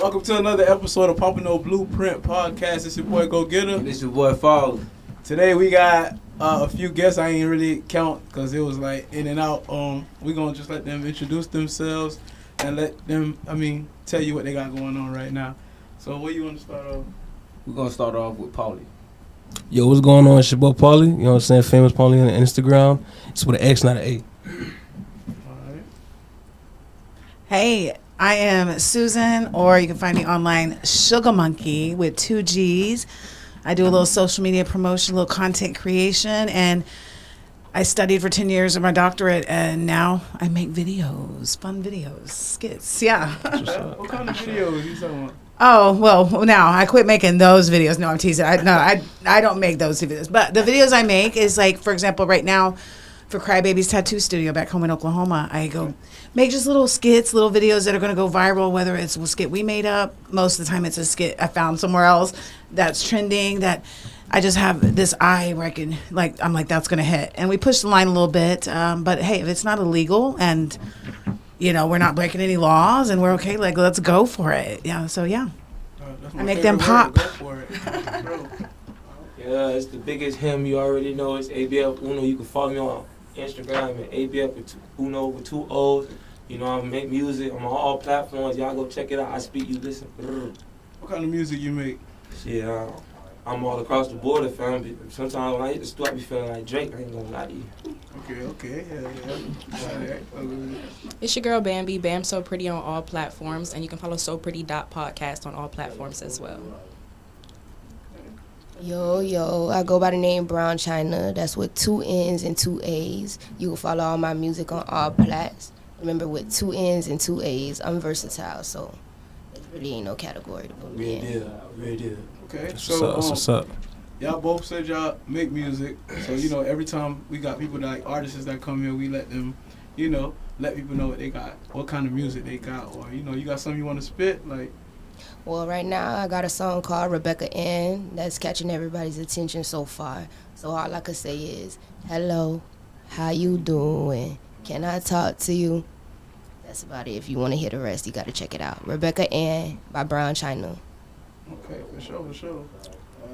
Welcome to another episode of Pompano Blueprint Podcast. It's your boy Go Getter. And this your boy Fall. Today we got a few guests. I ain't really count because it was like in and out. We gonna just let them introduce themselves and let them, tell you what they got going on right now. So where you want to start off? We're gonna start off with Paulie. Yo, what's going on? It's your boy Paulie. You know what I'm saying? Famous Paulie on Instagram. It's with an X, not an A. Alright. Hey, I am Susan, or you can find me online, Sugar Monkey with 2 G's. I do a little social media promotion, a little content creation, and I studied for 10 years of my doctorate, and now I make videos, fun videos, skits, yeah. What kind of videos you talking about? Oh, well, now I quit making those videos. No, I'm teasing. I don't make those videos. But the videos I make is like, for example, right now for Crybaby's Tattoo Studio back home in Oklahoma, I go make just little skits, little videos that are going to go viral, whether it's a skit we made up. Most of the time it's a skit I found somewhere else that's trending, that I just have this eye where I'm like, that's going to hit. And we push the line a little bit. But hey, if it's not illegal and we're not breaking any laws and we're okay, like, let's go for it. Yeah, so yeah. I make them pop. Go for it. Yeah, it's the biggest hymn you already know. It's ABF Uno. You can follow me on Instagram at ABF with Uno with 2 O's. You know, I make music. I'm on all platforms. Y'all go check it out. I speak, you listen. What kind of music you make? Shit, I'm all across the border, fam. Sometimes when I hit the store, I be feeling like Drake. I ain't gonna lie to you. Okay. Yeah. It's your girl Bambi, Bam So Pretty on all platforms, and you can follow So Pretty.podcast on all platforms as well. Yo, I go by the name Brown China. That's with 2 N's and 2 A's. You can follow all my music on all plats. Remember, with 2 N's and 2 A's, I'm versatile, so there really ain't no category to put me in. Real deal. Okay, What's up? Y'all both said y'all make music, so every time we got people artists that come here, we let them, let people know what they got, what kind of music they got, or you got something you want to spit, like. Well, right now I got a song called Rebecca Ann that's catching everybody's attention so far. So all I could say is, hello, how you doing? Can I talk to you? That's about it. If you want to hear the rest, you got to check it out. Rebecca Ann by Brown China. Okay, for sure. All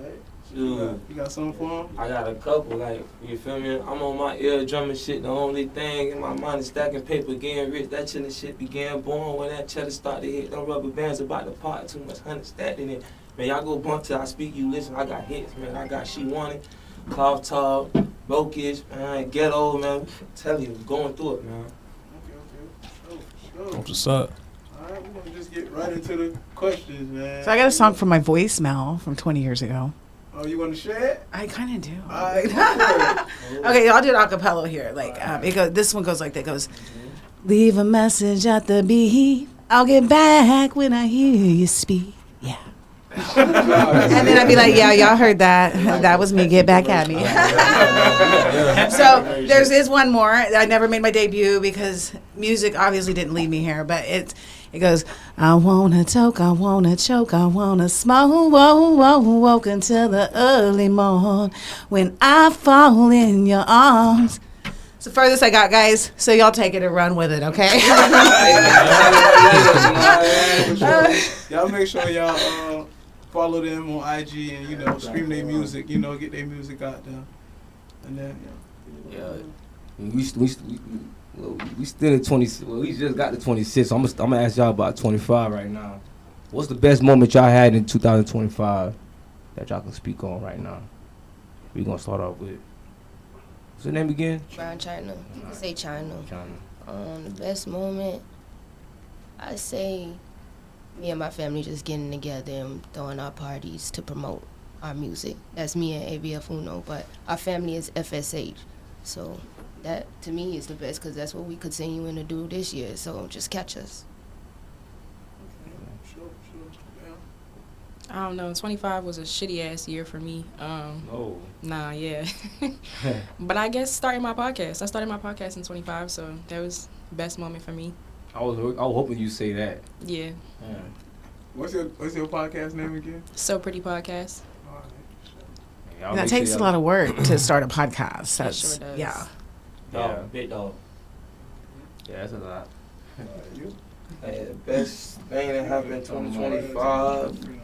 right. Dude, You got something for him? I got a couple, you feel me? I'm on my eardrum and shit. The only thing in my mind is stacking paper, getting rich. That chillin' shit began born when that cheddar started to hit. Them rubber bands about to pop, too much honey stacked in it. Man, y'all go bump till I speak, you listen. I got hits, man. I got She Wanted, Cloth Talk, Brokish, man, Ghetto, man. Tell you, going through it, man. Okay. For sure. What's up? All right, we're going to just get right into the questions, man. So I got a song from my voicemail from 20 years ago. Oh, you want to share it? I kind of do. All right. Okay, I'll do it a cappella here. This one goes like that. It goes, leave a message at the beep. I'll get back when I hear you speak. Yeah. And then I'd be like, yeah, y'all heard that. That was me. Get back at me. So there's one more. I never made my debut because music obviously didn't lead me here, but it goes, I wanna talk, I wanna choke, I wanna smoke, woke until the early morn when I fall in your arms. It's the furthest I got, guys, so y'all take it and run with it, okay? Y'all make sure y'all follow them on IG and, stream their music, get their music out there. And then, We still at 20. Well, we just got to 26. I'm gonna ask y'all about 25 right now. What's the best moment y'all had in 2025 that y'all can speak on right now? We gonna start off with. What's your name again? Brown China. You can say China. The best moment, I say me and my family just getting together and throwing our parties to promote our music. That's me and ABF Uno, but our family is FSH. So that, to me, is the best because that's what we continuing to do this year. So just catch us. sure. Yeah. I don't know. 25 was a shitty ass year for me. No. Nah, yeah. But I guess starting my podcast. I started my podcast in 25, so that was the best moment for me. I was hoping you say that. Yeah. What's your podcast name again? So Pretty Podcast. That takes a lot of work to start a podcast. It sure does. Yeah. Big dog. Yeah, that's a lot. Best thing that happened in 2025.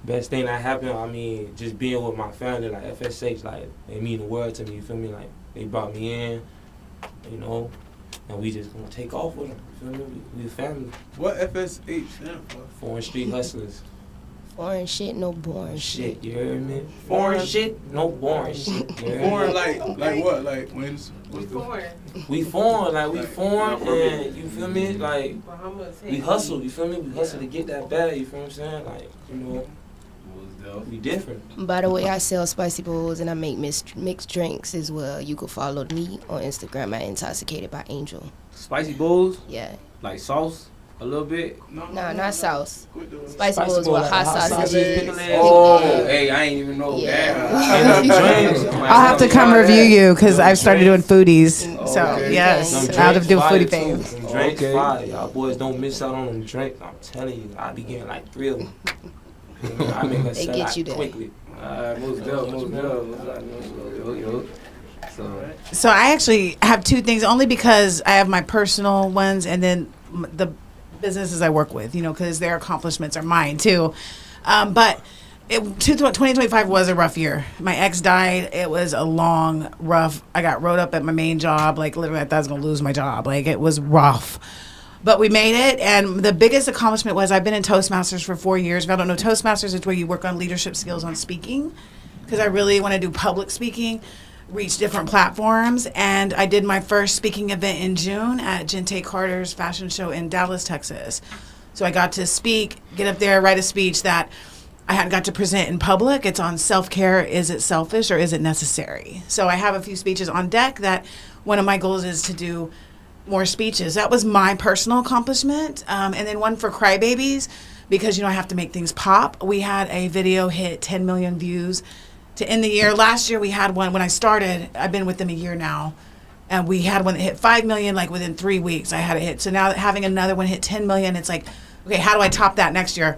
Best thing that happened, I mean, just being with my family, like FSH, like they mean the world to me. You feel me? Like they brought me in, you know, and we just gonna take off with them. You feel me? We family. What FSH stand for? Foreign Street Hustlers. Foreign shit, no boring shit. Shit, you heard me? Foreign shit, no boring shit. You heard me? Foreign like what? Like when's what's the We foreign, and you feel me? Like we hustle, you feel me? We hustle to get that bag, you feel what I'm saying? Like, you know, we different. By the way, I sell spicy bowls and I make mixed drinks as well. You can follow me on Instagram at Intoxicated by Angel. Spicy bowls? Yeah. Like sauce? A little bit? Nah, not sauce. Spicy Spicy bowls bowl, with like hot hot sausages. sausages. Oh, hey, I ain't even know Yeah. that. I'll have to come review you because I've started doing foodies. So Okay. yes, Them I'll have to do Fire foodie too. things. Them drinks Okay. fire. Y'all boys don't miss out on them drinks. I'm telling you, I be getting like 3 of them. I make her They sell get out you there. quickly. Most definitely. So I actually have two things, only because I have my personal ones and then the businesses I work with, you know, because their accomplishments are mine too. But 2025 was a rough year. My ex died. It was a long, rough. I got wrote up at my main job. Like literally, I thought I was gonna lose my job. Like it was rough. But we made it, and the biggest accomplishment was I've been in Toastmasters for 4 years. If I don't know, Toastmasters is where you work on leadership skills on speaking, because I really want to do public speaking, reach different platforms. And I did my first speaking event in June at Gente Carter's fashion show in Dallas, Texas. So I got to speak, get up there, write a speech that I hadn't got to present in public. It's on self-care. Is it selfish or is it necessary? So I have a few speeches on deck that one of my goals is to do more speeches. That was my personal accomplishment. And then one for Crybabies, because, you know, I have to make things pop. We had a video hit 10 million views to end the year. Last year we had one when I started. I've been with them a year now. And we had one that hit 5 million like within 3 weeks. I had it hit. So now having another one hit 10 million, it's like, okay, how do I top that next year?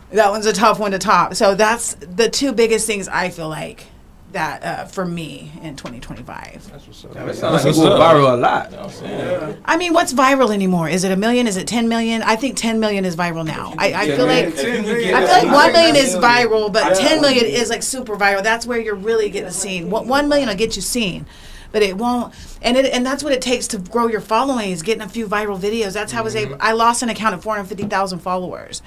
That one's a tough one to top. So that's the two biggest things I feel like that for me in 2025. That's what's up. That sounds like you go viral a lot. Yeah. I mean, what's viral anymore? Is it 1 million? Is it 10 million? I think 10 million is viral now. I feel like If you can I get feel like 1 million that is viral, but Yeah. 10 million is like super viral. That's where you're really getting seen. 1 million will get you seen, but it won't. And that's what it takes to grow your following, is getting a few viral videos. That's how I lost an account of 450,000 followers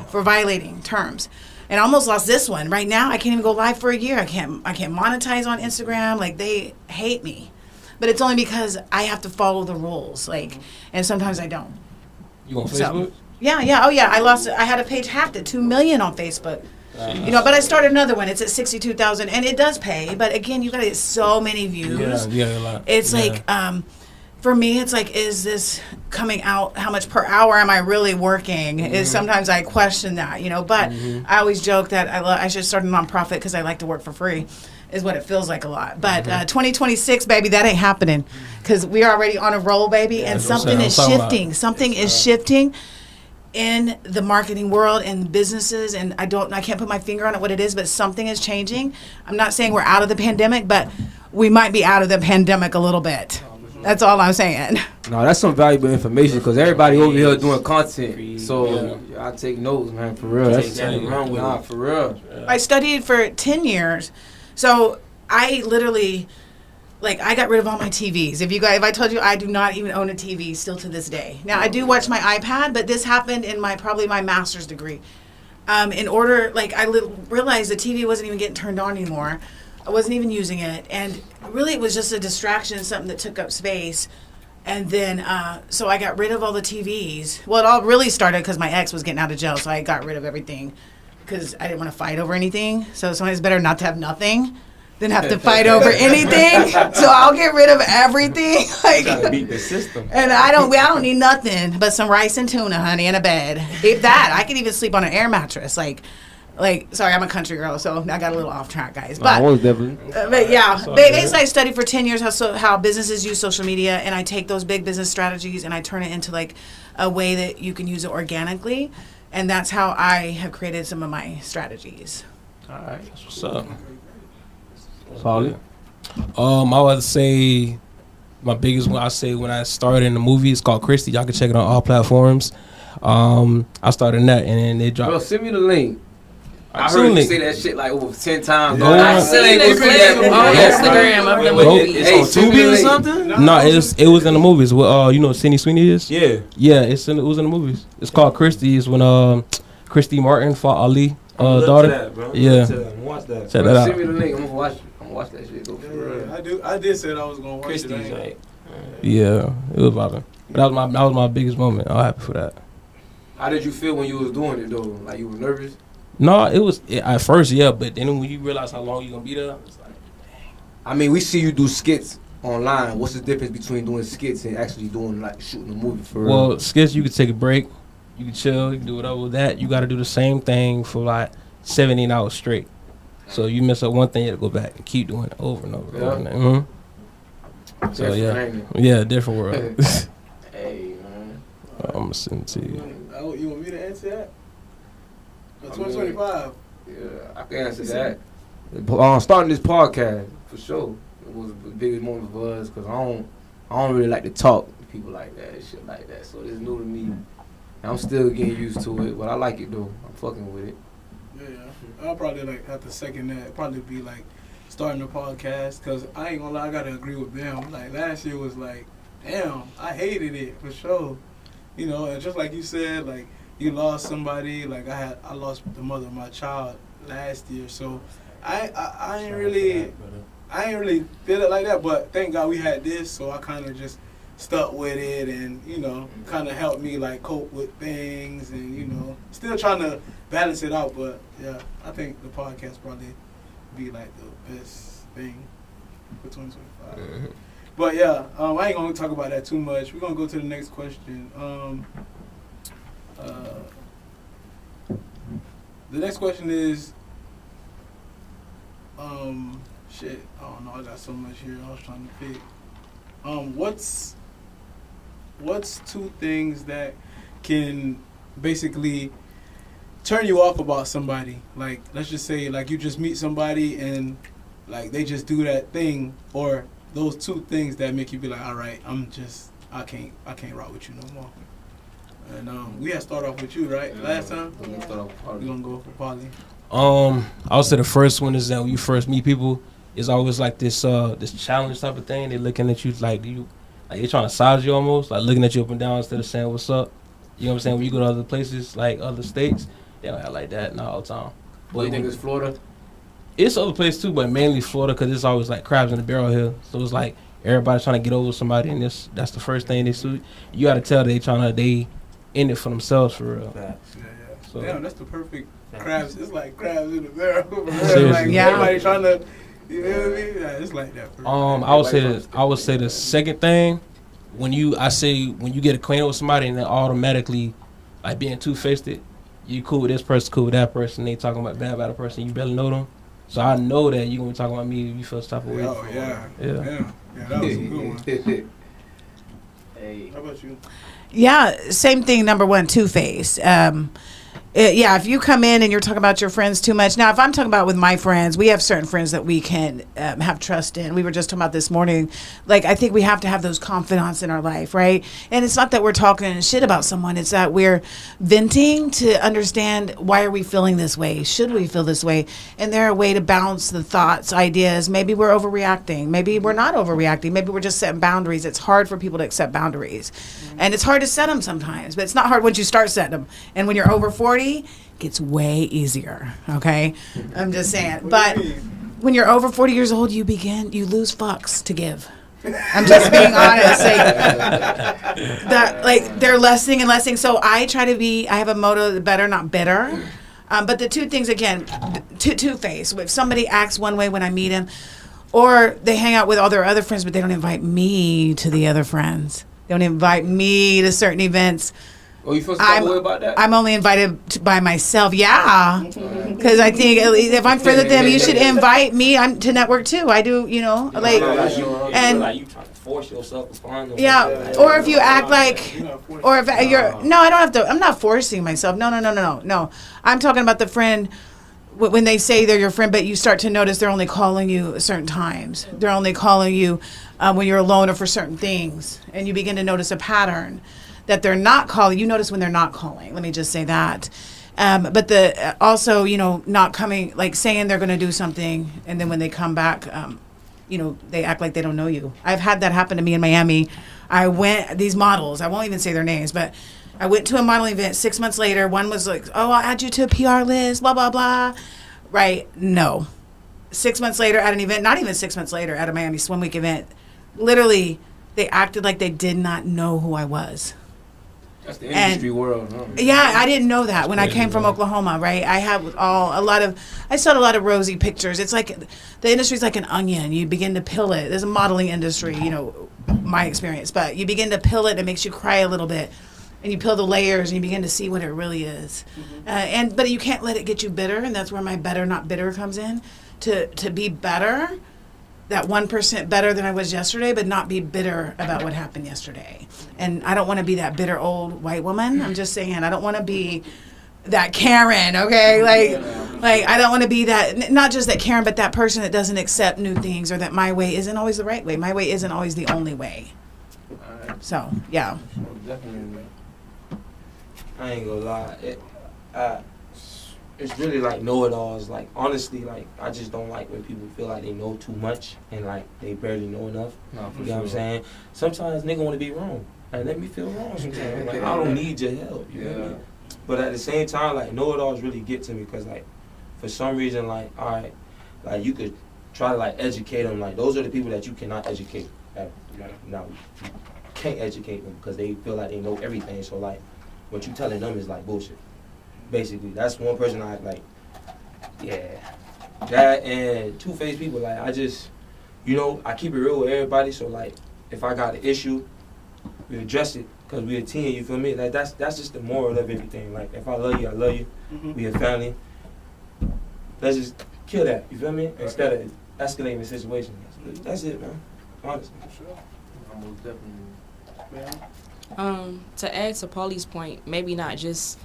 for violating terms. And I almost lost this one. Right now, I can't even go live for a year. I can't monetize on Instagram. Like, they hate me. But it's only because I have to follow the rules. Like, and sometimes I don't. You on So, Facebook? yeah. Oh, yeah. I had a page hacked at 2 million on Facebook. You know, but I started another one. It's at 62,000, and it does pay. But again, you got to get so many views. Yeah, a lot. It's Yeah. like, for me, it's like, is this coming out? How much per hour am I really working? Is sometimes I question that, you know. But I always joke that I should start a nonprofit because I like to work for free, is what it feels like a lot. But 2026, baby, that ain't happening, because we're already on a roll, baby, and that's what something I'm is talking about. shifting. Something is shifting in the marketing world and businesses, and I can't put my finger on it what it is, but something is changing. I'm not saying we're out of the pandemic, but we might be out of the pandemic a little bit. That's all I'm saying. No, that's some valuable information, because everybody over here doing content. So I take notes, man, for real. Take that and run with it. For real. I studied for 10 years, so I literally, like, I got rid of all my TVs. If I told you, I do not even own a TV still to this day. Now, I do watch my iPad, but this happened in probably my master's degree. In order, like, I realized the TV wasn't even getting turned on anymore. I wasn't even using it, and really it was just a distraction, something that took up space. And then, so I got rid of all the TVs. Well, it all really started because my ex was getting out of jail, so I got rid of everything because I didn't want to fight over anything. So sometimes better not to have nothing than have to fight over anything. So I'll get rid of everything. Gotta beat the system. And I don't need nothing but some rice and tuna, honey, and a bed. If that, I could even sleep on an air mattress. Like, sorry, I'm a country girl, so I got a little off track, guys. But, but yeah, basically I studied for 10 years how businesses use social media, and I take those big business strategies and I turn it into like a way that you can use it organically. And that's how I have created some of my strategies. All right, that's what's up. Solid. I would say my biggest one, I say when I started in the movie, it's called Christy. Y'all can check it on all platforms. I started in that, and then they dropped. Bro, send me the link. I seen heard you it. say that shit like over 10 times. No, dog. I I still seen ain't the gonna see that clip movie. on Instagram of the movie. It's on Tubi Tubi or or something? No, it was in the movies. Well, you know what Sydney Sweeney is? Yeah. Yeah, it was in the movies. It's called Christy. It's when Christy Martin fought Ali daughter. That, bro. Yeah. Watch that. Check that out. Send me the link. I'm gonna watch that shit. Though, for real. I did say that I was gonna watch Christie's it. right. Yeah, it was vibing. But that was my biggest moment. I'm happy for that. How did you feel when you was doing it though? Like you were nervous? No, at first, yeah, but then when you realize how long you gonna be there, it's like, I mean, we see you do skits online. What's the difference between doing skits and actually doing like shooting a movie for real? well, skits you can take a break, you can chill, you can do whatever. With that, you got to do the same thing for like 17 hours straight. So you mess up one thing, you have to go back and keep doing it over and over. Yeah. Mm-hmm. So yeah, different world. Hey man, I'm gonna send it to you. You want me to answer that? 2025. yeah, I can answer that. Starting this podcast for sure. It was the biggest moment for us because I don't really like to talk to people like that and shit like that. So this is new to me. And I'm still getting used to it, but I like it though. I'm fucking with it. Yeah, I'll probably like have to second that. It'd probably be like starting a podcast because I ain't gonna lie, I gotta agree with them. Like last year was like, damn, I hated it for sure. You know, and just like you said, like you lost somebody. Like I lost the mother of my child last year, so I ain't really feel it like that. But thank God we had this, so I kind of just stuck with it, and you know, kind of helped me like cope with things, and you know, still trying to balance it out. But yeah, I think the podcast probably be like the best thing for 2025. But yeah, I ain't gonna talk about that too much. We're gonna go to the next question. The next question is, shit, I don't know. I got so much here. I was trying to pick. What's two things that can basically turn you off about somebody? Like, let's just say, like, you just meet somebody and, like, they just do that thing, or those two things that make you be like, all right, I can't rock with you no more. And we had start off with you, right? Last time? Yeah. We're gonna go for Polly. I would say the first one is that when you first meet people, it's always like this challenge type of thing. They're looking at you like they're trying to size you almost, like looking at you up and down instead of saying what's up. You know what I'm saying? When you go to other places, like other states, they don't have like that, not all the time. What do you think it's Florida? It's other places too, but mainly Florida because it's always like crabs in the barrel here. So it's like everybody's trying to get over somebody, and that's the first thing they see. You got to tell they in it for themselves for real. Yeah. So, damn, that's the perfect crabs. It's like crabs in the barrel. Seriously. Like Yeah. everybody trying to, you know what I mean? Yeah, it's like that. I would say the second thing when you get acquainted with somebody and then automatically like being two-faced, you cool with this person, cool with that person. They talking about bad about a person, you barely know them. So I know that you gonna be talking about me if you feel some type of way. Oh yeah. Yeah. Yeah, that was a good one. Hey. How about you? Yeah, same thing. Number one, two-face. If you come in and you're talking about your friends too much. Now, if I'm talking about with my friends, we have certain friends that we can have trust in. We were just talking about this morning. Like, I think we have to have those confidants in our life, right? And it's not that we're talking shit about someone. It's that we're venting to understand why are we feeling this way? Should we feel this way? And they're a way to bounce the thoughts, ideas. Maybe we're overreacting. Maybe we're not overreacting. Maybe we're just setting boundaries. It's hard for people to accept boundaries. And it's hard to set them sometimes. But it's not hard once you start setting them. And when you're over 40, it gets way easier, okay? I'm just saying. But when you're over 40 years old, you lose fucks to give. I'm just being honest. They're lessening and lessening. So I have a motto, better, not bitter. But the two things, again, two-face. If somebody acts one way when I meet him, or they hang out with all their other friends, but they don't invite me to the other friends. They don't invite me to certain events. Oh, you feel some way about that? I'm only invited by myself. Yeah, because I think at least if I'm friends with them, you should invite me. I'm to network too. I do, you know, like, and like you trying to force yourself to find them. yeah. Or if you act like, or if you're no, I don't have to. I'm not forcing myself. No. I'm talking about the friend. when they say they're your friend, but you start to notice they're only calling you at certain times. They're only calling you when you're alone or for certain things. And you begin to notice a pattern that they're not calling. You notice when they're not calling. Let me just say that. But also, not coming, like saying they're going to do something. And then when they come back, they act like they don't know you. I've had that happen to me in Miami. These models, I won't even say their names, but I went to a modeling event 6 months later. One was like, oh, I'll add you to a PR list, blah, blah, blah. Right? No. 6 months later at an event, not even 6 months later at a Miami Swim Week event, literally they acted like they did not know who I was. That's the industry world, huh? Yeah, I didn't know that when I came from Oklahoma, right? I saw a lot of rosy pictures. It's like the industry's like an onion. You begin to peel it. There's a modeling industry, my experience, but you begin to peel it. It makes you cry a little bit. And you peel the layers and you begin to see what it really is. But you can't let it get you bitter, and that's where my better, not bitter comes in. To be better, that 1% better than I was yesterday, but not be bitter about what happened yesterday. And I don't want to be that bitter old white woman. I'm just saying, I don't want to be that Karen, okay? Like I don't want to be that, not just that Karen, but that person that doesn't accept new things, or that my way isn't always the right way. My way isn't always the only way. So, yeah. Definitely. I ain't gonna lie. It's really like know-it-alls. Like, honestly, like, I just don't like when people feel like they know too much and, like, they barely know enough. No, you know what I'm saying? Sometimes nigga want to be wrong. Like, let me feel wrong sometimes. Like, I don't need your help. You know what I mean? But at the same time, like, know-it-alls really get to me because, like, for some reason, like, all right, like, you could try to, like, educate them. Like, those are the people that you cannot educate. Now, you can't educate them because they feel like they know everything. So, like, what you telling them is, like, bullshit. Basically, that's one person I like. Yeah, that and two-faced people. Like, I just, I keep it real with everybody. So like, if I got an issue, we address it because we a team. You feel me? Like that's just the moral of everything. Like, if I love you, I love you. Mm-hmm. We a family. Let's just kill that. You feel me? Instead of escalating the situation. That's it, man. Honestly. Sure. Almost definitely. Yeah. To add to Paulie's point, maybe not just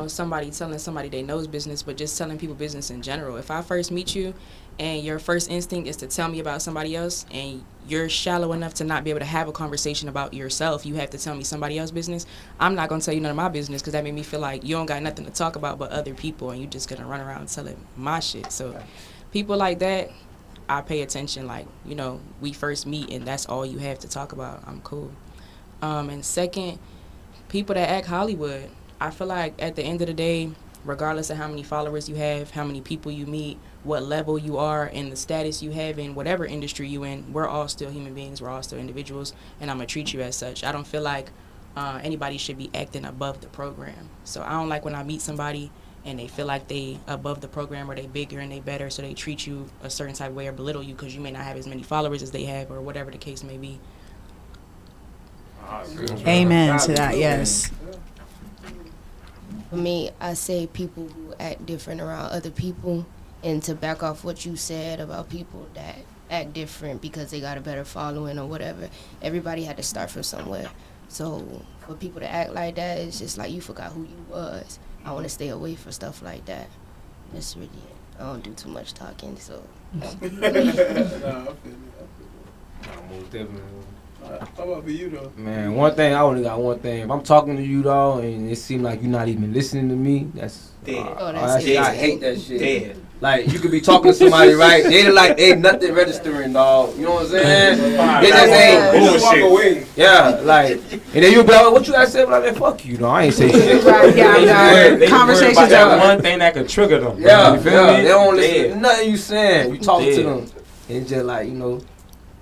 somebody telling somebody they knows business, but just telling people business in general. If I first meet you and your first instinct is to tell me about somebody else and you're shallow enough to not be able to have a conversation about yourself, you have to tell me somebody else's business, I'm not going to tell you none of my business because that made me feel like you don't got nothing to talk about but other people and you're just going to run around telling my shit. So people like that, I pay attention. Like, we first meet and that's all you have to talk about. I'm cool. And second, people that act Hollywood. I feel like at the end of the day, regardless of how many followers you have, how many people you meet, what level you are, and the status you have in whatever industry you in, we're all still human beings, we're all still individuals, and I'm going to treat you as such. I don't feel like anybody should be acting above the program. So I don't like when I meet somebody and they feel like they above the program or they bigger and they better, so they treat you a certain type of way or belittle you because you may not have as many followers as they have or whatever the case may be. Amen to that, yes. For me, I say people who act different around other people, and to back off what you said about people that act different because they got a better following or whatever. Everybody had to start from somewhere. So for people to act like that, it's just like you forgot who you was. I want to stay away from stuff like that. That's really it. I don't do too much talking, so. Most definitely. How about for you though? Man, one thing, I only got one thing. If I'm talking to you though, and it seems like you're not even listening to me, that's dead. That's it. I hate that shit. Dead. Like, you could be talking to somebody, right? They nothing registering, dog. You know what I'm saying? They just ain't bullshit. walk away. Yeah, like, and then you'll be like, what you gotta say? Like, man, fuck you, I ain't say shit. Right, yeah, They conversations worry about are that one thing that could trigger them. Yeah, you feel me? they don't listen Dead. to nothing you saying. You talk to Dead. them, and it's just like,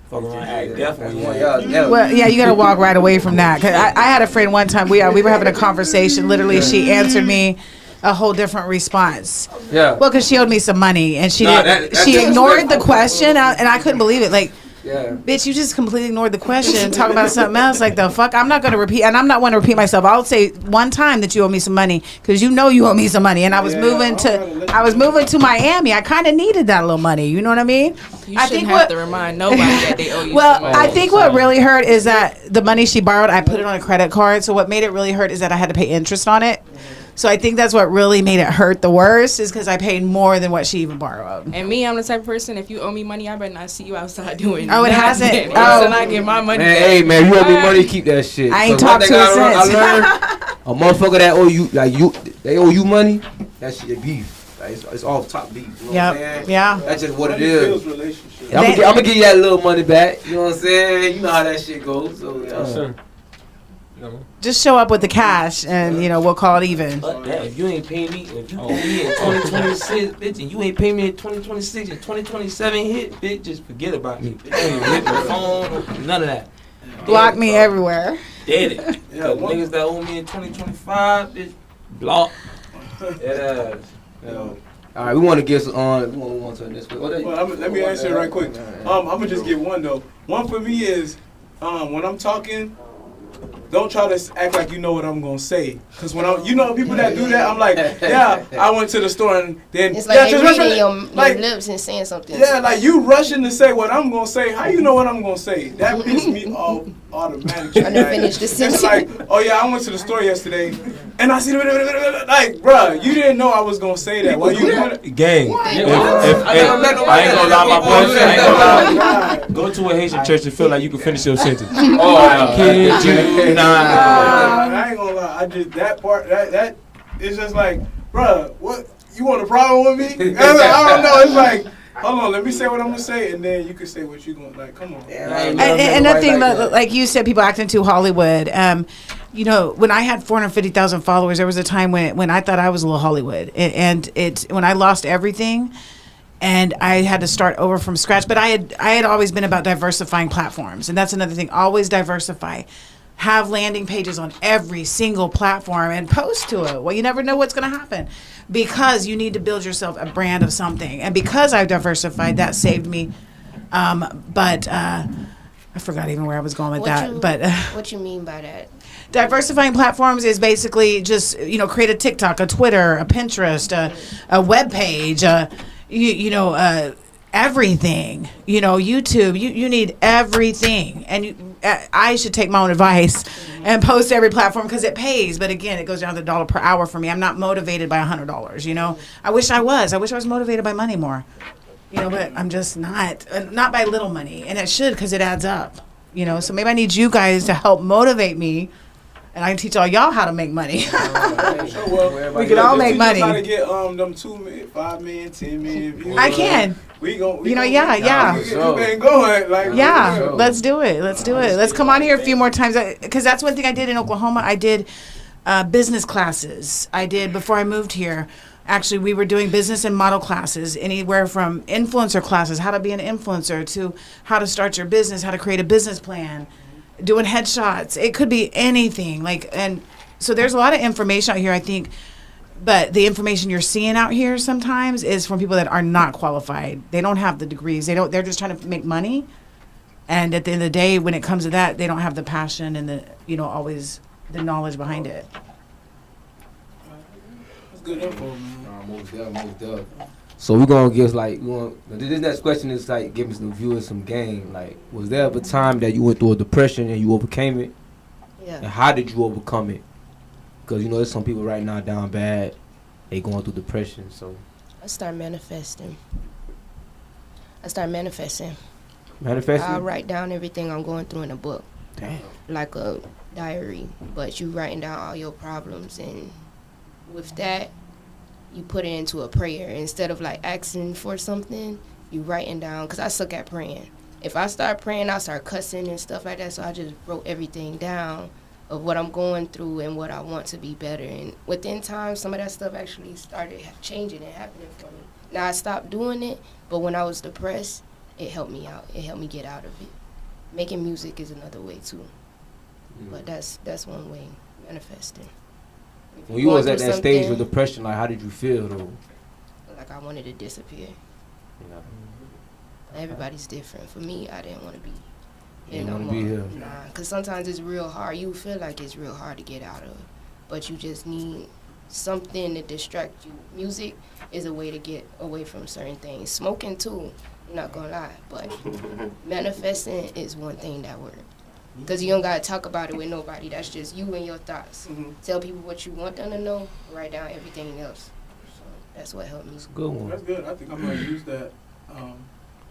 Fuck around, act definitely. Well, yeah, you got to walk right away from that. 'Cause I had a friend one time, we were having a conversation. Literally, she answered me a whole different response. Yeah. Well, because she owed me some money, and she that's ignored the question, and I couldn't believe it. Like, Yeah. bitch, you just completely ignored the question and talk about something else. Like, the fuck? I'm not going to repeat, and I'm not one to repeat myself. I'll say one time that you owe me some money because you owe me some money, and I was moving to Miami. I kind of needed that little money. You know what I mean? You shouldn't have to remind nobody that they owe you Well, some money. I think what really hurt is that the money she borrowed, I put it on a credit card. So what made it really hurt is that I had to pay interest on it. So I think that's what really made it hurt the worst is because I paid more than what she even borrowed. And me, I'm the type of person, if you owe me money, I better not see you outside doing Oh, it hasn't? Until Oh. I get my money Man, back. hey man, you owe me money, keep that shit. I ain't 'Cause one talked thing to her I since. learned, a motherfucker that owe you, like they owe you money, that shit beef. Like, it's off top beef. You know what I'm saying? Yep. Yeah. That's just what it Money is. builds relationships. I'm gonna give you that little money back. You know what I'm saying? You know how that shit goes. So Yes, sir. You know, Just show up with the cash and, we'll call it even. But that, if you ain't paying me, if you owe me in 2026, bitch, and you ain't paying me in 2026 and 2027 hit, bitch, just forget about me. Bitch, don't even hit my phone, none of that. Block me everywhere. Dead it. Yeah, Cause niggas that owe me in 2025, bitch, block. Yeah. all right, we want to get on. We want to move on to the next one. Well, let me answer it right quick. I'm gonna just get one though. One for me is when I'm talking, don't try to act like you know what I'm gonna say. Cause when people that do that, I'm like, yeah, I went to the store and then It's like yeah, they just reading your like, lips and saying something. yeah, like you rushing to say what I'm gonna say. How you know what I'm gonna say? That pisses me off automatically. Trying to finish the It's sentence. like, oh yeah, I went to the store yesterday, and I see like, bruh, you didn't know I was gonna say that. Why you doing it? gang. I If, never met I ain't gonna lie, my boy. I ain't gonna lie. God. Go to a Haitian church and feel like you can finish your sentence. Oh, I kid you not. I ain't gonna lie. I just that part that it's just like, bruh, what you want a problem with me? I don't know. It's like, hold on, let me say what I'm gonna say, and then you can say what you gonna like. Come on. And that thing, like you said, people acting too Hollywood. When I had 450,000 followers, there was a time when I thought I was a little Hollywood, and when I lost everything, and I had to start over from scratch. But I had always been about diversifying platforms, and that's another thing. Always diversify. Have landing pages on every single platform and post to it. Well, you never know what's going to happen because you need to build yourself a brand of something. And because I've diversified, that saved me. But I forgot even where I was going with that. But What you mean by that? diversifying platforms is basically just, create a TikTok, a Twitter, a Pinterest, a web page, everything, YouTube, you need everything. And I should take my own advice and post every platform because it pays. But again, it goes down to $1 per hour for me. I'm not motivated by $100, I wish I was motivated by money more, but I'm just not by little money. And it should, because it adds up, so maybe I need you guys to help motivate me. And I can teach all y'all how to make money. We can all make money. Try to get them 2 million, 5 million, 10 million views. I can. We gon' yeah. You been going like Yeah, let's do it. Let's come on here a few more times because that's one thing I did in Oklahoma. I did business classes. I did before I moved here. Actually, we were doing business and model classes, anywhere from influencer classes, how to be an influencer, to how to start your business, how to create a business plan, doing headshots. It could be anything. And so there's a lot of information out here, I think. But the information you're seeing out here sometimes is from people that are not qualified. They don't have the degrees. They're just trying to make money. And at the end of the day, when it comes to that, they don't have the passion and the, always the knowledge behind it. That's good info, man. Most definitely. So we're gonna give this next question is like giving some viewers some game. Like, was there ever a time that you went through a depression and you overcame it? Yeah. And how did you overcome it? Because there's some people right now down bad, they going through depression. So I start manifesting. manifesting. I write down everything I'm going through in a book. Damn. Like a diary, but you writing down all your problems, and with that you put it into a prayer. Instead of like asking for something, you writing down, because I suck at praying. If I start praying, I start cussing and stuff like that, so I just wrote everything down of what I'm going through and what I want to be better. And within time, some of that stuff actually started changing and happening for me. Now I stopped doing it, but when I was depressed, it helped me out. It helped me get out of it. Making music is another way too. But that's one way, manifesting. When you was at that stage of depression, like, how did you feel though? Like I wanted to disappear. Everybody's different. For me, I didn't want to be here no more. Nah, because sometimes it's real hard. You feel like it's real hard to get out of, but you just need something to distract you. Music is a way to get away from certain things. Smoking too, I'm not gonna lie, but manifesting is one thing that works. Because you don't got to talk about it with nobody. That's just you and your thoughts. Mhm. Tell people what you want them to know. Write down everything else. So that's what helped me. Good one. That's good. I think I'm gonna use that.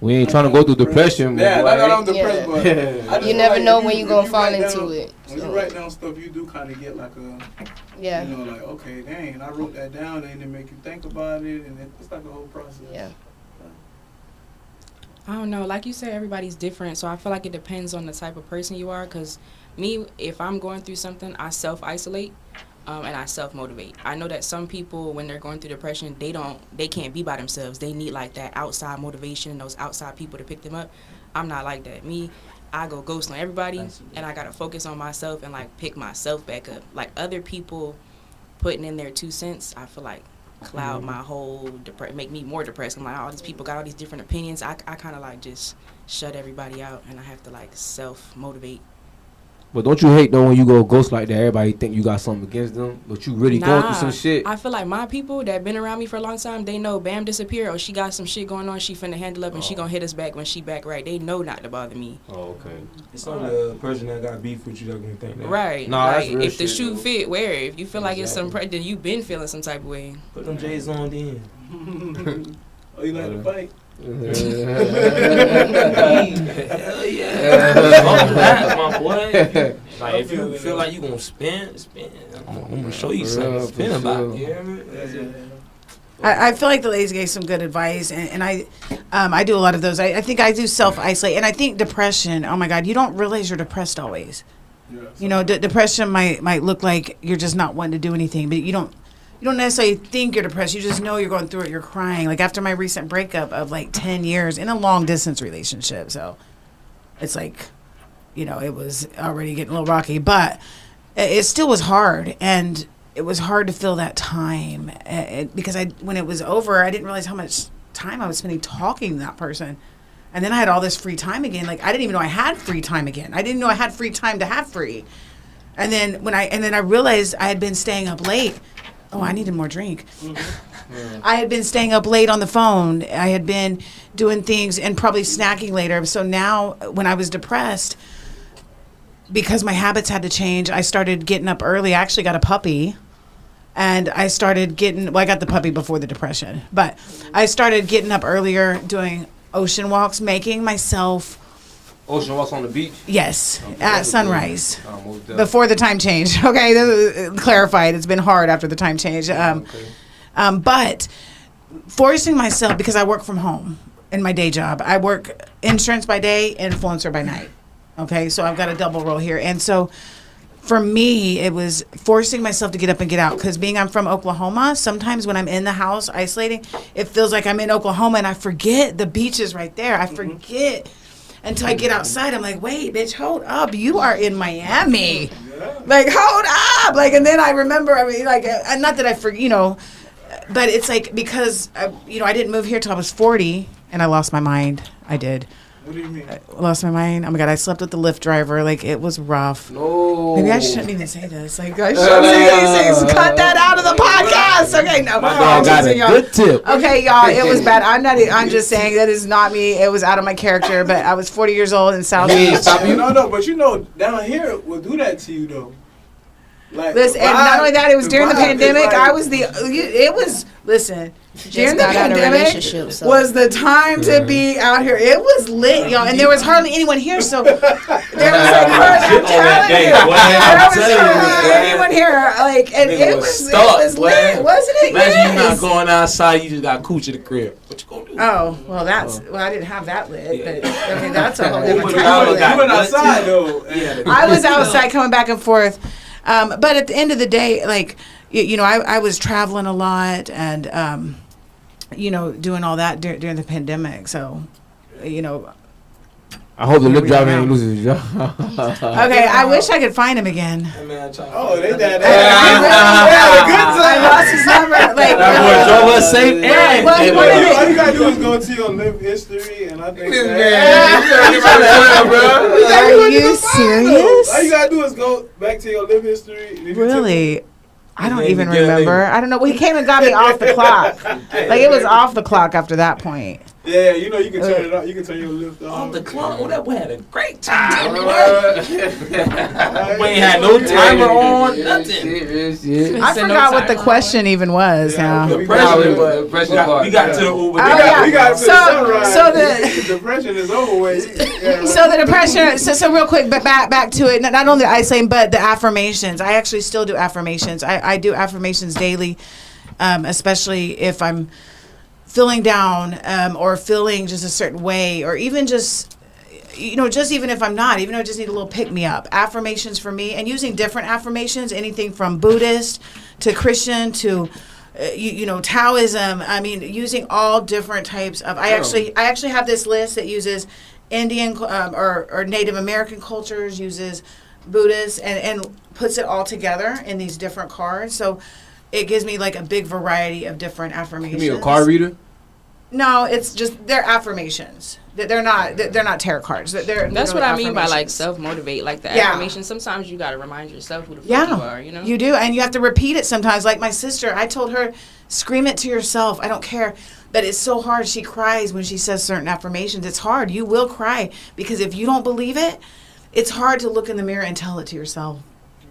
We ain't trying to go through depression. Yeah, boy. not I'm depressed, but I just You never feel know if when you're if going to fall write into down- it. When you So, write down stuff, you do kind of get like a, yeah. you know, like, okay, dang, I wrote that down, and it make you think about it, and it's like a whole process. Yeah. I don't know. Like you said, everybody's different. So I feel like it depends on the type of person you are. Because me, if I'm going through something, I self-isolate and I self-motivate. I know that some people, when they're going through depression, they can't be by themselves. They need like that outside motivation, those outside people to pick them up. I'm not like that. Me, I go ghost on everybody, and I got to focus on myself and like pick myself back up. Like other people putting in their 2 cents, I feel like cloud my whole make me more depressed. I'm like, all these people got all these different opinions. I kind of like just shut everybody out, and I have to like self motivate. But don't you hate though when you go ghost like that? Everybody think you got something against them, but you really going through some shit. I feel like my people that been around me for a long time, they know Bam disappeared, or she got some shit going on, she finna handle up, and she gonna hit us back when she back right. They know not to bother me. Oh, okay. It's only a person that got beef with you that can think that. Right. Nah, like, that's real if the shit, shoe though. fit, wear it. If you feel like it's some Exactly. then you been feeling some type of way. Put them J's on then. Oh, you like to fight? Hell yeah. Fuck that, my boy. Like, if you feel like you gonna spin. I'm gonna show you For real, something to spin for about. sure. You hear me? I feel like the ladies gave some good advice, and I do a lot of those. I think I do self-isolate, and I think depression, oh my God, you don't realize you're depressed always. Yeah. You know, depression might look like you're just not wanting to do anything, but you don't necessarily think you're depressed. You just know you're going through it. You're crying. Like after my recent breakup of like 10 years in a long distance relationship. So it's like, you know, it was already getting a little rocky, but it still was hard. And it was hard to fill that time because when it was over, I didn't realize how much time I was spending talking to that person. And then I had all this free time again. Like I didn't even know I had free time again. I didn't know I had free time to have free. And then I realized I had been staying up late. Oh, I needed more drink. Mm-hmm. I had been staying up late on the phone. I had been doing things and probably snacking later. So now when I was depressed, because my habits had to change, I started getting up early. I actually got a puppy. And I started I got the puppy before the depression. But I started getting up earlier, doing ocean walks, making myself... Ocean walks on the beach. Yes, at sunrise. Most definitely. Before the time change. Okay, clarified. It's been hard after the time change. But forcing myself, because I work from home in my day job. I work insurance by day, influencer by night. Okay, so I've got a double role here. And so for me, it was forcing myself to get up and get out. Because I'm from Oklahoma, sometimes when I'm in the house isolating, it feels like I'm in Oklahoma and I forget the beach is right there. I forget. Until I get outside, I'm like, wait, bitch, hold up. You are in Miami. Like, hold up. Like, and then I remember, not that I forget, but it's like because, I didn't move here till I was 40 and I lost my mind. I did. What do you mean? I lost my mind. Oh my God, I slept with the Lyft driver. Like, it was rough. No. Maybe I shouldn't even say this. Like, I shouldn't say these things. Cut that out of the podcast. Okay, no. My dog got a good tip. Okay, y'all, it was bad. I'm just saying that is not me. It was out of my character, but I was 40 years old in South Beach. No, but down here we'll do that to you though. Like, Listen, and not only that, it was during the vibe is pandemic. like- I was listen. During the got out of a pandemic relationship, so. was the time to be out here. It was lit, y'all, and there was hardly anyone here. So there was like, I'm telling you, there was hardly anyone here. Like, and it was lit, wasn't it? Imagine you Yes. not going outside, you just got cooch at the crib. What you gonna do? Oh, well, I didn't have that lit, but I mean, that's a whole different You type of went lit. You went outside though. Yeah. I was outside coming back and forth. But at the end of the day, like, I was traveling a lot and, doing all that during the pandemic. So, I hope the Lyft driver ain't losing his job. okay, I wish I could find him again. Oh, they did I lost his number. Like, That boy drove us safe and Well, and- what is it? All you gotta do is go to your live history, and I think Are you serious? All you gotta do is go back to your live history. and if you Really? I don't even Yeah, remember. I don't know. Well, he came and got me off the clock. Like, it was off the clock after that point. Yeah, you know you can turn it up. You can turn your lift Oh, on. the club. Oh, that boy had a great time. Boy ain't Yeah, had no timer on, nothing. I forgot what the question even was. Yeah, now. we got to the Uber. We got to the sunrise. So the depression is over with. Yeah. So the depression. So real quick, but back to it. Not only the isolating, but the affirmations. I actually still do affirmations. I do affirmations daily, especially if I'm feeling down or feeling just a certain way, or even just just even if I'm not, even though I just need a little pick me up. Affirmations for me, and using different affirmations, anything from Buddhist to Christian to Taoism. I mean, using all different types of. I actually have this list that uses Indian or Native American cultures, uses Buddhist, and puts it all together in these different cards. So it gives me like a big variety of different affirmations. You mean a card reader? No, it's just they're affirmations. They're not tarot cards. That's what I mean by like self-motivate. Like the affirmations, sometimes you got to remind yourself who the fuck you are, you know? You do, and you have to repeat it sometimes. Like my sister, I told her, scream it to yourself. I don't care. But it's so hard. She cries when she says certain affirmations. It's hard. You will cry because if you don't believe it, it's hard to look in the mirror and tell it to yourself.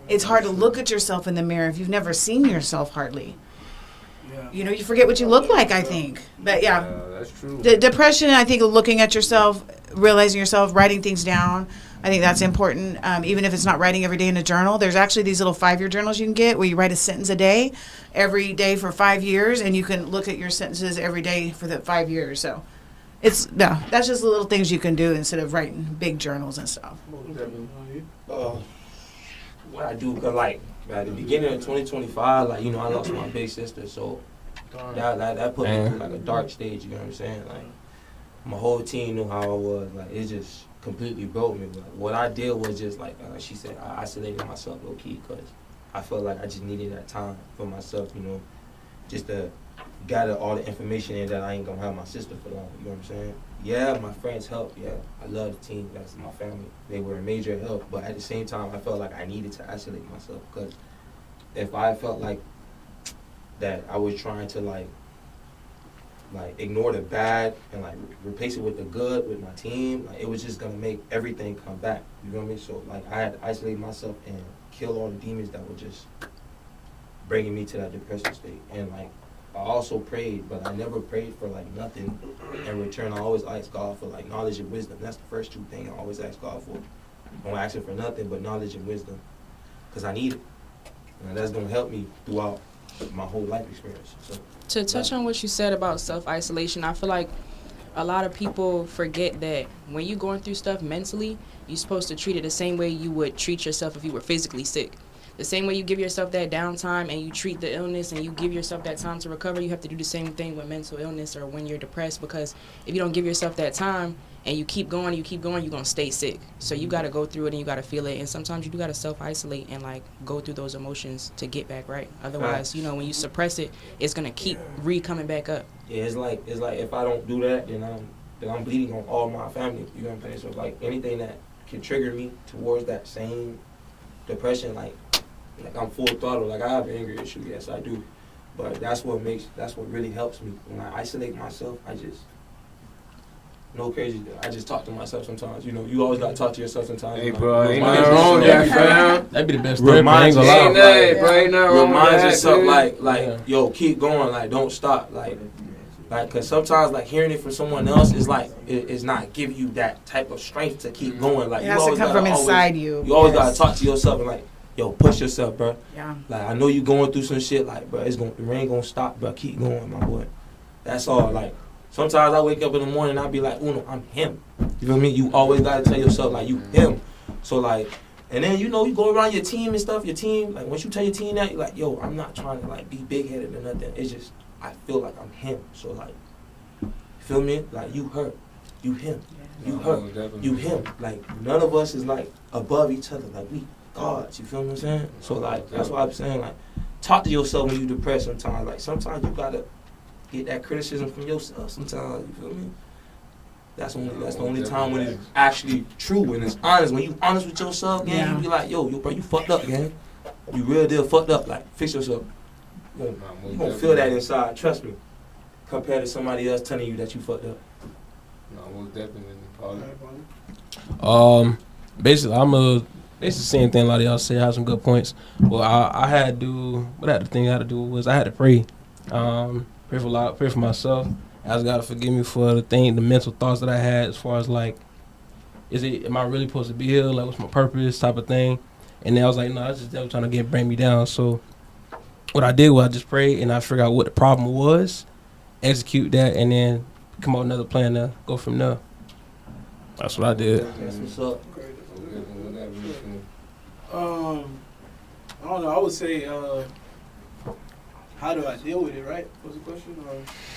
It's hard to look at yourself in the mirror if you've never seen yourself hardly. You forget what you look like, I think. But yeah, that's true. The depression, I think, looking at yourself, realizing yourself, writing things down, I think that's important. Even if it's not writing every day in a journal, there's actually these little 5-year journals you can get where you write a sentence a day, every day for 5 years, and you can look at your sentences every day for the 5 years. So that's just the little things you can do instead of writing big journals and stuff. What I do, cause like at the beginning of 2025, like I lost my big sister, so that put me through like a dark stage. You know what I'm saying? Like my whole team knew how I was. Like it just completely broke me. Like, what I did was just like she said, I isolated myself low key because I felt like I just needed that time for myself. Just to gather all the information in that I ain't gonna have my sister for long. You know what I'm saying? Yeah, my friends helped. Yeah, I love the team. That's my family. They were a major help. But at the same time, I felt like I needed to isolate myself because if I felt like that I was trying to like ignore the bad and like replace it with the good with my team, like it was just gonna make everything come back. You know what I mean? So like I had to isolate myself and kill all the demons that were just bringing me to that depression state. And like I also prayed, but I never prayed for like nothing in return. I always asked God for like knowledge and wisdom. That's the first two things I always ask God for. I don't ask Him for nothing but knowledge and wisdom because I need it. And that's gonna help me throughout my whole life experience. So, to touch on what you said about self-isolation, I feel like a lot of people forget that when you're going through stuff mentally, you're supposed to treat it the same way you would treat yourself if you were physically sick. The same way you give yourself that downtime and you treat the illness and you give yourself that time to recover, you have to do the same thing with mental illness or when you're depressed, because if you don't give yourself that time and you keep going, you're going to stay sick. So you got to go through it and you got to feel it. And sometimes you do got to self-isolate and like go through those emotions to get back right. Otherwise, when you suppress it, it's going to keep coming back up. Yeah, it's like if I don't do that, then I'm bleeding on all my family. You know what I'm saying? So like anything that can trigger me towards that same depression, like I'm full throttle. Like I have an anger issue, yes I do, but that's what really helps me. When I isolate myself, I just talk to myself sometimes. You always gotta talk to yourself sometimes. Hey bro, ain't nothing wrong with that, fam. That'd be the best. Remind yourself, yo, keep going, like don't stop, like, cause sometimes like hearing it from someone else is like it's not giving you that type of strength to keep going. Like it has to come from inside you. You always gotta talk to yourself and like, yo, push yourself, bro. Yeah. Like I know you going through some shit, like, bro, the rain gonna stop, bro. Keep going, my boy. That's all. Like sometimes I wake up in the morning and I be like, Uno, I'm him. You feel me? You always gotta tell yourself like you him. So like, and then you go around your team and stuff. Your team, like once you tell your team that, you're like, yo, I'm not trying to like be big headed or nothing. It's just I feel like I'm him. So like, you feel me? Like you her, you him, you her, you him. Like none of us is like above each other. Like we gods. You feel what I'm saying? So like that's why I'm saying like talk to yourself when you depressed sometimes. Like sometimes you gotta get that criticism from yourself sometimes, you feel me? That's the only time when it's actually true and it's honest. When you honest with yourself, gang, you be like, yo, bro, you fucked up, gang. You real deal fucked up. Like, fix yourself. You gonna feel that inside, trust me. compared to somebody else telling you that you fucked up? No, most definitely. Probably. Basically, it's the same thing a lot of y'all say. I have some good points. Well, I had to do, the thing I had to do was I had to pray. Pray for myself. Ask God to forgive me for the mental thoughts that I had as far as like, am I really supposed to be here? Like, what's my purpose type of thing? And then I was like, no, that's just devil trying to bring me down. So what I did was I just prayed and I figured out what the problem was, execute that, and then come up with another plan to go from there. That's what I did. That's what's up. I don't know. I would say, how do I deal with it? Right? What's the question?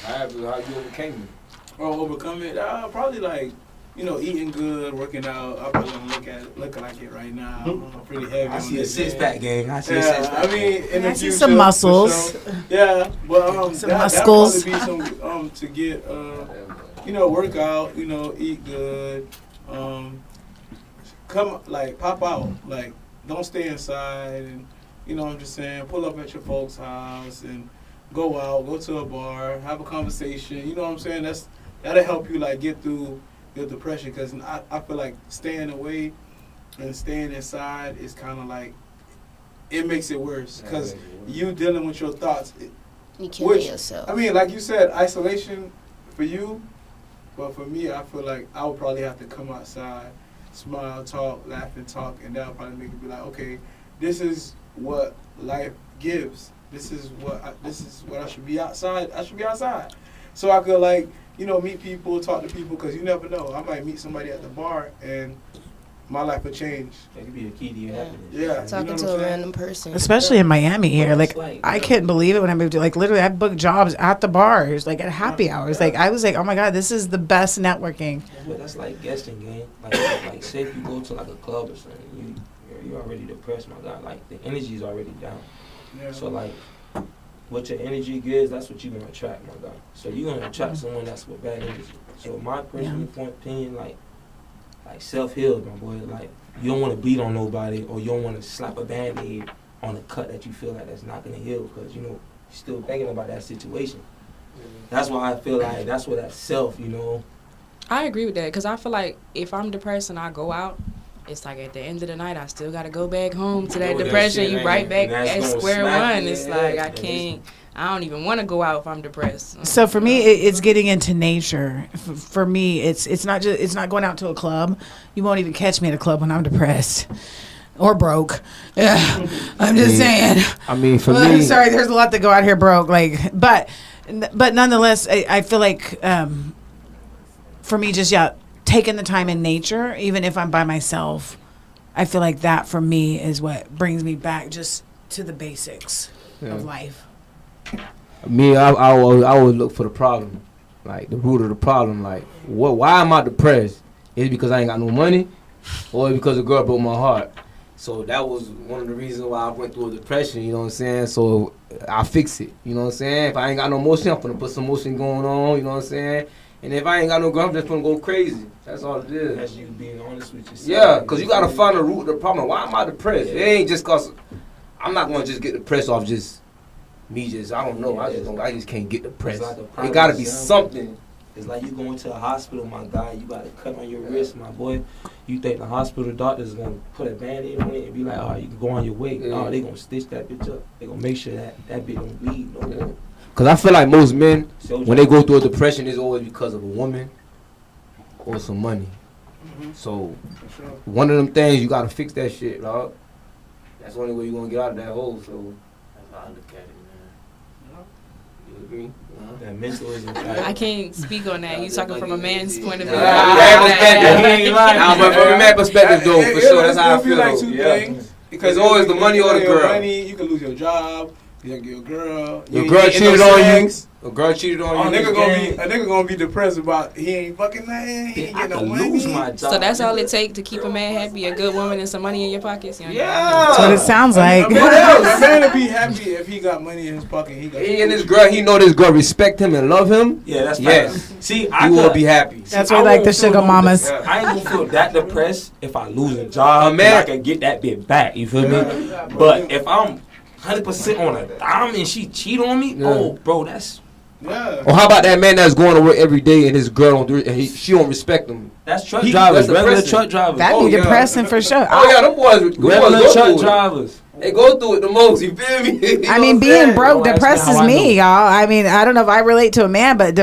How you overcame it? Or overcome it? Probably like, eating good, working out. I probably don't look like it right now. I'm pretty heavy. I on see a this six-pack, thing. gang. I see a six-pack. I mean, in the I see future, some muscles. for sure. Yeah, but Some that'd muscles. probably be some to get work out. Eat good. Pop out. Like, don't stay inside. And I'm just saying, pull up at your folks' house and go out, go to a bar, have a conversation. You know what I'm saying? That'll help you like get through your depression, because I feel like staying away and staying inside is kind of like, it makes it worse, because you dealing with your thoughts. You killing yourself. I mean, like you said, isolation for you, but for me, I feel like I would probably have to come outside, smile, talk, laugh, and talk, and that'll probably make it be like, okay, this is what life gives. This is what I should be outside. I should be outside, so I could like meet people, talk to people, because you never know. I might meet somebody at the bar and my life will change. That could be a key to your happiness. Yeah, Talking to a random person. Especially in Miami here. Well, Like, I couldn't believe it when I moved to, like, literally I booked jobs at the bars, like at happy hours. Like, I was like, oh my God, this is the best networking. But that's like guesting game. Like say if you go to like a club or something, you're already depressed, my God. Like the energy's already down. Yeah. So like, what your energy gives, that's what you're gonna attract, my God. So you're gonna attract someone that's with bad energy. So my personal opinion, like self-heal, my boy. Like, you don't want to bleed on nobody, or you don't want to slap a Band-Aid on a cut that you feel like that's not gonna heal, because you're still thinking about that situation. That's why I feel like that's where that self, I agree with that, because I feel like if I'm depressed and I go out, it's like at the end of the night I still got to go back home to that depression. You right back at square one. It's like I don't even want to go out if I'm depressed. So for me, it's getting into nature. For me, it's not going out to a club. You won't even catch me at a club when I'm depressed or broke. Yeah, I'm just saying. I mean, for me, sorry, there's a lot that go out here broke. Like, but nonetheless, I feel like for me, just taking the time in nature, even if I'm by myself, I feel like that for me is what brings me back just to the basics of life. Me, I would look for the problem, like the root of the problem. Like, why am I depressed? Is it because I ain't got no money, or is it because a girl broke my heart? So that was one of the reasons why I went through a depression. You know what I'm saying? So I fix it. You know what I'm saying? If I ain't got no motion, I'm gonna put some motion going on. You know what I'm saying? And if I ain't got no girl, I'm just gonna go crazy. That's all it is. That's you being honest with yourself. Yeah, because you gotta find the root of the problem. Why am I depressed? It ain't just cause I'm not gonna just get depressed off just me. I don't know. I just can't get depressed. Like it gotta be something. It's like you going to a hospital, my guy. You got a cut on your wrist, my boy. You think the hospital doctor's gonna put a Band-Aid on it and be like, oh, you can go on your way. Yeah. Oh, they gonna stitch that bitch up. They gonna make sure that bitch don't bleed no more. Because I feel like most men, when they go through a depression, it's always because of a woman or some money. Mm-hmm. So, one of them things, you got to fix that shit, dog. That's the only way you're going to get out of that hole. So, that's how I look at it, man. You agree? That mental is I can't speak on that. You talking from a man's point of view. From a man's perspective, though, for sure. That's how I feel. Like two things. Because it's always the money or the girl. You can lose your job. Your girl cheated on you. A girl cheated on you. A nigga gonna be depressed about he ain't fucking nothing. He ain't getting no money. Lose my job. So that's all it takes to keep a man happy, a good woman and some money in your pockets. Yeah. That's what it sounds like. What else? A man will be happy if he got money in his pocket. He and this girl, he know this girl respect him and love him. Yeah, that's yes. See, he will be happy. That's why like the sugar mamas. I ain't gonna feel that depressed if I lose a job. I can get that bit back. You feel me? But if I'm 100% on a dime and she cheat on me, oh, bro, that's Yeah. Or how about that man that's going to work every day and his girl don't do it and she don't respect him? That's truck That's drivers, regular depressing. truck drivers. That'd be depressing for sure. Oh yeah, them boys Regular go truck through it. drivers. They go through it the most. You feel me? You I know mean, what I'm being saying? broke Well, that's depresses how I know. me, y'all. I mean, I don't know if I relate to a man, but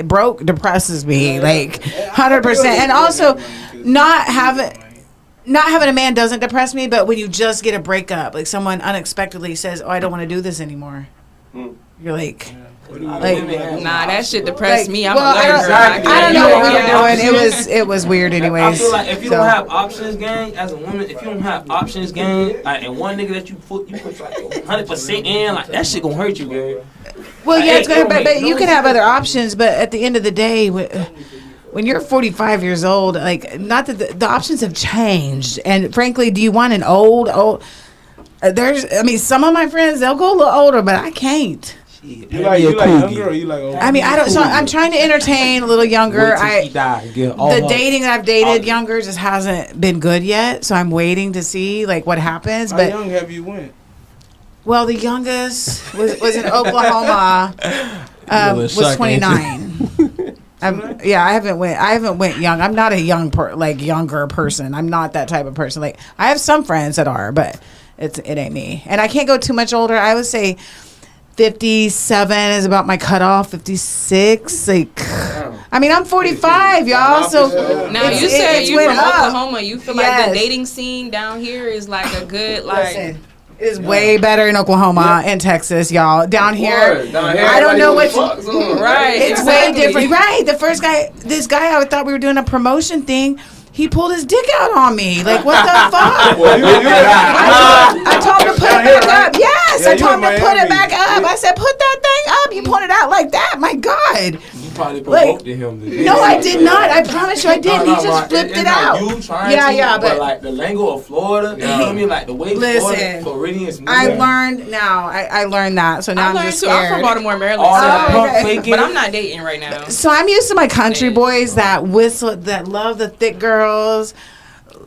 broke depresses me, like 100%. And also, not having a man doesn't depress me, but when you just get a breakup, like someone unexpectedly says, "Oh, I don't want to do this anymore," you're like. Nah, that shit depressed me. I'm well, a lover. I don't know what we Yeah. were doing. It was weird, anyways. I feel like if you So- don't have options, gang, as a woman, if you don't have options, gang, like, and one nigga that you put like 100% in, like that shit gonna hurt you, gang. Well, yeah, it's It gonna, don't but make you no can have sense. other options. But at the end of the day, when you're 45 years old, like, not that the options have changed. And frankly, do you want an old? Some of my friends, they'll go a little older, but I can't. You like younger or you like older? I mean, I don't. So I'm trying to entertain a little younger. The dating that I've dated younger just hasn't been good yet. So I'm waiting to see like what happens. How But young have you went? well, the youngest was in Oklahoma. Was 29. I haven't went young. I'm not a younger person. I'm not that type of person. Like, I have some friends that are, but it ain't me. And I can't go too much older. I would say 57 is about my cutoff. 56, like, I mean, I'm 45, y'all. So Now it's- you said it's you went from up. Oklahoma. You feel like Yes. the dating scene down here is like a good Listen, it is way better in Oklahoma and Texas, y'all. Down here, Down here, I don't know what. Right. It's Exactly. way different, right? The first guy, this guy, I thought we were doing a promotion thing. He pulled his dick out on me. Like, what the fuck? I told him to put it back up. Yes, Yeah, I you told in him to put it Miami. back up. I said, put that thing up. You pointed out like that. My God. You probably Like, provoked him. To No, I did not. I promise you I didn't. He just flipped it's it not out. You trying Yeah, to, but like the lingo of Florida, you know what I mean? Like the way Listen, Floridians move. I learned now. I learned that. So now I I'm learned just too. I'm from scared. Baltimore, Maryland. all so- that pump okay. faking. But I'm not dating right now. So I'm used to my country boys that whistle, that love the thick girls.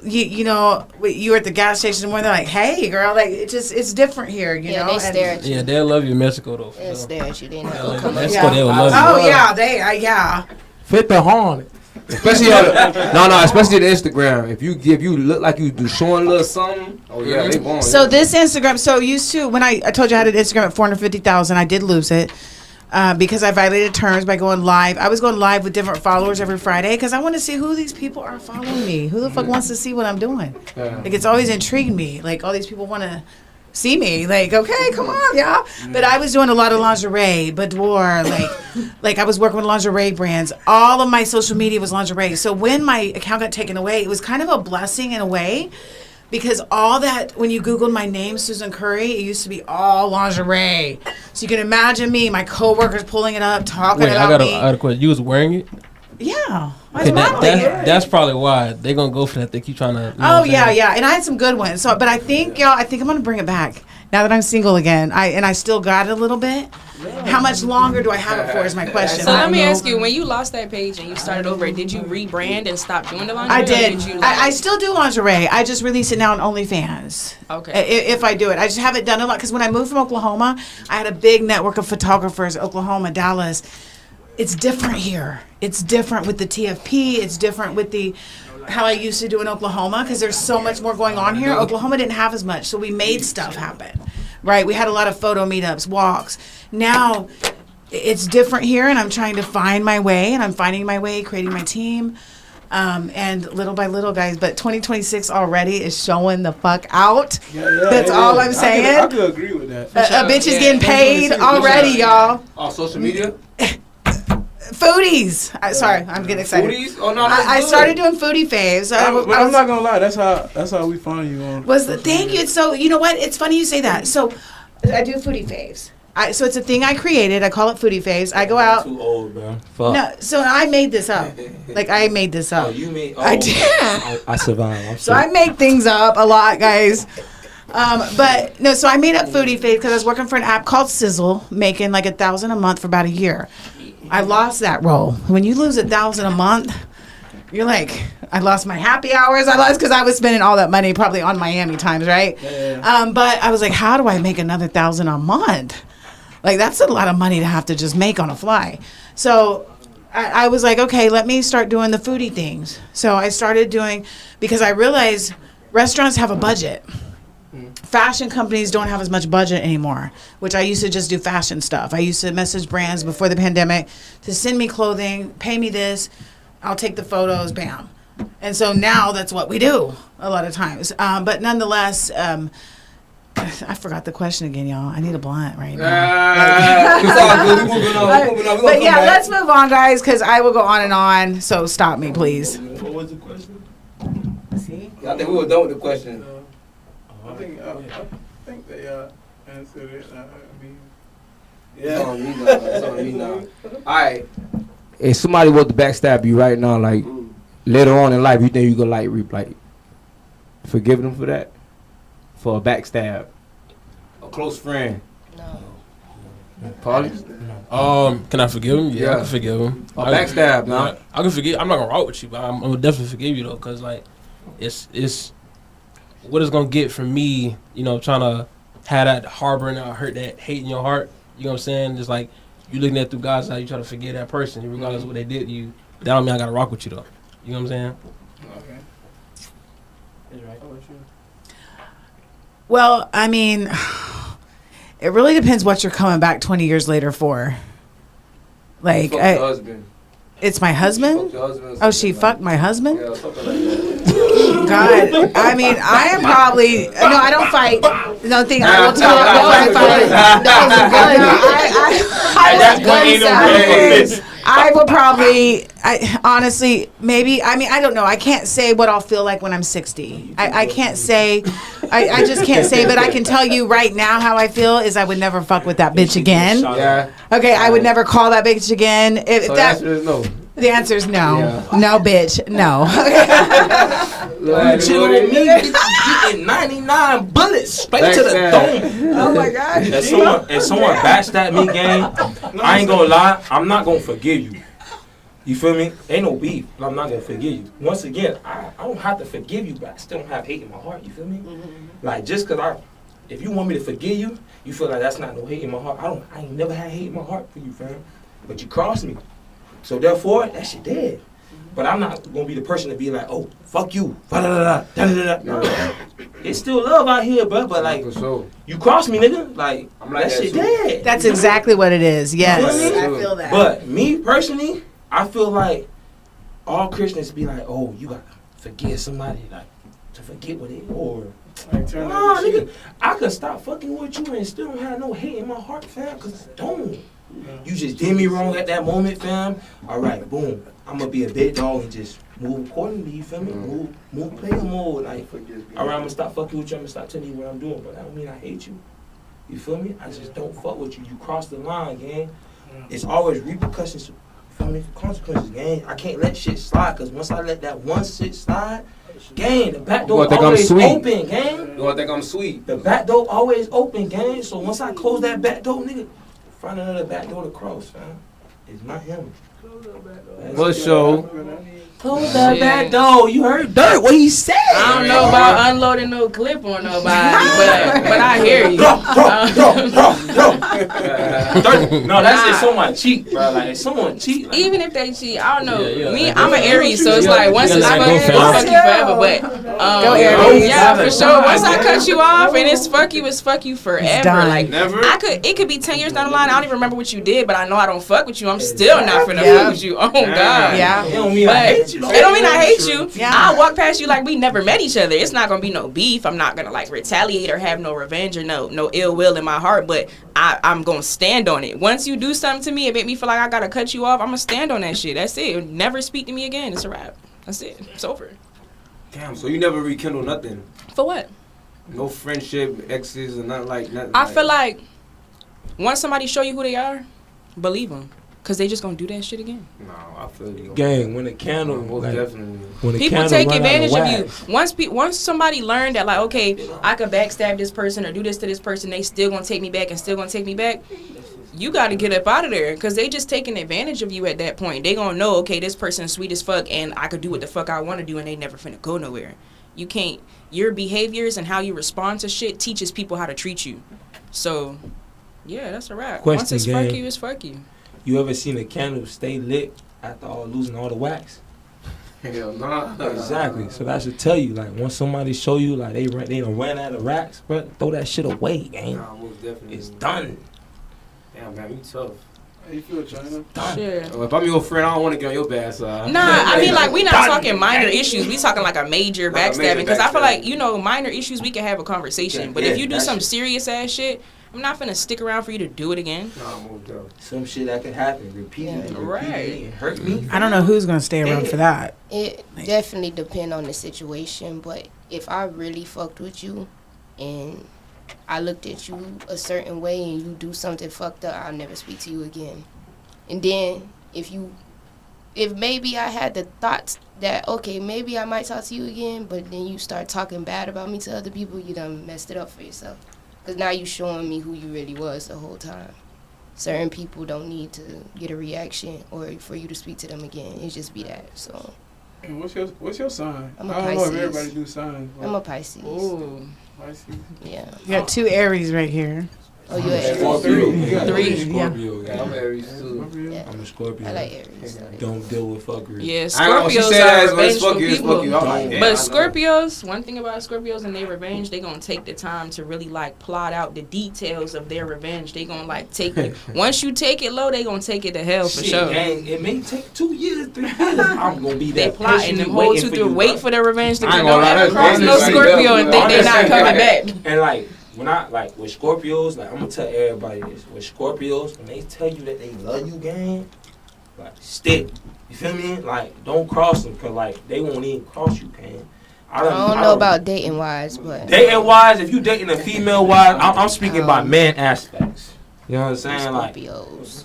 You know, you were at the gas station in the morning, they're like, "Hey, girl," like it's different here, you know. They and- stare at you. Yeah, they'll love you in Mexico though. for They'll sure. stare at you. They not Yeah, gonna like, come up. Mexico, they will love you. Oh yeah, yeah. Fit the horn. Especially especially the Instagram. If you look like you do showing a little something, oh yeah, they going. So this Instagram, so used to when I told you I had an Instagram at 450,000, I did lose it. Because I violated terms by going live. I was going live with different followers every Friday because I want to see who these people are following me. Who the fuck wants to see what I'm doing? Like, it's always intrigued me. Like, all these people want to see me. Like, okay, come on, y'all. But I was doing a lot of lingerie, boudoir, like I was working with lingerie brands. All of my social media was lingerie. So when my account got taken away, it was kind of a blessing in a way. Because all that, when you Googled my name, Susan Curry, it used to be all lingerie. So you can imagine me, my coworkers pulling it up, talking Wait, about I me. got a question. You was wearing it? Yeah, I was Okay, modeling it. that's probably why they gonna go for that. They keep trying to. Oh yeah, yeah, and I had some good ones. So, but I think I'm gonna bring it back now that I'm single again. I still got it a little bit. How much longer do I have it for? Is my question. So I let don't me know. ask you: when you lost that page and you started over, did you rebrand and stop doing the lingerie? I or did. you, I still do lingerie. I just release it now on OnlyFans. Okay. If I do it, I just haven't done a lot because when I moved from Oklahoma, I had a big network of photographers. Oklahoma, Dallas. It's different here. It's different with the TFP. It's different with how I used to do in Oklahoma because there's so much more going on here. Oklahoma didn't have as much, so we made stuff happen. Right? We had a lot of photo meetups, walks. Now it's different here, and I'm trying to find my way, and I'm finding my way, creating my team. And little by little, guys, but 2026 already is showing the fuck out. That's all I'm saying. I could agree with that. A bitch is getting paid already, y'all. on social media. Foodies. Sorry, I'm getting excited. Foodies? Oh no, that's I good. started doing foodie faves. But I'm not gonna lie, that's how we find you on. Thank you. So you know what? It's funny you say that. So I do foodie faves. So it's a thing I created. I call it foodie faves. I go out. Too old, bro. Fuck. No, so I made this up. Like I made this Oh, up. you mean? Oh, I did. I survived. So I make things up a lot, guys. But no, so I made up foodie faves because I was working for an app called Sizzle, making like $1,000 a month for about a year. I lost that role. When you lose $1,000 a month, you're like, I lost my happy hours. I lost because I was spending all that money probably on Miami times, right? Yeah. But I was like, how do I make another $1,000 a month? Like, that's a lot of money to have to just make on a fly. So I was like, okay, let me start doing the foodie things. So I started doing, because I realized restaurants have a budget. Fashion companies don't have as much budget anymore, which I used to just do fashion stuff. I used to message brands before the pandemic to send me clothing, pay me this, I'll take the photos, bam. And so now that's what we do a lot of times. But nonetheless, I forgot the question again, y'all. I need a blunt right now. It's all good. We moving on. But yeah, let's move on, guys, because I will go on and on. So stop me, please. What was the question? See? I think we were done with the question. I think they answered it. I mean, It's on me now. It's on me now. All right. If somebody was to backstab you right now, like later on in life, you think you gonna like forgive them for that? For a backstab, a close friend. No. Paulie? Can I forgive him? Yeah. I can forgive him. A backstab, no. I can forgive. I'm not gonna rock with you, but I'm gonna definitely forgive you though, cause like, it's what it's gonna get from me. You know, trying to have that harboring or hurt, that hate in your heart. You know what I'm saying? Just like you looking at through God's eye, you try to forget that person, regardless of what they did to you. That don't mean I gotta rock with you though. You know what I'm saying? okay. That's right. How about you? Well, I mean, it really depends what you're coming back 20 years later for. Like, Fuck your husband. it's my husband? Fuck your husband or Oh, she something fucked my husband? Yeah, something like that. God, I mean, I am probably, no, I don't fight. No thing, I will tell you, I will probably, honestly, maybe, I mean, I don't know. I can't say what I'll feel like when I'm 60. I can't say, I just can't say, but I can tell you right now how I feel is I would never fuck with that bitch again. Yeah. Okay, I would never call that bitch again. If So that, the answer is no. the answer is no. Yeah. No, bitch, no. Like, Chill what with it me, is. getting 99 bullets straight to the dome. Oh my God. If someone backstab me, gang, I ain't gonna lie, I'm not gonna forgive you. You feel me? Ain't no beef, but I'm not gonna forgive you. Once again, I don't have to forgive you, but I still don't have hate in my heart. You feel me? Like just cause if you want me to forgive you, you feel like that's not no hate in my heart. I ain't never had hate in my heart for you, fam. But you crossed me, so therefore that shit dead. But I'm not gonna be the person to be like, oh, fuck you, No. It's still love out here, bro. But like, For sure. you crossed me, nigga. Like, I'm like that that shit too. dead. That's exactly what it is. Yes, You I feel me? feel that. But me personally, I feel like all Christians be like, oh, you gotta forgive somebody, like to forget what they or. Like, turn Nah, that shit. nigga, I could stop fucking with you and still don't have no hate in my heart, fam. Cause I don't. You just did me wrong at that moment, fam. All right, boom. I'm gonna be a big dog and just move accordingly. You feel me? Move player mode. Like, all right, I'm gonna stop fucking with you. I'm gonna stop telling you what I'm doing, but that don't mean I hate you. You feel me? I just don't fuck with you. You cross the line, gang. It's always repercussions. You feel me? Consequences, gang. I can't let shit slide, cause once I let that one shit slide, gang, the back door think I'm always sweet? open, gang. You wanna think I'm sweet? The back door always open, gang. So once I close that back door, nigga, find another back door to cross, fam. It's not him. What show? Close that back door. You heard Dirt, what he said. I don't know about unloading no clip on nobody, but I hear you. No, that's if someone cheat, bro. Like if someone cheat, like, Even if they cheat, I don't know. Yeah, Me, yeah. I'm an Aries, so it's like once it's Yeah, fuck you, go it's fuck you forever. But Go Aries. yeah, for sure. Once I cut you off and it's fuck you forever. done. Like Never. it could be 10 years down the line. I don't even remember what you did, but I know I don't fuck with you. I'm still not finna Yeah. fuck with you. Oh God. Yeah. it don't mean I But hate you. it don't mean I hate you. Yeah. I'll walk past you like we never met each other. It's not gonna be no beef. I'm not gonna like retaliate or have no revenge or no ill will in my heart. But I'm gonna stand on it. Once you do something to me and make me feel like I gotta cut you off, I'm gonna stand on that shit. That's it. Never speak to me again. It's a wrap. That's it. It's over. Damn. So you never rekindle nothing? For what? No friendship, exes, or nothing like nothing. I feel like once somebody show you who they are, believe them. Cause they just gonna do that shit again. No, I feel you. Gang, when the candle, Most like, definitely. when the People candle take run out advantage of wax. you. Once somebody learned that, like, okay, I could backstab this person or do this to this person, they still gonna take me back and still gonna take me back. You got to get up out of there because they just taking advantage of you at that point. They gonna know, okay, this person's sweet as fuck and I could do what the fuck I want to do and they never finna go nowhere. You can't. Your behaviors and how you respond to shit teaches people how to treat you. So Yeah, that's a wrap. Question, Once it's gang. fuck you, it's fuck you. You ever seen a candle stay lit after losing all the wax? Hell nah. Exactly. So that should tell you, like, once somebody show you, like, they done ran out of racks, bro, throw that shit away, gang. Nah, most definitely. It's done. Damn, man, you tough. How you feel, China? Done. Sure. Well, if I'm your friend, I don't want to get on your bad side. Nah, I mean, like, we not talking minor issues. We talking like a major Like a major backstabbing. Because I feel like, backstabbing. minor issues, we can have a conversation. Yeah, But yeah, if you do that some shit. serious ass shit, I'm not finna stick around for you to do it again. Nah, most definitely. Some shit that could happen repeatedly. Yeah. Right. Repeatedly and hurt me. I don't know who's gonna stay around for that. It definitely depend on the situation, but if I really fucked with you and I looked at you a certain way and you do something fucked up, I'll never speak to you again. And then if maybe I had the thoughts that, okay, maybe I might talk to you again, but then you start talking bad about me to other people, you done messed it up for yourself. Because now you showing me who you really was the whole time. Certain people don't need to get a reaction or for you to speak to them again. It just be that, so. And what's your sign? I'm a I don't know if Pisces. everybody do signs. I'm a Pisces. Ooh. Pisces. Yeah. You got 2 Aries right here. Oh, you Aries? Scorpio. Three. Scorpio. Yeah, I'm Aries too. Yeah. I'm a Scorpio. I like Aries. Don't deal with fuckery. Yeah, I ain't gonna she Scorpios said are that, but it's revengeful fuck you, it's fuck people. you. I'm like, damn, But I know. Scorpios, one thing about Scorpios and their revenge, they gonna take the time to really like plot out the details of their revenge. They gonna like take it. Once you take it low, they gonna take it to hell for Shit, sure. gang, it may take 2 years, 3 years. I'm gonna be They that plotting patiently them whole waiting two for through you, wait bro. for their revenge to I come. ain't gonna Don't lie, ever that's cross no right. Scorpio and think they I'm not just coming saying, back. And like when I like with Scorpios, like I'm gonna tell everybody this. With Scorpios, when they tell you that they love you, gang, like stick. You feel me? Like don't cross them, cause like they won't even cross you, gang. I don't know about dating wise, but dating wise. If you dating a female wise, I'm speaking by man aspects. You know what I'm saying? Like Scorpios.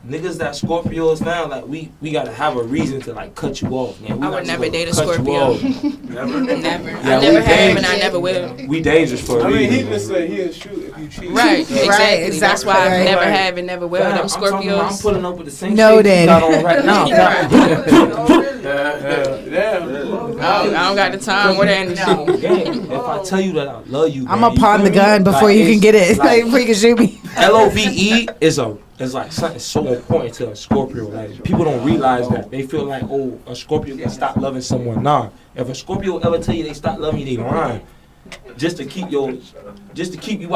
niggas that Scorpios now, like we gotta have a reason to like cut you off, man. I would never date a Scorpio. Never. Never. Yeah, I never we have and I dangerous. never will. We dangerous for a I mean, reason. he just said he'll shoot if you cheat. Right, So- exactly. That's why I Right. never Right. have and never will. Them I'm talking about, I'm Scorpios. pulling up with the same Noted. shit you got on right now. Damn. I don't got the time or the energy. Gang, if I tell you that I love you, I'm gang, gonna you pawn feel the me? gun before Like, you can it's get it. like- Before you can shoot me. LOVE is like something so important to a Scorpio. Like people don't realize that. They feel like, oh, a Scorpio can stop loving someone. Nah, if a Scorpio ever tell you they stop loving you, they lying. Just to keep you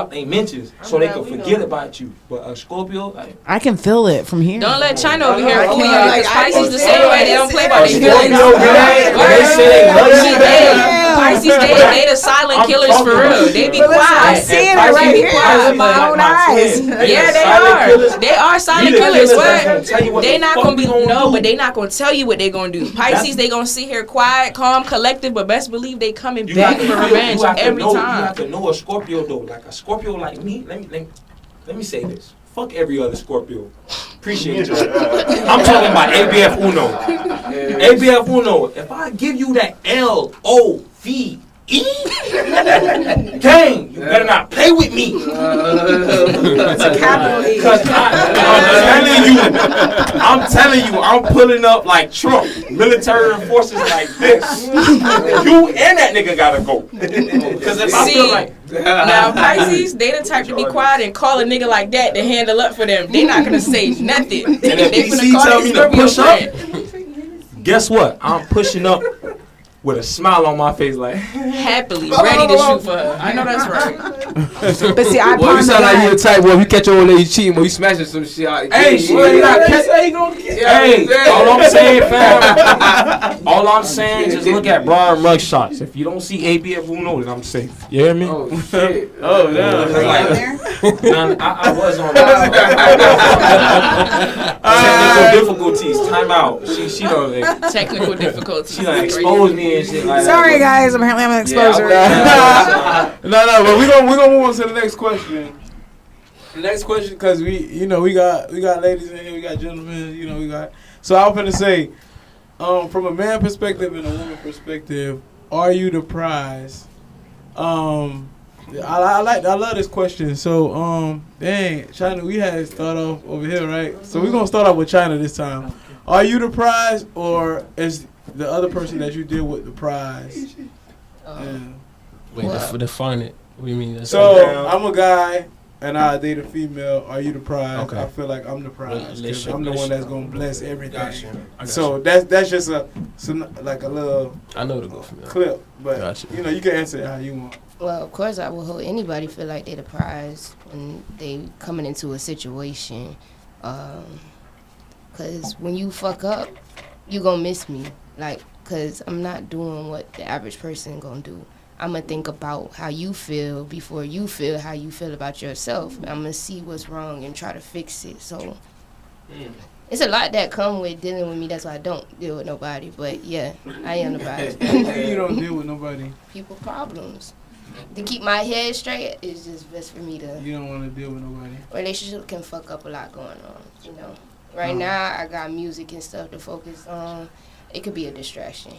out they mentions, so they can forget about you. But a Scorpio, like I can feel it from here. Don't let China over here I fool you. can't, Because like, Pisces the I same way. They don't play by a their feelings. Scorpio, gang, when they say they love you, Pisces, they the silent I'm killers for talking real. about They be But listen, I'm quiet. seeing it Pisces right be here quiet, with my like own my eyes. twin. Yeah, they silent are. killers. They are silent You the killers. killers that's gonna What? tell you what They the not fuck gonna be we gonna no, do. but they not gonna tell you what they gonna do. Pisces, they gonna sit here quiet, calm, collective, but best believe they coming You back have for to- revenge you have to every know, You time. have to know a Scorpio though. Like a Scorpio like me. Let me say this. Fuck every other Scorpio. Appreciate you. I'm talking about ABF Uno. ABF Uno. If I give you that LOVE, gang, you better not play with me. It's a capital E. Cause I'm telling you, I'm pulling up like Trump, military forces like this. You and that nigga gotta go. Cause if I feel See, like now Pisces, they the type to be quiet and call a nigga like that to handle up for them. They not gonna say nothing. and if They DC finna tell call me their to push Scorpio up, friend. guess what? I'm pushing up with a smile on my face, like Happily, ready to shoot for her. I know that's right. But see, I Boy, you pawned the sound like you the gun. type, boy, if you catch your old lady cheating, boy, you smashing some shit out. hey, boy, you not catch- hey, all I'm saying, fam, all I'm saying, just look at Brian mug shots. If you don't see ABF Uno, then I'm safe. You hear me? Oh, shit. Oh, yeah. Like, nah, I was on technical difficulties. Time out. She don't like, Technical difficulties. she like exposed me and shit like that. Sorry, guys. Apparently, I'm an exposer. No, but we gonna move on to the next question. The next question, because we got ladies in here, we got gentlemen, we got. So I'm gonna say, from a man perspective and a woman perspective, are you the prize? I love this question. So dang, China, we had to start off over here, right? So we're gonna start off with China this time. Are you the prize, or is the other person that you deal with the prize? Yeah. Wait, define it. What do you mean? That's So I'm a guy, and I date a female, are you the prize? Okay. I feel like I'm the prize. 'Cause I'm the Relationship. one that's gonna bless everything. Gotcha. I got So you. that's just like a little I know to go from there. clip, but Gotcha. you can answer it how you want. Well, of course, I will hope anybody feel like they're the prize when they coming into a situation. Because when you fuck up, you gonna miss me. Like, because I'm not doing what the average person gonna do. I'm going to think about how you feel before you feel how you feel about yourself. I'm going to see what's wrong and try to fix it. So it's a lot that come with dealing with me. That's why I don't deal with nobody. But, yeah, I am the prize. You don't deal with nobody. People problems. To keep my head straight, it's just best for me to... You don't want to deal with nobody. Relationship can fuck up a lot going on, you know. Right now, I got music and stuff to focus on. It could be a distraction.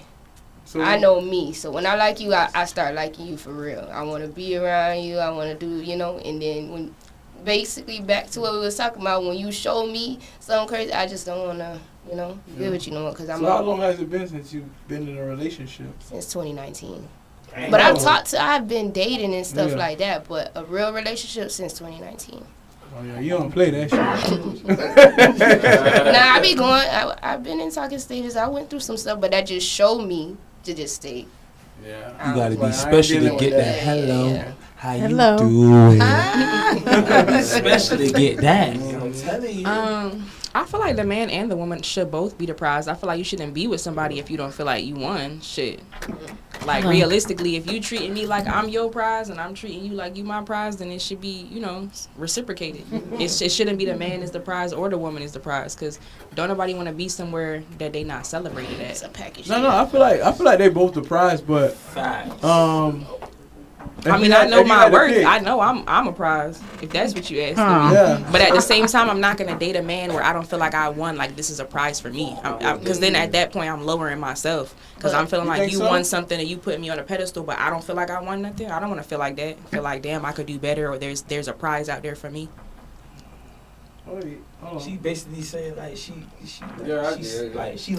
So I know me, so when I like you, I start liking you for real. I want to be around you. I want to do, and then when, basically back to what we was talking about, when you show me something crazy, I just don't want to, be with you no more. Cause I'm so how long has it been since you've been in a relationship? Since 2019. But I've been dating and stuff like that, but a real relationship since 2019. Oh yeah, you don't play that shit. Nah, I be going. I've been in talking stages. I went through some stuff, but that just showed me to just stay. Yeah, You gotta be special to get that. Hello, Yeah. how Hello. you doing? Ah. Special to get that. I'm telling you. I feel like the man and the woman should both be the prize. I feel like you shouldn't be with somebody if you don't feel like you won. Shit. Like, realistically, if you treating me like I'm your prize and I'm treating you like you my prize, then it should be, reciprocated. It shouldn't be the man is the prize or the woman is the prize, because don't nobody want to be somewhere that they not celebrated It's at. a package. No, I feel like they both the prize, but Facts. I mean, I know my worth. I know I'm a prize, if that's what you asked me. Yeah. But at the same time, I'm not going to date a man where I don't feel like I won, like this is a prize for me. Because then at that point, I'm lowering myself. Because I'm feeling like you won something and you put me on a pedestal, but I don't feel like I won nothing. I don't want to feel like that. I feel like, damn, I could do better, or there's a prize out there for me. She basically saying like she's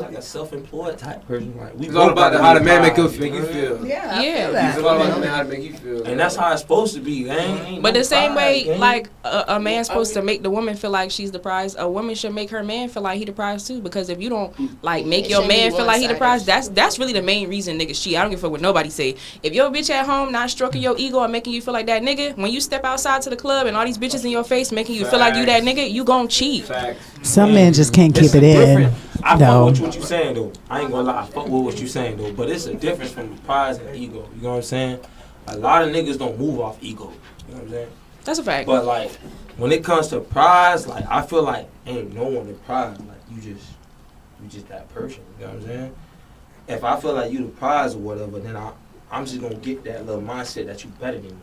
like a self-employed type person. Like It's all about how the man make you feel. Yeah, I Yeah. feel that. It's all about how to make you feel. and that's how it's supposed to be, gang. But the same way, like a man's supposed to make the woman feel like she's the prize, a woman should make her man feel like he the prize too. Because if you don't like make It your shouldn't man be feel like he the prize, one-sided. that's really the main reason niggas cheat. I don't give a fuck what nobody say. If your bitch at home not stroking your ego and making you feel like that nigga, when you step outside to the club and all these bitches in your face making you feel like you that nigga, you gon' cheat. Some men just can't keep it in. I No. fuck with what you saying though. I ain't gonna lie, I fuck with what you saying though. But it's a difference from pride and ego. You know what I'm saying? A lot of niggas don't move off ego. You know what I'm saying? That's a fact. But like when it comes to prize, like I feel like ain't no one the prize. Like you just that person. You know what I'm saying? If I feel like you the prize or whatever, then I'm just gonna get that little mindset that you better than me.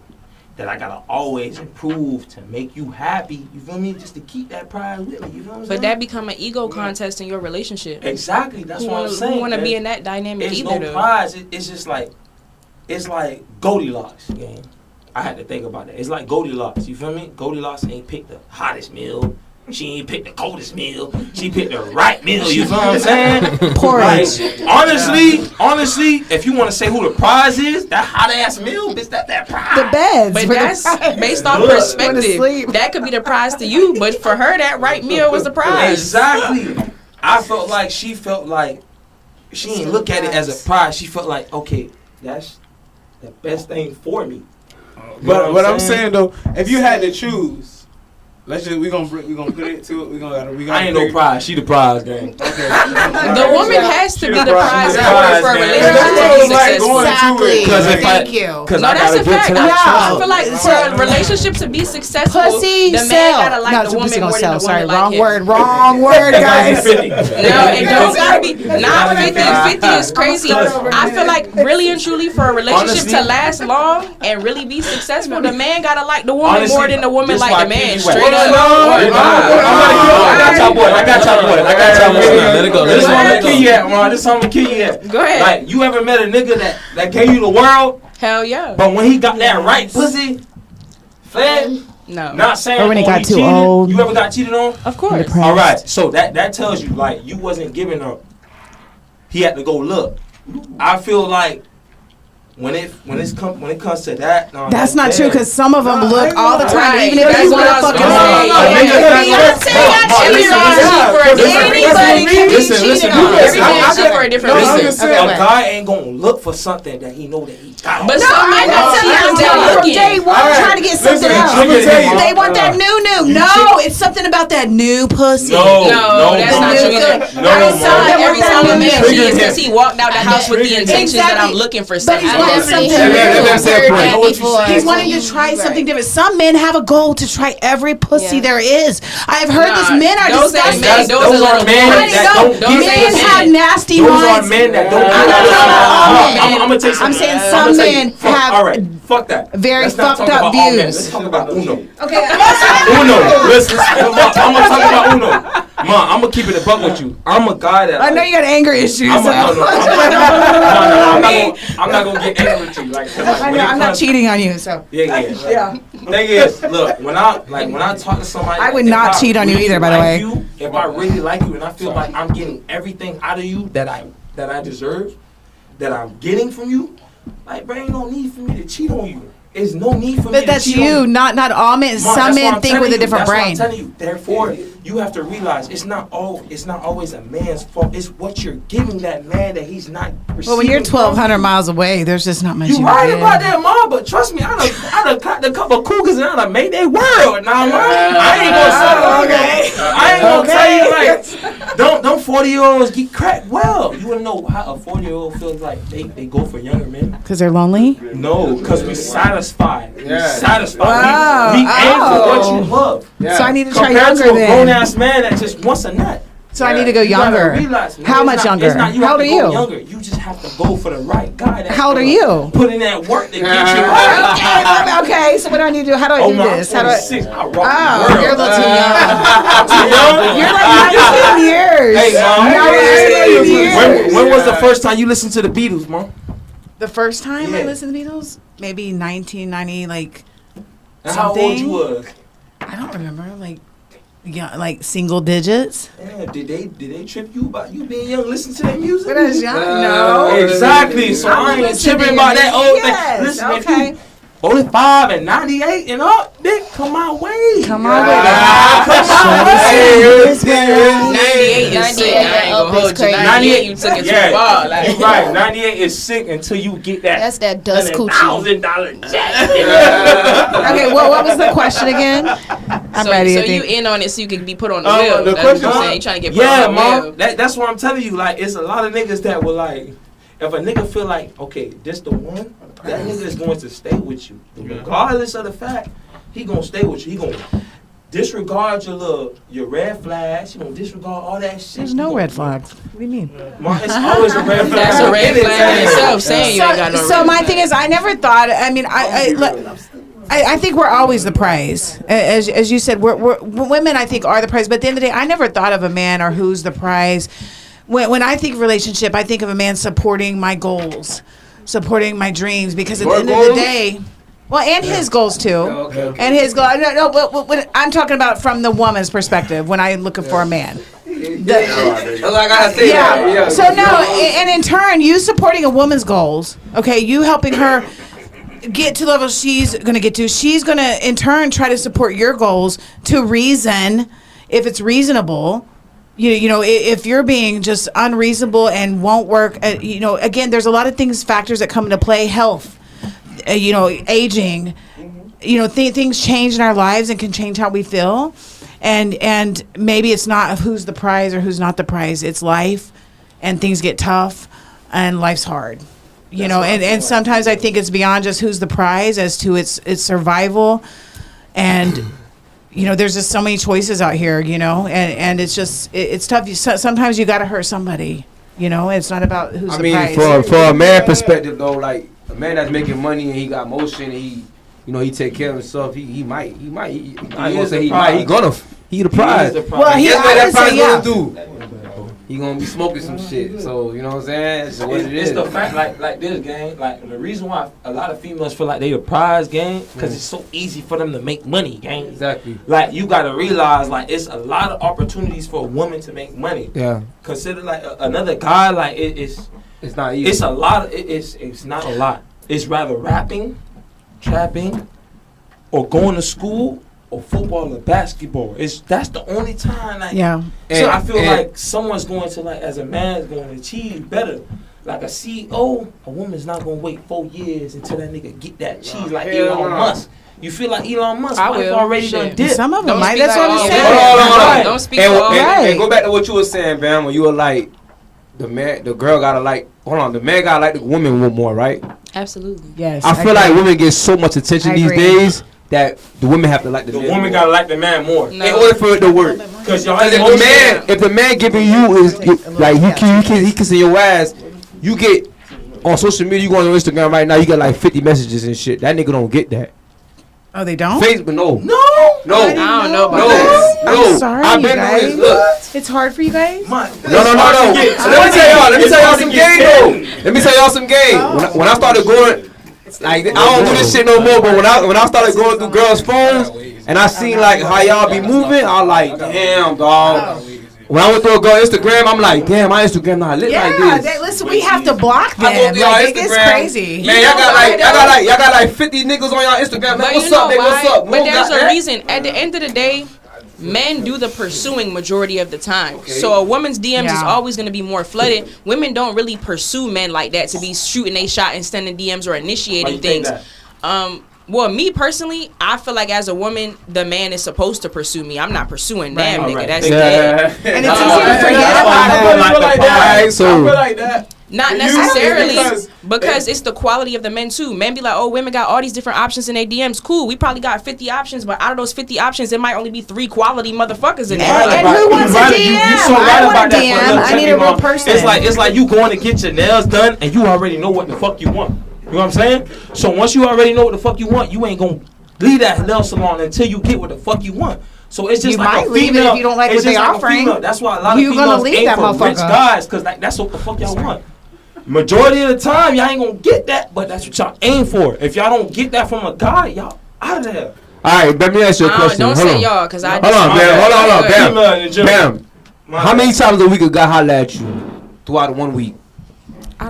That I gotta always improve to make you happy. You feel me? Just to keep that prize with me. You know what I'm saying? But that become an ego contest in your relationship. Exactly. That's what I'm saying. Who want to be man. in that dynamic It's either no though? prize. It's just like, it's like Goldilocks game. I had to think about that. It's like Goldilocks. You feel me? Goldilocks ain't picked the hottest meal. She ain't picked the coldest meal. She picked the right meal. You feel what I'm saying? Porridge. Like, honestly, if you want to say who the prize is, that hot ass meal, bitch, that prize. The beds. But for the that's prize. based on Look. Wanna perspective. sleep. That could be the prize to you, but for her, that right meal was the prize. Exactly. I felt like she didn't look at it as a prize. She felt like, okay, that's the best thing for me. But what I'm saying though, if you had to choose, we gonna put it to it. We gotta. I ain't no prize. She the prize, gang. Okay. The woman has to be the prize in She the order for a prize, relationship man. to be Like successful. going Exactly. into it. 'Cause if Thank you. Cause No, I that's got a good fact. time. I feel like for a relationship to be successful, Pussy the sell. man gotta like No, the so woman pussy more gonna than the sell. Sorry, woman like wrong him. word. Wrong word, guys. No, it don't gotta be. Nah, 50 is crazy. I feel like really and truly for a relationship to last long and really be successful, the man gotta like the woman Honestly, more than the woman this like why the man. Kenny Straight West- up. I got y'all boy. Let it go. This is how I'm Let gonna it kill go. you at, man. This is how I'm gonna kill you at. Go ahead. Like, you ever met a nigga that gave you the world, Hell yeah. but when he got that right pussy, fed, No. not saying Or when he got too cheated. old. You ever got cheated on? Of course. Depressed. All right, so that tells you like you wasn't giving up. He had to go look. I feel like when it comes to that, no, That's not true because some of them No, look I all the know. time, Right. even if That's they what want I to was fucking gonna say. Beyonce got cheated on. Anybody can be listen, cheated listen, on. listen. Everything's cheap for a different No, I'm reason. just saying, Okay. A guy ain't gonna look for something that he know that he got. But No, some I'm men not don't telling you. I'm cheat telling you from looking. day one, All right, trying to get listen, something I'm else. gonna tell you. They want that new. No, it's something about that new pussy. No, that's Mom. not true either. No, Every Mom. time a man Triggered cheats him. because he walked out the house with the intention that I'm looking for But something. he's I wanting definitely something heard new. that before. He's wanting to try something different. Some men have a goal to try every pussy there is. I have heard this. Men are those disgusting. ain't men. Those are men I that know. don't get Men it. have nasty Those are minds. men that don't. I'm not talking about all men. I'm gonna tell you I'm something. saying I'm some gonna tell you, men fuck, have all right, fuck that. very Let's not fucked talk up about all men. views. Let's talk about Uno. Okay. Uno. Listen, I'm gonna talk about Uno. Man, I'm gonna keep it a buck with you. I'm a guy that. I know you got anger issues. I'm so- not gonna get angry with you. Like, I know, I'm not cheating on you, so. Yeah. Thing is, look, when I talk to somebody, I would if not cheat on you really either, by the like way. you, if I really like you and I feel like I'm getting everything out of you that I deserve, that I'm getting from you, like, bro, ain't no need for me to cheat on you. There's no need for me But to that's cheat on you, you. not all men. Mom, Some that's what men I'm think telling with a you. different That's brain. what I'm telling you. Therefore, you have to realize it's not always a man's fault. It's what you're giving that man that he's not receiving. Well, when you're from 1,200 you. miles away, there's just not much You you right can about do. that, Mom, but trust me, I done caught a couple cougars and I done made their world. Now, Mom, I ain't gonna say I ain't gonna tell you like don't 40-year-olds get cracked well. You wanna know how a 40-year-old feels like they go for younger men? Because they're lonely? No, because we satisfied. We Yeah. satisfied. Wow. We aim for what Oh. you love. Yeah. So I need to try Compared younger to a then. grown ass man that just wants a nut. So I need to go You gotta younger. realize, man, How it's much not- younger? it's not you How have old to are go you? Younger. You just have to go for the right guy. That's How old are gonna you? Put in that work to get you right. Okay, so what do I need to do? How do I Oh do my, this? How do I? 26. I rock Oh, the world. you're a little too young. I'm too young. You're like 19 years. Hey, Mom. 19 years. When was the first time you listened to the Beatles, Mom? The first time I Yeah. listened to the Beatles? Maybe 1990, like And how old something. you was? I don't remember, like single digits. Yeah, did they trip you about you being young? Listen to their music. But I was young. No. Exactly. So I ain't listening tripping to about your that music. old Yes, thing. Listen, okay. if you 45 and 98 and up, then come my way. Come on with Come my way. 98 is sick. I ain't gonna hold you. 98, you took it too far. Like, you right. 98 is sick until you get that. That's that dust coochie. $1,000 jacket. Okay, well, what was the question again? I'm so, ready. So I think. you in on it so you can be put on the Oh, wheel. the That's question, what I'm saying. Mom? You trying to get put Yeah, on the wheel. Mom. That's what I'm telling you. Like, it's a lot of niggas that will like, if a nigga feel like, okay, this the one, that nigga is going to stay with you, regardless of the fact, he gonna stay with you. He gonna disregard your red flags. He gonna disregard all that shit. There's no red flags. What do you mean? Mom, it's always a red flag. That's a red flag in itself. Saying you ain't got no So red my flag. thing is, I never thought. I mean, I think we're always the prize. As you said, we're women. I think are the prize. But at the end of the day, I never thought of a man or who's the prize. When I think of relationship, I think of a man supporting my goals, supporting my dreams. Because at the end of the day, well, and his goals too, and his goal. No, when I'm talking about from the woman's perspective. When I'm looking for a man. That's like I say. Yeah. So no, and in turn, you supporting a woman's goals. Okay, you helping her get to the level she's gonna get to. She's gonna in turn try to support your goals to reason, if it's reasonable. You know, if you're being just unreasonable and won't work. Again, there's a lot of factors that come into play. Health, aging. Things change in our lives and can change how we feel. And maybe it's not who's the prize or who's not the prize. It's life, and things get tough, and life's hard. And sometimes I think it's beyond just who's the prize as to its survival. And there's just so many choices out here. And it's just it's tough. Sometimes you got to hurt somebody. It's not about who's the prize. For a man perspective though, like a man that's making money and he got motion and he take care of himself. He might. He the prize. Well, Guess what that prize yeah. gonna do? He gonna be smoking some shit. So you know what I'm saying? That's what it is. It's the fact, like this game, like the reason why a lot of females feel like they the prize game, because it's so easy for them to make money, gang. Exactly. Like you gotta realize, like it's a lot of opportunities for a woman to make money. Yeah. Consider like another guy, like it's not easy. It's a lot. It's not a lot. is rather rapping, trapping, or going to school, or football or basketball. That's the only time. Like, Yeah. So I feel like someone's going to, like, as a man, is going to achieve better. Like a CEO, a woman's not going to wait 4 years until that nigga get that cheese like Elon Musk. You feel like Elon Musk wife already done did. Some of them Don't might. speak That's for what all I'm women. saying. Hold on. Don't speak And, for all. and go back to what you were saying, Bam, when you were like, the girl gotta like, the man gotta like the woman more, right? Absolutely. Yes. I feel like women get so much attention I these agree. days that the women have to like the man woman more. gotta like the man more. No. In order for it to work. Because y'all Because if the man giving you is like he kissing your ass, you get on social media, you go on your Instagram right now, you get like 50 messages and shit. That nigga don't get that. Oh, they don't? Facebook, no. I don't know about that. I'm sorry, I've you been guys. doing this. Look. It's hard for you guys? No. So let me tell y'all some game though. Let me tell y'all some game. When I started going, like I don't do this shit no more. But when I started going through girls' phones and I seen like how y'all be moving, I like, damn, dog. When I went through a girl Instagram, I'm like, damn, my Instagram not lit like Yeah, this. listen, we have to block them. I go through y'all Like, it's Instagram. crazy. Man, y'all got like 50 niggas on y'all Instagram. Man, But what's you know up, baby? why? What's up? But there's a that? reason. At the end of the day, men do the pursuing majority of the time. So a woman's DMs is always going to be more flooded. Women don't really pursue men like that to be shooting a shot and sending DMs or initiating things. Well, me personally, I feel like as a woman, the man is supposed to pursue me. I'm not pursuing them, nigga. Right. That's dead. And it's easy to forget about I it. feel like that. I So- feel like that. Not You- necessarily, because it's the quality of the men too. Men be like, oh, women got all these different options in their DMs. Cool, we probably got 50 options, but out of those 50 options, there might only be 3 quality motherfuckers in there. And who wants a DM? You so right I want about a that, DM. but look, I check need me, a real Mom. person. It's like you going to get your nails done and you already know what the fuck you want. You know what I'm saying? So once you already know what the fuck you want, you ain't gonna leave that nail salon until you get what the fuck you want. So it's just You like might a leave it female. if you don't like it's what they just like a offering. female. That's why a lot of You gonna females leave aim that for rich motherfucker. guys, because that's what the fuck y'all want. Majority of the time, y'all ain't gonna get that, but that's what y'all aim for. If y'all don't get that from a guy, y'all out of there. All right, let me ask you a question. Don't Hold say on. y'all, because I Hold on, Bam. Hold on, Bam. Female in general. Bam. How many times a week a guy holler at you throughout 1 week?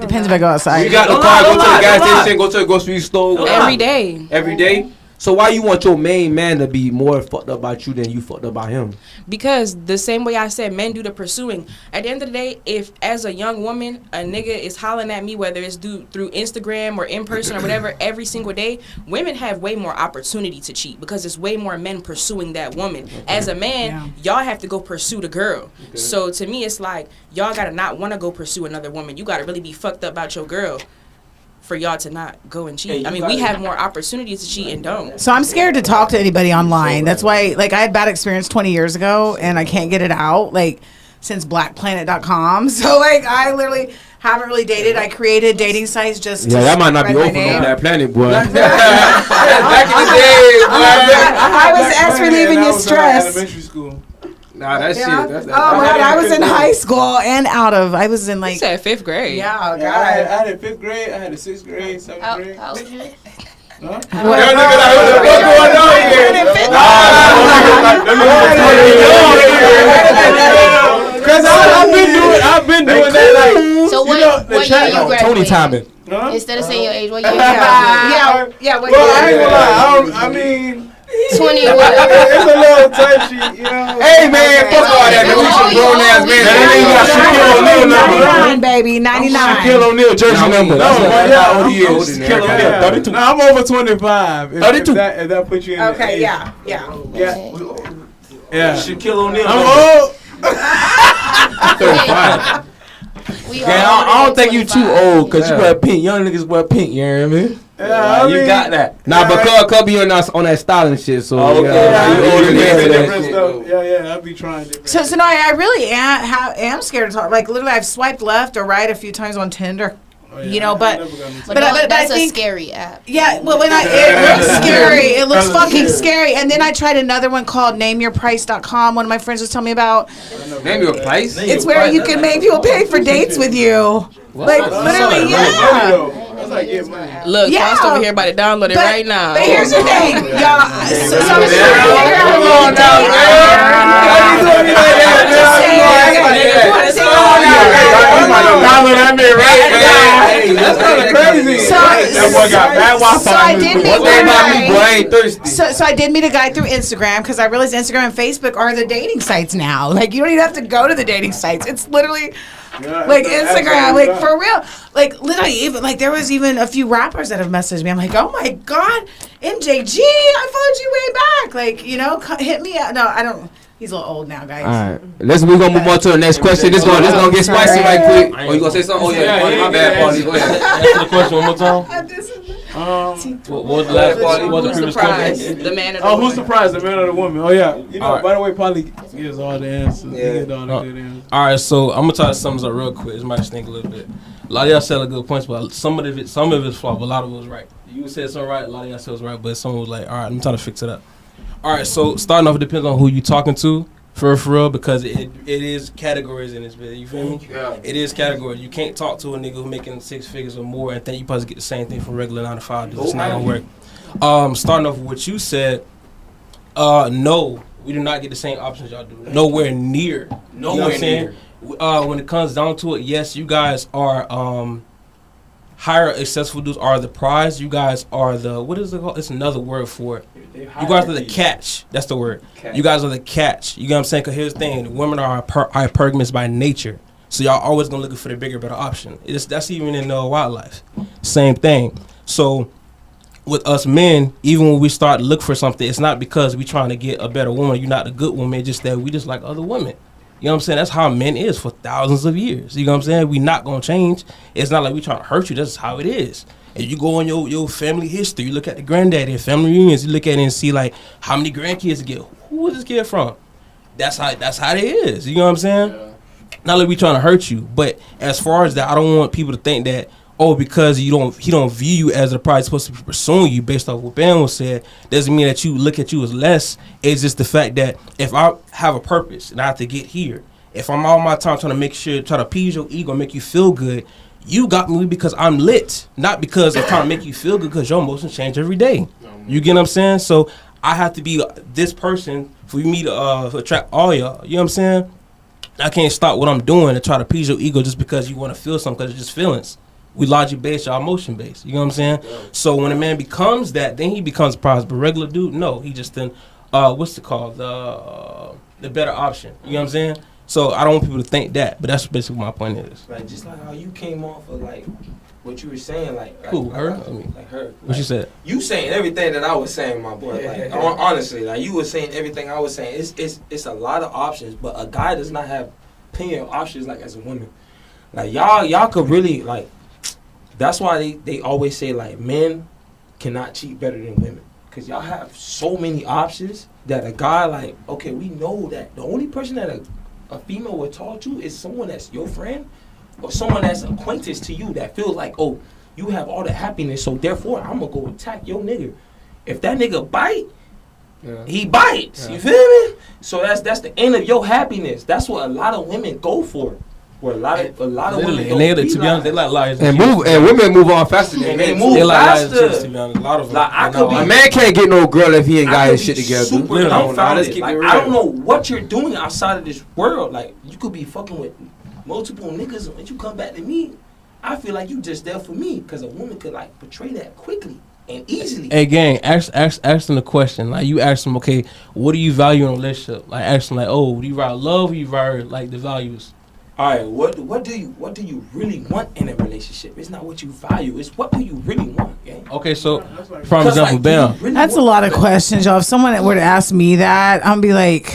Depends if I go outside. You got the Don't car, lie, go don't to the lie, gas don't lie. station, go to the grocery store. Don't every day. Every day? So why you want your main man to be more fucked up about you than you fucked up about him? Because the same way I said men do the pursuing. At the end of the day, if as a young woman, a nigga is hollering at me, whether it's through Instagram or in person or whatever, every single day, women have way more opportunity to cheat because it's way more men pursuing that woman. As a man, y'all have to go pursue the girl. So to me, it's like, y'all gotta not want to go pursue another woman. You gotta really be fucked up about your girl for y'all to not go and cheat. I mean, we have more opportunities to cheat and don't. So I'm scared to talk to anybody online. That's why, like, I had bad experience 20 years ago, and I can't get it out, like, since blackplanet.com. So, like, I literally haven't really dated. I created dating sites just to that might not be spread my open on name. that planet, boy. Back in the day, I was asked relieving your in stress. elementary school. Nah, that Yeah. shit. That's Oh my God, I was in high school and out of. I was in You like. said 5th grade. Yeah, oh Yeah, I God. had a 5th grade, I had a 6th grade, 7th grade. How old you? Huh? Cause I've been doing that, like, So what year you graduated? Tony timing. huh? Instead of saying your age, what year you Yeah, graduated? yeah. What Well, I ain't year? gonna lie, I mean, 20 it's what? a little touchy, you know. Hey, man, fuck all that. Man, we some grown ass man. That nigga got Shaquille O'Neal number. 99, baby, 99. Shaquille O'Neal jersey number. No, That's yeah, how old he I'm is. older Shaquille than O'Neal, that. 32. No, I'm over 25. If 32. If that puts you in the Okay, age. yeah. Yeah. Shaquille O'Neal. I'm old. 35. We Yeah, all I don't think you too 25. old because you Yeah. wear pink. Young niggas wear pink. You hear me? Yeah, I You mean, got that. Nah, but Cub be on that styling shit, so Oh, okay. Yeah, You older than yeah, that different shit. stuff. Yeah, I be trying different. So no, I really am scared to talk. Like literally, I've swiped left or right a few times on Tinder. Oh, yeah, You know, I but- never got into But, But I that's a think- scary app. Yeah, well, it looks scary. It looks Hella fucking scary. scary. And then I tried another one called NameYourPrice.com. One of my friends was telling me about. Name your place. It's where you can make people pay for dates with you. Like literally, yeah. That's like get money. Look, Yeah. Cost over here about to download it right now. But here's the thing, y'all. So I'm Come on now, man. That's kind of crazy. So boy got bad Wi-Fi. So I did meet One thing about me, boy, I ain't thirsty. So I did meet a guy through Instagram because I realized Instagram and Facebook are the dating sites now. Like you don't even have to go to the dating sites. It's literally like Instagram, like for real. Like literally, even like there was even a few rappers that have messaged me. I'm like, oh my god, MJG, I followed you way back. Like hit me up. No, I don't. He's a little old now, guys. All right, we're gonna move on to the next question. This gonna get spicy right quick. Oh, you gonna say something? Oh yeah, my bad, Paulie. Go ahead. Answer the question one more time. What was the last question? What was the previous question? The man or the Oh, woman? who's surprised? The man or the woman? Oh yeah. Alright. By the way, Polly gives all the answers. He gives all the good answers. All right, so I'm gonna try to sum this up real quick. This might stink a little bit. A lot of y'all said good points, but some of it's flawed, but a lot of it was right. You said something right, a lot of y'all said it was right, but some was like, all right, I'm trying to fix it up. All right, so starting off, it depends on who you talking to. For real, because it is categories in this video. You feel me? Yeah. It is categories. You can't talk to a nigga who making 6 figures or more and think you supposed to get the same thing from regular 9 to 5. It's not gonna work. Starting off with what you said, no, we do not get the same options y'all do. Nowhere near. Nowhere near. When it comes down to it, yes, you guys are higher accessible dudes are the prize. You guys are the what is it called? It's another word for it. You guys are the catch. That's the word. You guys are the catch. You get what I'm saying? Because here's the thing: women are hypergamous by nature, so y'all always gonna look for the bigger, better option. That's even in wildlife. Same thing. So with us men, even when we start to look for something, it's not because we trying to get a better woman. You're not a good woman. It's just that we just like other women. You know what I'm saying? That's how men is for thousands of years. You know what I'm saying? We not gonna change. It's not like we trying to hurt you. That's how it is. And you go on your family history, you look at the granddaddy and family reunions, you look at it and see like how many grandkids get. Who was this kid from? That's how it is. You know what I'm saying? Yeah. Not like we trying to hurt you, but as far as that, I don't want people to think that because he don't view you as a prize supposed to be pursuing you based off what Ben was said, doesn't mean that you look at you as less. It's just the fact that if I have a purpose and I have to get here, if I'm all my time trying to appease your ego, make you feel good, you got me because I'm lit, not because I'm trying to make you feel good because your emotions change every day. You get what I'm saying? So I have to be this person for me to attract all y'all. You know what I'm saying? I can't stop what I'm doing and try to appease your ego just because you want to feel something because it's just feelings. We logic based, y'all emotion based. You know what I'm saying? Yeah. So when a man becomes that, then he becomes prized. But regular dude, no, he just then what's it called? The better option. You know what I'm saying? So I don't want people to think that, but that's basically what my point is. Like just like how you came off of like what you were saying, like who her? Like her. What you said? You saying everything that I was saying, my boy. Like honestly, like you were saying everything I was saying. It's a lot of options, but a guy does not have plenty of options like as a woman. Like y'all could really like. That's why they always say like men cannot cheat better than women, because y'all have so many options that a guy like, okay, we know that the only person that a female would talk to is someone that's your friend or someone that's acquaintance to you that feels like, oh, you have all the happiness, so therefore I'm gonna go attack your nigga. If that nigga bite, he bites. You feel me? So that's the end of your happiness. That's what a lot of women go for. Where a lot of women and they, to be honest, they like liars and women move on faster than they move faster. To be honest, a lot of them. Like a man can't get no girl if he ain't got his shit together. Super dumbfounded. Like, I don't know what you're doing outside of this world. Like you could be fucking with multiple niggas, and when you come back to me, I feel like you just there for me, because a woman could like portray that quickly and easily. Hey gang, ask them the question. Like you ask them, okay, what do you value in a relationship? Like ask them like, oh, do you value love or you value like the values? All right, what do you really want in a relationship? It's not what you value. It's what do you really want, gang? Okay, so for example, Bam. Really that's a lot of questions, y'all. If someone were to ask me that, I'm be like,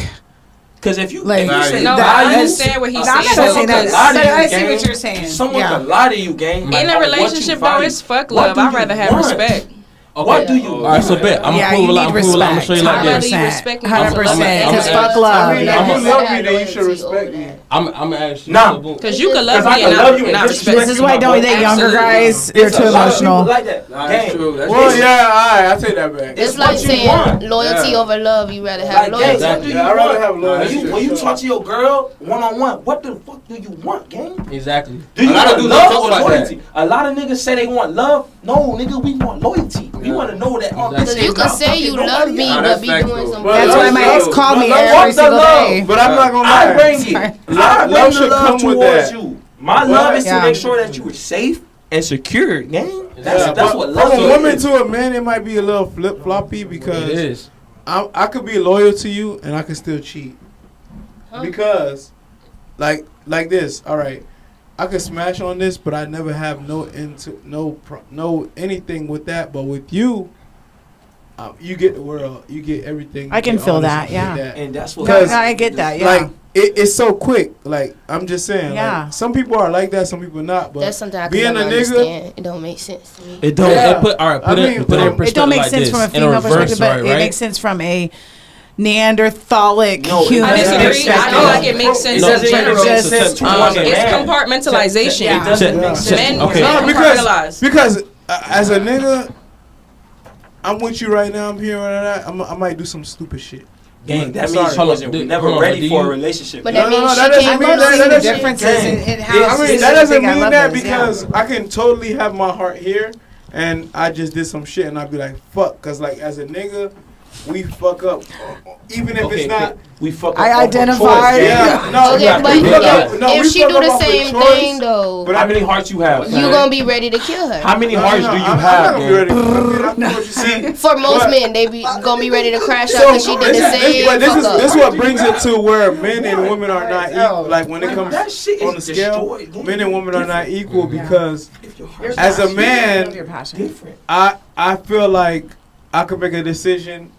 because if you like, say no, I understand what he's saying. I'm not saying that. I see what you're saying. Someone can lie to you, gang. In a relationship, though, it's fuck love. I'd rather have respect. Okay. What do you? All right, so bet I'm you need respect. I'm gonna show you like this. 100%. Because fuck love. If you love me, then you should respect me. I'm gonna ask you. Nah, because you can love me and not respect. This is why I don't date younger guys. You're too emotional. Like that. That's true. Well, yeah, I take that back. It's like saying loyalty over love. You rather have loyalty. Exactly. I'd rather have loyalty. When you talk to your girl one-on-one, what the fuck do you want, gang? Exactly. Do you want love or loyalty? A lot of niggas say they want love. No, nigga, we want loyalty. We want to know that. Because you can say you love me, but be doing something. That's why my ex called me every single day. But I'm not gonna lie. I bring it. Love should come with that. You. My love is to make sure that you are safe and secure, gang. Yeah, That's but what from love a woman is. to a man, it might be a little flip floppy It because is. I could be loyal to you and I can still cheat because like this. All right, I could smash on this, but I never have no anything with that. But with you, you get the world, you get everything. I you can get feel all this that, and yeah. that. And that's what. Because- No, I get that. Yeah. Like it's so quick. Like I'm just saying. Yeah. Like, some people are like that, some people not. But That's something I being can never a nigga- understand. It don't make sense to me. It don't. Yeah. It put all right. Put I it. mean, Put it in it perspective It don't make like sense this. from a In female reverse, perspective, but right? it makes sense from a Neanderthalic No, human I It disagree. disagree. I feel like it makes sense No, in general. just- sense to um, one It's man. compartmentalization. Yeah. It doesn't Yeah. make sense. Men Okay. No, compartmentalize. because as a nigga, I'm with you right now. I'm here right now. I might do some stupid shit. Gang, that I'm means sorry. you wasn't Hold never on, ready do for a you- relationship. But gang. that means no, she that doesn't can't mean love that- you. that the doesn't- differences in how I mean, specific that doesn't I mean love that is, yeah. because I can totally have my heart here and I just did some shit and I'd be like, fuck. Because, like, as a nigga, we fuck up. Even if it's not. we fuck up I off of identify- choice, gang. Yeah, no, Okay, yeah, but we fuck up. No, if we she fuck do up the off of same choice, thing though, but How many hearts you have? you gonna be ready to kill her. How many hearts do you I'm have, not gonna be gang? ready. I mean, I know what you see. For most But- men, they be gonna be ready to crash out because she did the same. but fuck up. this is what brings it to where men and women are not equal. Like when it comes That shit is on the scale, destroyed, gang. men and women are not equal because If your heart's as a not man, Your passion. different. I feel like I could make a decision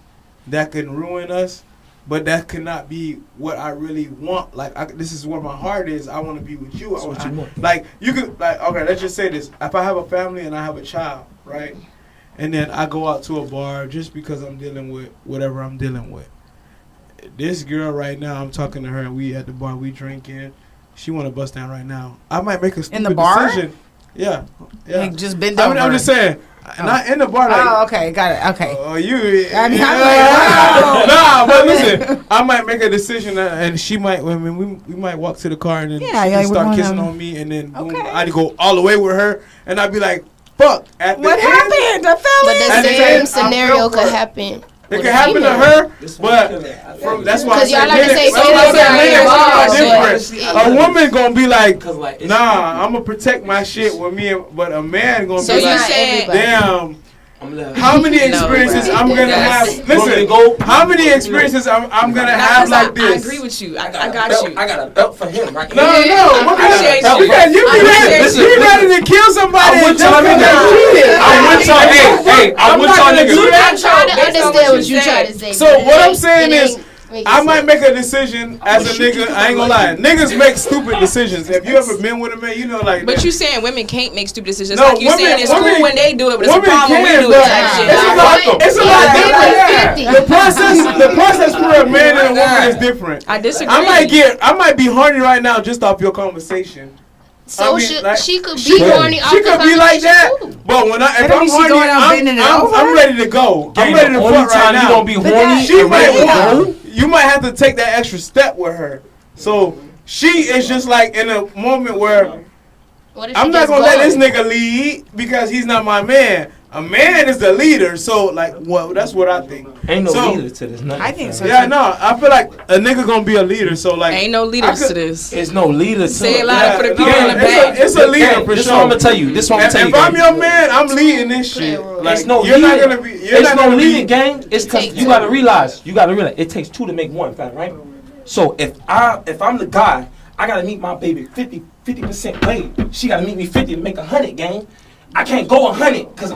that can ruin us, but that cannot be what I really want. Like this is where my heart is. I want to be with you. That's what you want. Like you could like okay, let's just say this. If I have a family and I have a child, right? And then I go out to a bar just because I'm dealing with whatever I'm dealing with. This girl right now, I'm talking to her and we at the bar, we drinking. She want to bust down right now. I might make a stupid the bar? decision. Yeah. Like, just bend over. I'm just saying. Not in the bar. Like, Oh, okay, got it. Okay. oh, you. I mean, I'm like, nah, but listen, I might make a decision and she might. I mean, we might walk to the car and then Yeah, she yeah, just we're start gonna kissing have- on me and then boom, Okay. I'd go all the way with her and I'd be like, fuck. At the What end, happened? I fell But in. the At the same end, I scenario feel could for- happen. It with can a happen to female. her, but that's why I 'Cause y'all say like to men- say that's why I females say are men and women are involved, different. but A woman gonna be like, Cause like it's- nah, I'm gonna protect my shit with me, but a man gonna So be you like, said damn. I'm like, How many No, experiences bro. I'm gonna have? Yes. Listen, Go. how many experiences I'm gonna Now, have 'cause like I this? agree with you. I a got belt. you. I got a belt for him right No, here. no. What kind appreciate of, you. you be ready? Listen, You ready to kill somebody? I'm and with just y'all because niggas. they cheated? I'm with y'all. Hey, I'm with not y'all gonna do niggas. that. I'm trying to Based on understand what what you you said. trying to say. So but what it I'm ain't- saying it is, ain't making I might sense. make a decision as a nigga. I ain't gonna lie. Niggas make stupid decisions. Have you ever been with a man? You know, like. But you saying women can't make stupid decisions? No, Like you saying it's women- cool when they do it, but it's a women problem when we can, do but it. Type shit. it's a I lot. like it. It's a lot Yeah, different. The process for a man and a woman is different. I disagree. I might be horny right now just off your conversation. So I mean, like, she could she be horny. She could be like that, but when if don't I'm mean she horny, going out bending it over. I'm ready to go. I'm ready to Only fuck right time you now. gonna be But horny. that- She and might ready to Yeah. go. you might have to take that extra step with her. So she is just like in a moment where What if I'm she not just gonna let this gone? nigga lead because he's not my man. A man is the leader, so like, well, that's what I think. Ain't no So- leader to this. Nothing, I think so. Yeah, no, I feel like a nigga gonna be a leader. So like, Ain't no I leaders could- to this. It's no leader to Say it it. loud for the people no, in the back. It's a leader Gang, for this sure. what I'm gonna tell you. This what I'm If, gonna if tell I'm you. your man, I'm leading this shit. Like, It's no you're leader. not gonna be. You're It's not no gonna leading, be. gang. It's cause Take you two. gotta realize. It takes two to make one, fam, right? So if I'm the guy, I gotta meet my baby 50% weight. She gotta meet me 50 to make 100, gang. I can't go 100 because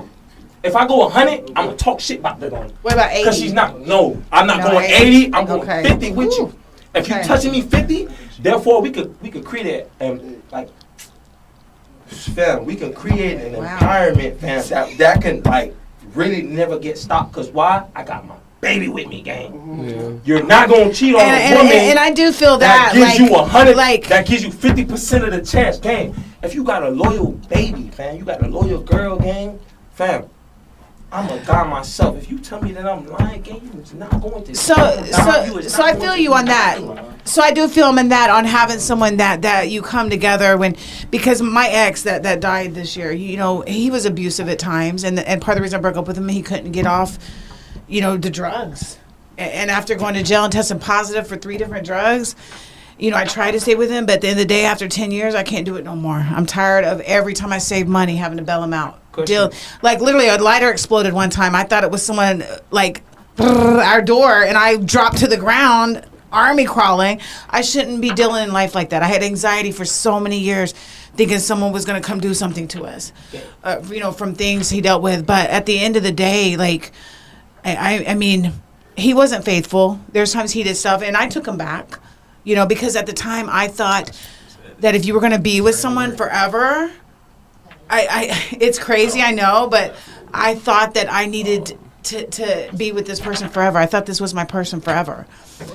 if I go 100, I'm gonna talk shit about that on. What about 80? Because she's not. No, I'm not No, going 80. 80. I'm going Okay. 50 with you. If Okay. you touching me 50, therefore we could create like. Fam, we can create an Wow. environment, fam, that can like really never get stopped. Cause why? I got my baby with me, gang. You're not gonna cheat on a woman. and I do feel that that, gives you 100. like That gives you 50% of the chance, gang. If you got a loyal baby, fam, you got a loyal girl, gang, fam. I'm a guy myself. If you tell me that I'm lying, gang, you is not going to. So I feel you on that. So I do feel him in that on having someone that you come together when, because my ex that died this year, you know, he was abusive at times, and part of the reason I broke up with him, he couldn't get off, you know, the drugs, and after going to jail and testing positive for 3 different drugs, You know, I try to stay with him, but at the end of the day, after 10 years, I can't do it no more. I'm tired of every time I save money having to bail him out. Like, literally, a lighter exploded one time. I thought it was someone, like, our door, and I dropped to the ground, army crawling. I shouldn't be dealing in life like that. I had anxiety for so many years, thinking someone was going to come do something to us, you know, from things he dealt with. But at the end of the day, like, I mean, he wasn't faithful. There's times he did stuff, and I took him back, you know, because at the time I thought that if you were going to be with someone forever, it's crazy, I know, but I thought that I needed to be with this person forever. I thought this was my person forever.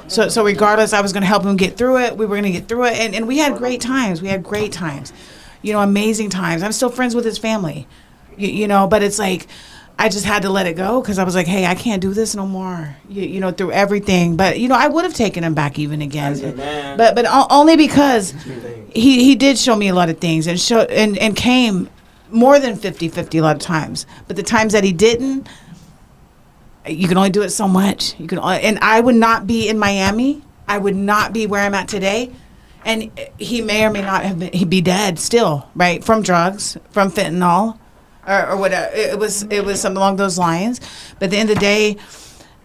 So regardless, I was going to help him get through it. We were going to get through it. And we had great times. We had great times, you know, amazing times. I'm still friends with his family, you know, but it's like, I just had to let it go because I was like, hey, I can't do this no more, you know, through everything. But, you know, I would have taken him back even again. But only because he did show me a lot of things and came more than 50-50 a lot of times. But the times that he didn't, you can only do it so much. And I would not be in Miami. I would not be where I'm at today. And he may or may not have been, he'd be dead still, right? From drugs, from fentanyl, or whatever. It was something along those lines. But at the end of the day,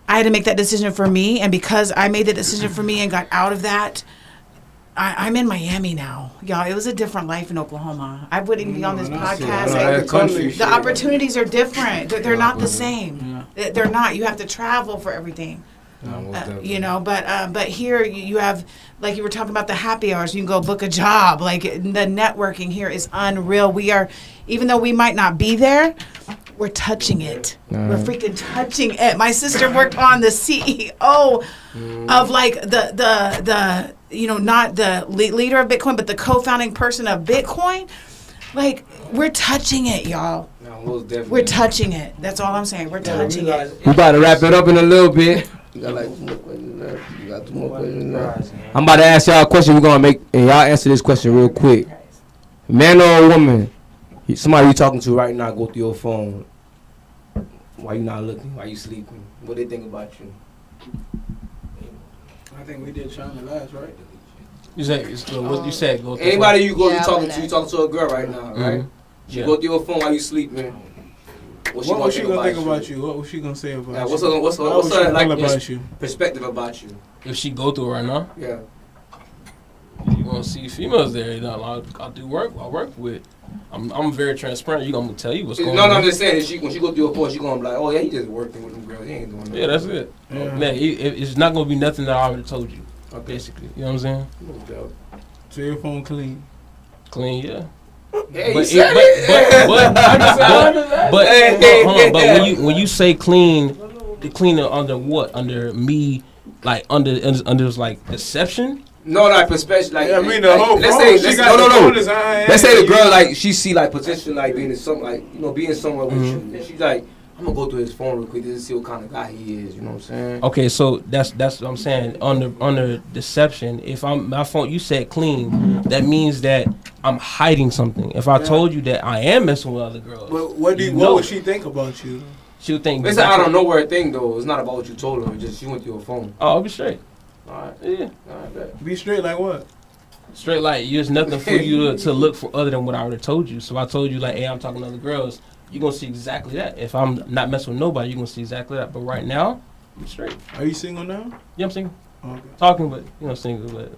I had to make that decision for me. And because I made the decision for me and got out of that, I'm in Miami now, y'all. It was a different life in Oklahoma. I wouldn't be on this podcast. The opportunities are different. They're not the same. Yeah. They're not. You have to travel for everything. You know, but here you have, like you were talking about the happy hours. You can go book a job. Like the networking here is unreal. We are, even though we might not be there, we're touching it. We're freaking touching it. My sister worked on the CEO of like the you know, not the leader of Bitcoin, but the co-founding person of Bitcoin. Like, we're touching it, y'all. We're touching it. That's all I'm saying. We're touching it. We about to wrap it up in a little bit. You got like 2 more questions left. You got 2 more questions left. I'm about to ask y'all a question. We're gonna make, and y'all answer this question real quick. Man or a woman? Somebody you talking to right now, go through your phone. Why you not looking? Why you sleeping? What they think about you? I think we did China last, right? You said what you said. Go anybody you talking to a girl right now, right? She go through your phone while you sleeping. What was she gonna think about you? What was she gonna say about you? What's her like about you? Perspective about you? If she go through it right now, yeah. You gonna see females there. You know, I do work. I work with. I'm very transparent. You gonna tell you what's going on. No, I'm just saying. When she go through your phone, she gonna be like, oh yeah, he just working with them girls. He ain't doing nothing. Yeah, that's it. Yeah. Man, it's not gonna be nothing that I already told you. Basically, you know what I'm saying? So your phone clean. Clean, yeah. Hey, but when you say clean, the clean under what? Under me, like under like deception? No, like perspective, like yeah, I mean the whole. Let's say the girl like she see like potential like being in some like you know being somewhere with you. And she's like, I'm gonna go through his phone real quick to see what kind of guy he is. You know what I'm saying? Okay, so that's what I'm saying. Under deception, if my phone, you said clean, that means that I'm hiding something. If I told you that I am messing with other girls, but what would she think about you? She would think. It's an out of nowhere thing though. It's not about what you told her. It's just she went through your phone. Oh, I'll be straight. Alright. Yeah. Alright. Be straight like what? Straight like there's nothing for you to look for other than what I already told you. So I told you like, hey, I'm talking to other girls. You're going to see exactly that. If I'm not messing with nobody, you're going to see exactly that. But right now, I'm straight. Are you single now? Yeah, I'm single. Oh, okay. Talking, but, single, but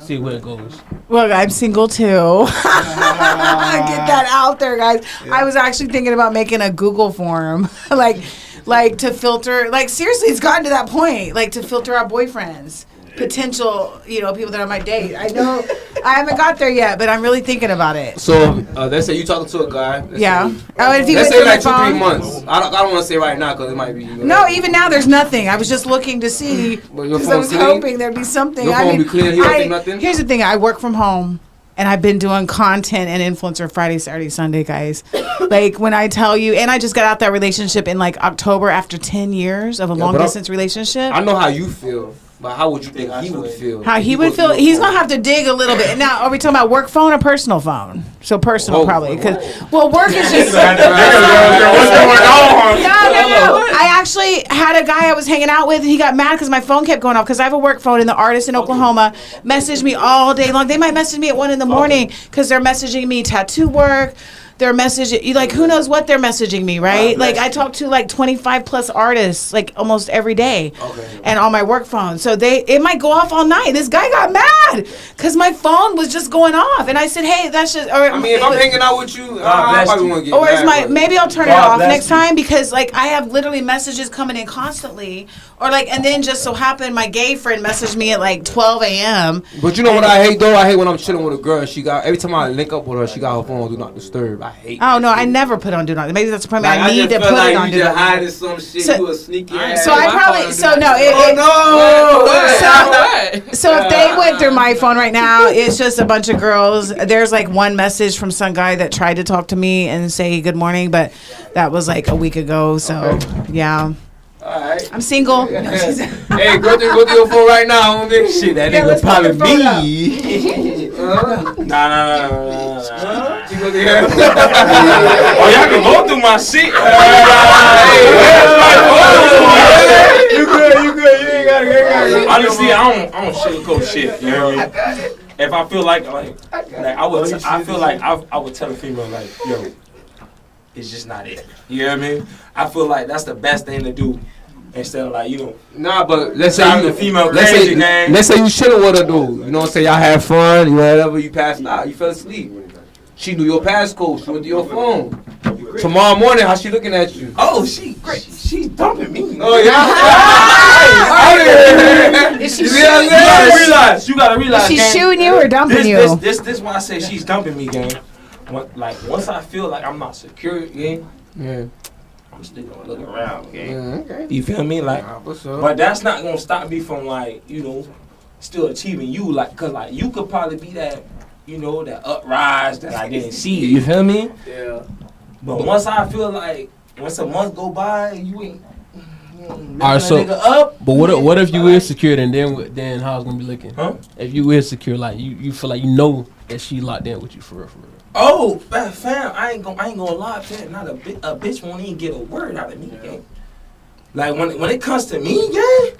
see where it goes. Well, I'm single, too. Get that out there, guys. Yeah. I was actually thinking about making a Google form, like to filter. Like, seriously, it's gotten to that point. Like, to filter our boyfriends. Potential, people that I might date. I know I haven't got there yet, but I'm really thinking about it. So let's say you talking to a guy. Let's say like 2-3 months. I don't want to say right now because it might be. No, even now there's nothing. I was just looking to see because I was hoping there'd be something. Your phone be clean. You don't think nothing? Here's the thing. I work from home. And I've been doing content and influencer Friday, Saturday, Sunday, guys. Like when I tell you, and I just got out that relationship in like October after 10 years of a long distance relationship. I know how you feel. But how would you think he would feel? How he would feel? He's gonna have to dig a little bit. Now, are we talking about work phone or personal phone? So personal, probably, because work is just. No. I actually had a guy I was hanging out with, and he got mad because my phone kept going off. Because I have a work phone, and the artists in Oklahoma message me all day long. They might message me at 1 a.m. because they're messaging me tattoo work. They're messaging, like, who knows what they're messaging me, right? Like, I talk to, like, 25 plus artists, like, almost every day. And on my work phone. So it might go off all night. This guy got mad because my phone was just going off. And I said, hey, that's just. Or, if I'm hanging out with you, I probably want to get mad. Maybe I'll turn it off next time because, like, I have literally messages coming in constantly. Or, like, and then just so happened my gay friend messaged me at, like, 12 a.m. But you know what I hate, though? I hate when I'm chilling with a girl and every time I link up with her, she got her phone on Do Not Disturb. I hate Oh, no, I never put on Do Not. Maybe that's the problem. I need to put it on Do Not. Hiding some shit. You a sneaky ass. So I probably. So no. So if they went through my phone right now, it's just a bunch of girls. There's like one message from some guy that tried to talk to me and say good morning, but that was like a week ago. So yeah. Alright. I'm single. Hey, go to your phone right now, homie. Shit, that nigga probably me. Nah. You go to here. Oh, y'all can go through my shit. You good. You ain't gotta get. Honestly, I don't sugarcoat shit. You know what I mean? If I feel like I would tell a female like, yo, it's just not it. You know what I mean? I feel like that's the best thing to do instead of like, Nah, but let's say the female crazy gang. Let's say you chilling with her, dude. You know what I'm saying? Y'all had fun, whatever. You passed out, you fell asleep. She knew your passcode. She went to your phone. Tomorrow morning, how she looking at you? Oh, she's dumping me. Oh yeah. You gotta realize. Is she gang, shooting you or dumping you? This why I say she's dumping me, gang. Once I feel like I'm not secure, gang. Yeah. I'm still gonna look around, gang. Okay. You feel me? Like, but that's not gonna stop me from still achieving you. Like, cause like you could probably be that, that uprise that I didn't see. You feel me? Yeah. But once I feel like once a month go by, you ain't. Alright, so nigga up. But what if you is secured and then how's gonna be looking? Huh? If you is secure, like you feel like you know that she locked in with you for real. Oh, fam, I ain't gonna lie, fam. Not a bitch won't even get a word out of me, gang. Like when it comes to me, gang,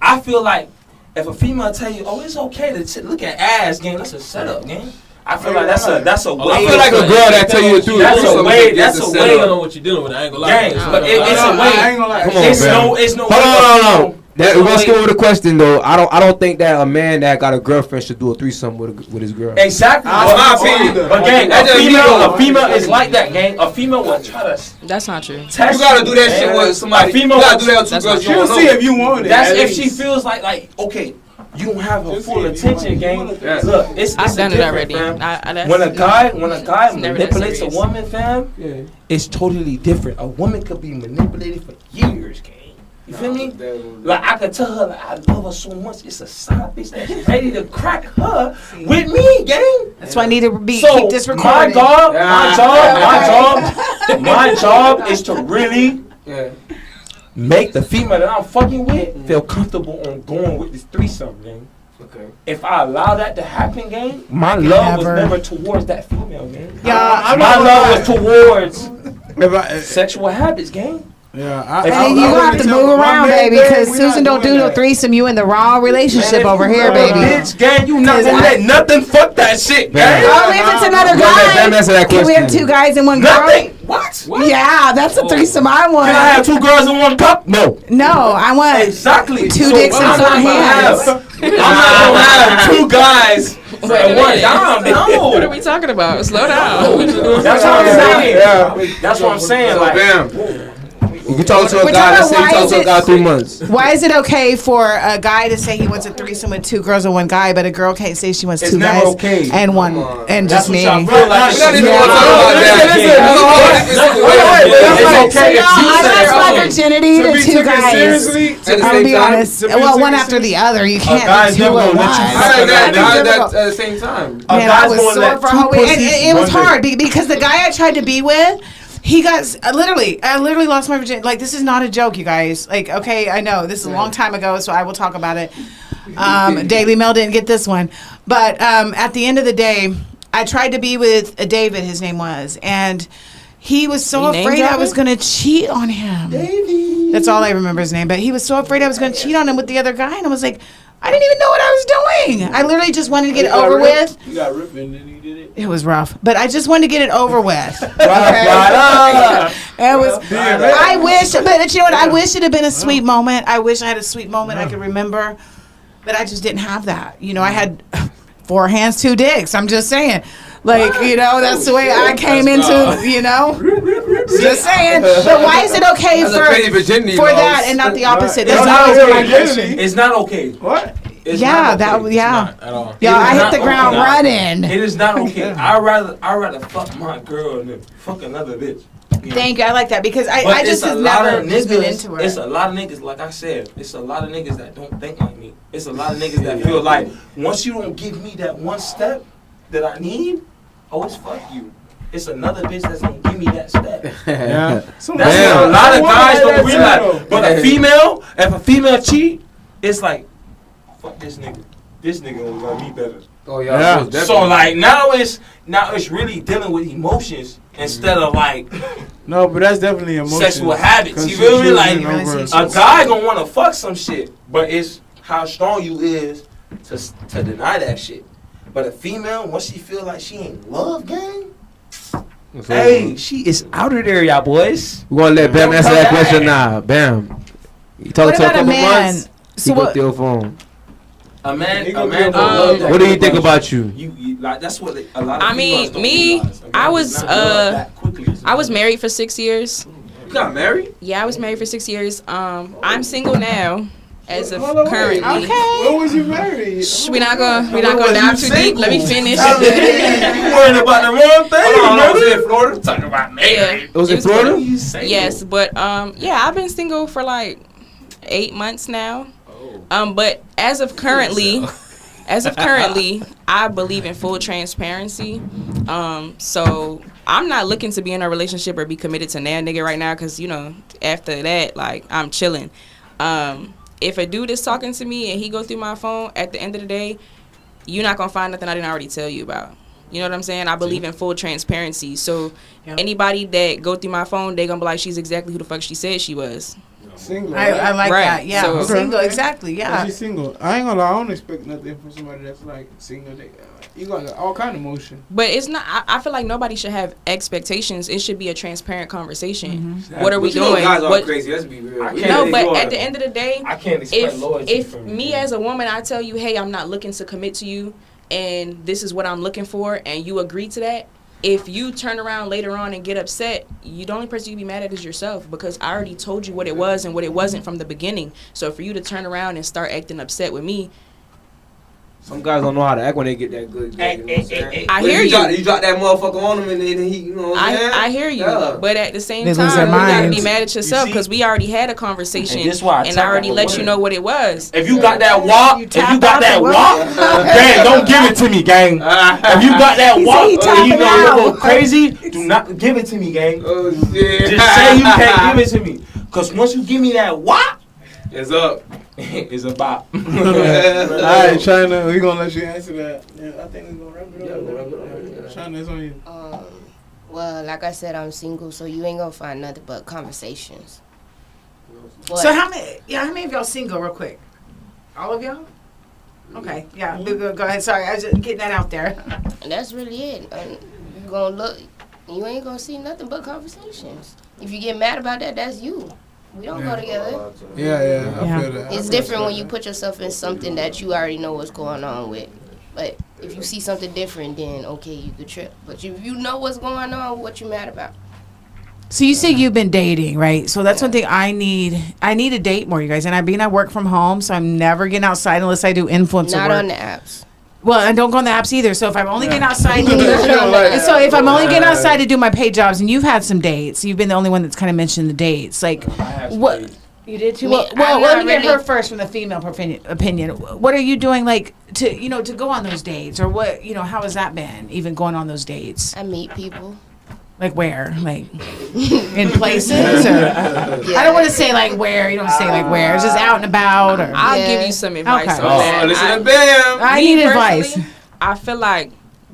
I feel like if a female tell you, oh, it's okay to look at ass, gang, that's a setup, gang. I feel like that's a way. I feel like a girl that tell you to do that's a way. That's a way. I don't know what you're dealing with. I ain't gonna lie. Gang, but it's a way. I ain't gonna lie. Come on, It's no. Hold on. Let's go with the question though. I don't think that a man that got a girlfriend should do a threesome with his girl. Exactly. My opinion. But gang, a female is like that, gang. A female will try to. That's not true. You gotta do that shit with somebody. A female you gotta do that with two that's girls. She'll see if you want it. That's if she feels like okay, you don't have her full attention, gang. Yeah. Look, it's I've done it already. fam. That's- When a guy never that manipulates a serious. woman, fam, it's totally different. A woman could be manipulated for years, gang. You feel me? Like I could tell her like I love her so much. It's a side bitch that's ready to crack her with me, gang. That's why I need to keep this my recorded. my job is to really make the female that I'm fucking with feel comfortable on going with this threesome, gang. Okay. If I allow that to happen, gang, my love was never towards that female, gang. Yeah, my love was towards sexual habits, gang. Yeah, And you gonna have to move around, baby, because Susan don't do no threesome. You in the wrong relationship over here, baby. Bitch, gang, you not gonna let nothing fuck that shit, gang. Only if it's another guy. Can we have two guys and one girl? Nothing. What? Yeah, that's a threesome I want. Can I have two girls in one cup? No. No, I want Exactly. two dicks in I'm some not hands. gonna have two guys and one dime. What are No. we talking about? Slow down. That's what I'm saying. Yeah. That's what I'm saying. So Like, bam. You talk to a We're guy. talking Let's say you about talk to a guy 3 months. Why is it okay for a guy to say he wants a threesome with two girls and one guy, but a girl can't say she wants It's two never guys okay. and one and that's just what me? y'all feel like. We don't even Yeah. want to talk about that. It's okay if No, you I say, lost my oh, virginity to two guys. seriously, At the I'll same be time? honest. To be Well, one taken after the other. You guy's can't do two never at gonna let you once. fuck How that did that difficult. at the same time? a Man, I guy's was gonna sore let for a two whole week. pussies It was one hard because the guy I tried to be with, He got I literally lost my virginity. Like, this is not a joke, you guys. Like, okay, I know this is a long time ago, so I will talk about it. Daily Mail didn't get this one, but at the end of the day, I tried to be with David. His name was, and he was so afraid I was going to cheat on him. Davey. That's all I remember his name, but he was so afraid I was going to cheat on him with the other guy, and I was like, I didn't even know what I was doing. I literally just wanted to get it over with. You got ripped and then you did it. It was rough, but I just wanted to get it over with. It was. I wish, but you know what? I wish it had been a sweet moment. I wish I had a sweet moment I could remember, but I just didn't have that. You know, I had 4 hands, 2 dicks. I'm just saying. Like, you know, that's the way I came into, you know. Just saying. But why is it okay for that and not the opposite? That's not okay. It's not okay. What? It's yeah, not okay. Not at all. Yeah, I hit the ground running. It is not okay. I'd rather fuck my girl than fuck another bitch. You know? Thank you. I like that because I just have never just been into it. It's a lot of niggas, like I said, it's a lot of niggas that don't think like me. It's a lot of niggas that feel like once you don't give me that one step that I need, it's fuck you. It's another bitch that's gonna give me that step. Yeah. That's what a lot of guys don't realize. But if a female cheat, it's like, fuck this nigga. This nigga gonna love me better. Oh yeah. So like now it's really dealing with emotions instead of like no, but that's definitely emotions. Sexual habits. You feel me? Like a guy gonna wanna fuck some shit, but it's how strong you is to deny that shit. But a female, once she feel like she ain't love gang, hey, she is out of there, y'all boys. We're gonna let Bam answer that question now. Bam. You talk to a couple months. So he go through your phone. A man don't love that. What do you think about you? You like that's what a lot of I mean, me, I was married for 6 years. You got married? Yeah, I was married for 6 years. I'm single now. As of currently, when was you married? We're not gonna dive too deep. Let me finish. You worried about the wrong thing. I was in Florida talking about married. Yeah, it was in Florida. Yes, but yeah, I've been single for like 8 months now. But as of currently, I believe in full transparency. So I'm not looking to be in a relationship or be committed to that nigga right now, cause you know after that, like I'm chilling. If a dude is talking to me and he go through my phone, at the end of the day, you're not going to find nothing I didn't already tell you about. You know what I'm saying? I believe in full transparency. So anybody that go through my phone, they going to be like, she's exactly who the fuck she said she was. Single. I like that. Yeah, so, single. Exactly. Yeah. She's single. I ain't gonna lie. I don't expect nothing from somebody that's like single. You got all kind of emotion. But it's not. I feel like nobody should have expectations. It should be a transparent conversation. Mm-hmm. What are we doing? Guys are crazy. Let's be real. No, but at the end of the day, I can't expect loyalty. If me as a woman, I tell you, hey, I'm not looking to commit to you, and this is what I'm looking for, and you agree to that. If you turn around later on and get upset, the only person you can be mad at is yourself, because I already told you what it was and what it wasn't from the beginning. So for you to turn around and start acting upset with me, some guys don't know how to act when they get that good. I hear you. You drop that motherfucker on them and then he, you know what I'm saying? I hear you. Yeah. But at the same they time, you gotta be mad at yourself because we already had a conversation and I already let you know what it was. If you got that walk, gang, don't give it to me, gang. If you got that walk, you know you're going crazy, do not give it to me, gang. Oh shit. Just say you can't give it to me. Because once you give me that walk, it's up. It's a bop. Alright, China, we gonna let you answer that. Yeah, I think we're gonna wrap it up. China, it's on you. Well, like I said, I'm single, so you ain't gonna find nothing but conversations. But so how many of y'all single, real quick? All of y'all? Okay, yeah. Go ahead. Sorry, I was just getting that out there. And that's really it. You gonna look, you ain't gonna see nothing but conversations. If you get mad about that, that's you. We don't go together. Yeah, I feel that. It's different when you put yourself in something that you already know what's going on with. But if you see something different, then okay, you could trip. But if you know what's going on, what you mad about? So you say you've been dating, right? So that's one thing I need. I need to date more, you guys. And I work from home, so I'm never getting outside unless I do influencer work. Not on the apps. Well, I don't go on the apps either. So if I'm only getting outside to do, if I'm only getting outside to do my paid jobs, and you've had some dates, you've been the only one that's kind of mentioned the dates. Like, what you did too? Well, let me get her first from the female opinion. What are you doing, like to go on those dates, or what? How has that been? Even going on those dates? I meet people. Like where? Like in places? Or I don't want to say like where. You don't say like where. It's just out and about. Or I'll give you some advice Okay. on that. Listen to Bam. I Me need personally, advice. I feel like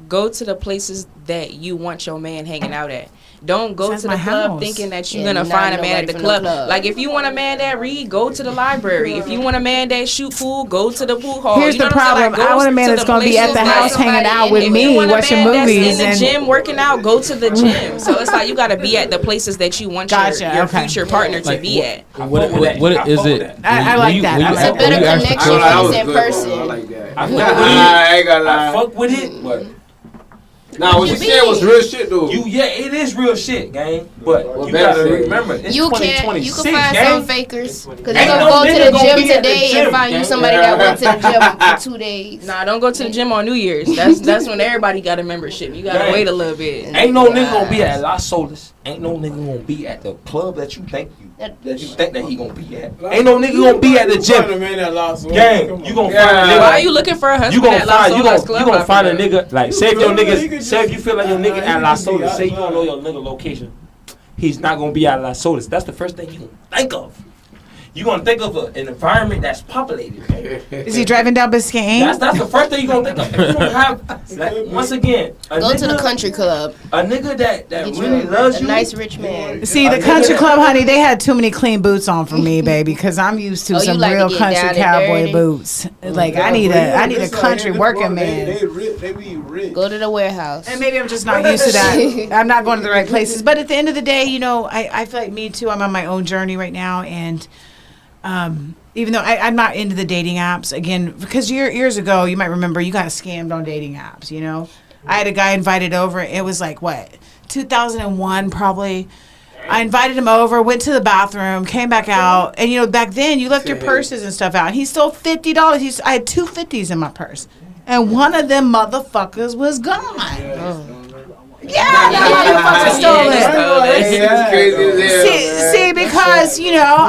go to the places that you want your man hanging out at. Don't go That's to the my club house. thinking that you're Yeah, gonna not find a man at nobody the from the club. club. Like if you want a man that read, go to the library. If you want a man that shoot pool, go to the pool hall. Here's You know the what I'm saying? problem. I want a man that's gonna be at the house hanging out with If me, you want a watching man movies, that's in and the gym working out, go to the gym. So it's like you gotta be at the places that you want Gotcha, your okay. future partner to Like, be at. What is it? I like that. I It's like a better when you ask the connection girl- when it's in person. I like that. I fuck Nah, with I ain't gonna I lie. fuck with it, but Nah, what you said was real shit though. it is real shit, gang. But Well, you gotta that's it. remember, it's You can 2026, find gang. some fakers because they Ain't gonna no go to nigga the gonna gym be at the today gym, and find you gang. somebody that went to the gym for 2 days. Nah, don't go to the gym on New Year's. That's when everybody got a membership. You gotta Right. wait a little bit. Ain't no nigga gonna be at Las Solis. Ain't no nigga gonna be at the club that you think that he gonna be at. Ain't no nigga gonna be at the gym. Gang, you gonna find a nigga. Why are you looking for a husband You gonna at Las find Solas Club? you gonna find a Africa? nigga like say if your nigga just- say if you feel like your nigga Nah, at he Las can be Solis, say you outside. don't know your nigga location, he's not gonna be at Las Solis. That's the first thing you gonna think of. You gonna think of an environment that's populated. is he driving down Biscayne? That's the first thing you gonna think of. If you don't have like, once again a Go to the nigga, country club. a nigga that Get really you loves a you. nice rich man. See, the country club, honey, they had too many clean boots on for me, baby, because I'm used to Oh, you some like to real get country down and cowboy dirty? boots. Like I need a country working man. They be rich. Go to the warehouse. And maybe I'm just not used to that. I'm not going to the right places. But at the end of the day, you know, I feel like me too. I'm on my own journey right now, and even though I'm not into the dating apps again, because years ago, you might remember, you got scammed on dating apps. You know, I had a guy invited over. It was like what 2001 probably. I invited him over, went to the bathroom, came back out, and you know, back then you left your purses and stuff out. And he stole $50. I had 2 50s in my purse, and one of them motherfuckers was gone. Yeah, that motherfucker stole it. That's crazy as hell. See, because you know,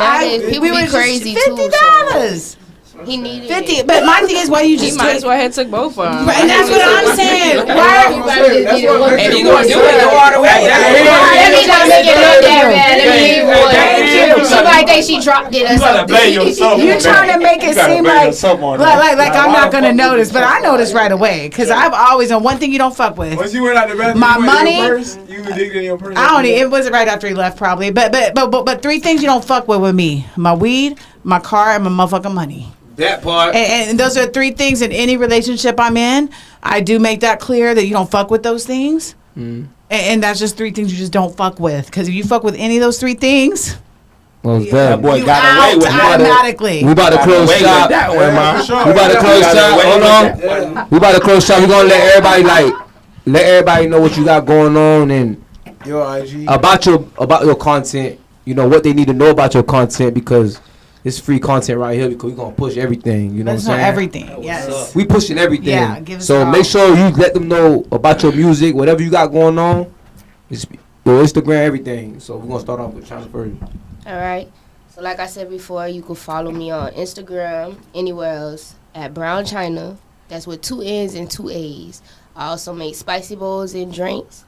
People we be were crazy just $50. He needed 50. it. But my thing is, why you He just might take? as well have took both of them. And that's what I'm saying. Why? Everybody just needed one. If you gonna do it, go all the way. Let me not make it look that bad. Let me eat one. Thank you. She might think she dropped it or You gotta blame something. yourself. You're trying to make it seem like like I'm not gonna notice, but I notice right away because I've always done one thing you don't fuck with. Once you went out the bathroom, My you went in money- your purse, you digged in your purse. I don't. It wasn't right after he left, probably. But 3 things you don't fuck with me: my weed, my car, and my motherfucking money. That part. And those are 3 things in any relationship I'm in. I do make that clear that you don't fuck with those things. And that's just 3 things you just don't fuck with. Because if you fuck with any of those 3 things, That boy you got out away with that. automatically. We about to close shop. That one, man. We about to close shop. Hold on. We about to close shop. We gonna let everybody know what you got going on and Your IG. about your content. You know what they need to know about your content because it's free content right here because we gonna push everything. You know That's what I'm not saying? everything. Yes. We pushing everything. Yeah, give us so all. make sure you let them know about your music, whatever you got going on. It's your Instagram, everything. So we're gonna start off with China first. All right. So like I said before, you can follow me on Instagram, anywhere else, at Brown China. That's with 2 N's and 2 A's. I also make spicy bowls and drinks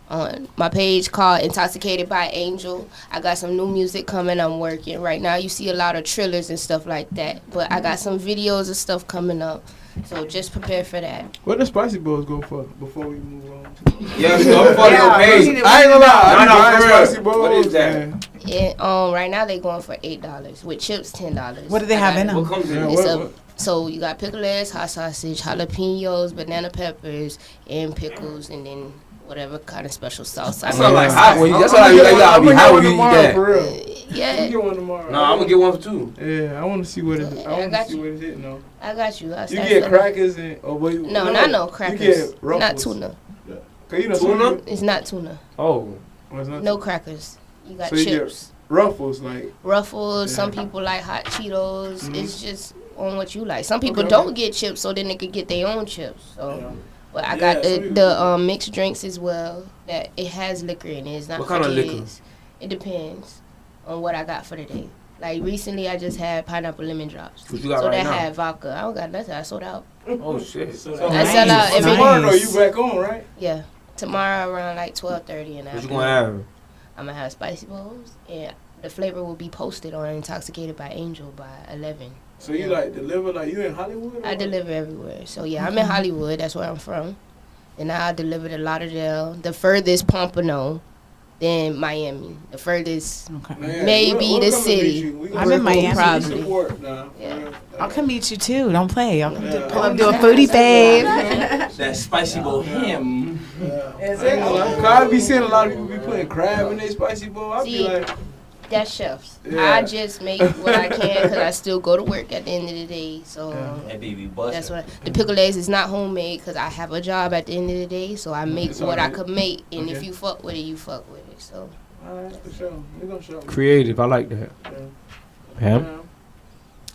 on my page called Intoxicated by Angel. I got some new music coming. I'm working right now. You see a lot of trailers and stuff like that, but I got some videos and stuff coming up. So just prepare for that. What does spicy balls go for before we move on? Yeah, I'm following your page. I ain't gonna lie. No, I for be real. buying spicy balls. What is that? man. And right now they going for $8 with chips $10. What do they have in them? What comes Yeah, in? It's what- a, so you got pickle lettuce, hot sausage, jalapenos, banana peppers, and pickles, and then whatever kind of special sauce. That's not like hot when you. That's all you gotta be hot when you eat that. For real. Yeah, You get one tomorrow. No, I'm gonna get one for 2. Yeah, I want to see what it. I I want got to see you. what it's hitting on. I got you. You get crackers and wait, No, not no crackers. You get Ruffles. Not tuna. 'Cause you know Tuna? some- It's not tuna. Oh, Oh, it's not No crackers. You got So you get- chips. Ruffles like. Ruffles. Some Yeah. people like hot Cheetos. Mhm. It's just on what you like. Some people Okay, don't okay. get chips, so then they could get their own chips. So, Yeah. but I Yeah, got so the you- mixed drinks as well. That it has liquor in it. It's not What for kind of kids. liquor? It depends on what I got for the day. Like recently, I just had pineapple lemon drops. what you got So right that now? had vodka. I don't got nothing. I sold out. Oh shit. So I sell out every- tomorrow though, you back on, right? Yeah. Tomorrow around like 12:30 and What you gonna have? I'm gonna have spicy bowls, and the flavor will be posted on Intoxicated by Angel by 11. So you like deliver like you in Hollywood? I deliver everywhere. So yeah, I'm in Hollywood. That's where I'm from. And I delivered to Lauderdale, the furthest Pompano, then Miami, the furthest. Okay. Man, Maybe we'll the come and city. meet you. We gonna I'm in Miami. Probably. support now. Yeah. I'll come meet you too. Don't play. I'll come Yeah. pull up, do a foodie fave. That spicy bohem. Is it? I be seeing a lot of people be putting crab in their spicy bowl. I be See, like, That's chefs. Yeah. I just make what I can because I still go to work at the end of the day. So That baby busted. that's what the pickled eggs is not homemade because I have a job at the end of the day. So I make It's what I already- could make, and if Okay. you fuck with it, you fuck with it. So alright, for sure. We gonna show. Creative. I like that. Pam?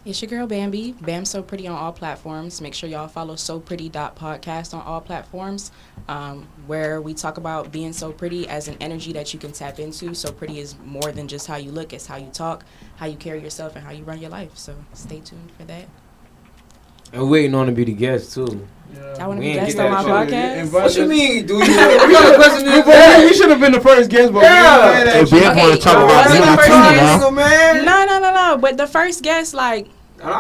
It's your girl Bambi. Bam So Pretty on all platforms. Make sure y'all follow SoPretty.podcast on all platforms, where we talk about being so pretty as an energy that you can tap into. So pretty is more than just how you look. It's how you talk, how you carry yourself, and how you run your life. So stay tuned for that. And we're waiting on to be the guest too. Y'all want to We be ain't guests get on my that podcast? What you mean, do you? We got a question in We should have been the first guest, but Yeah. If we Okay, want to talk about wasn't the beauty first too, guest. now. man. No. But the first guest, like,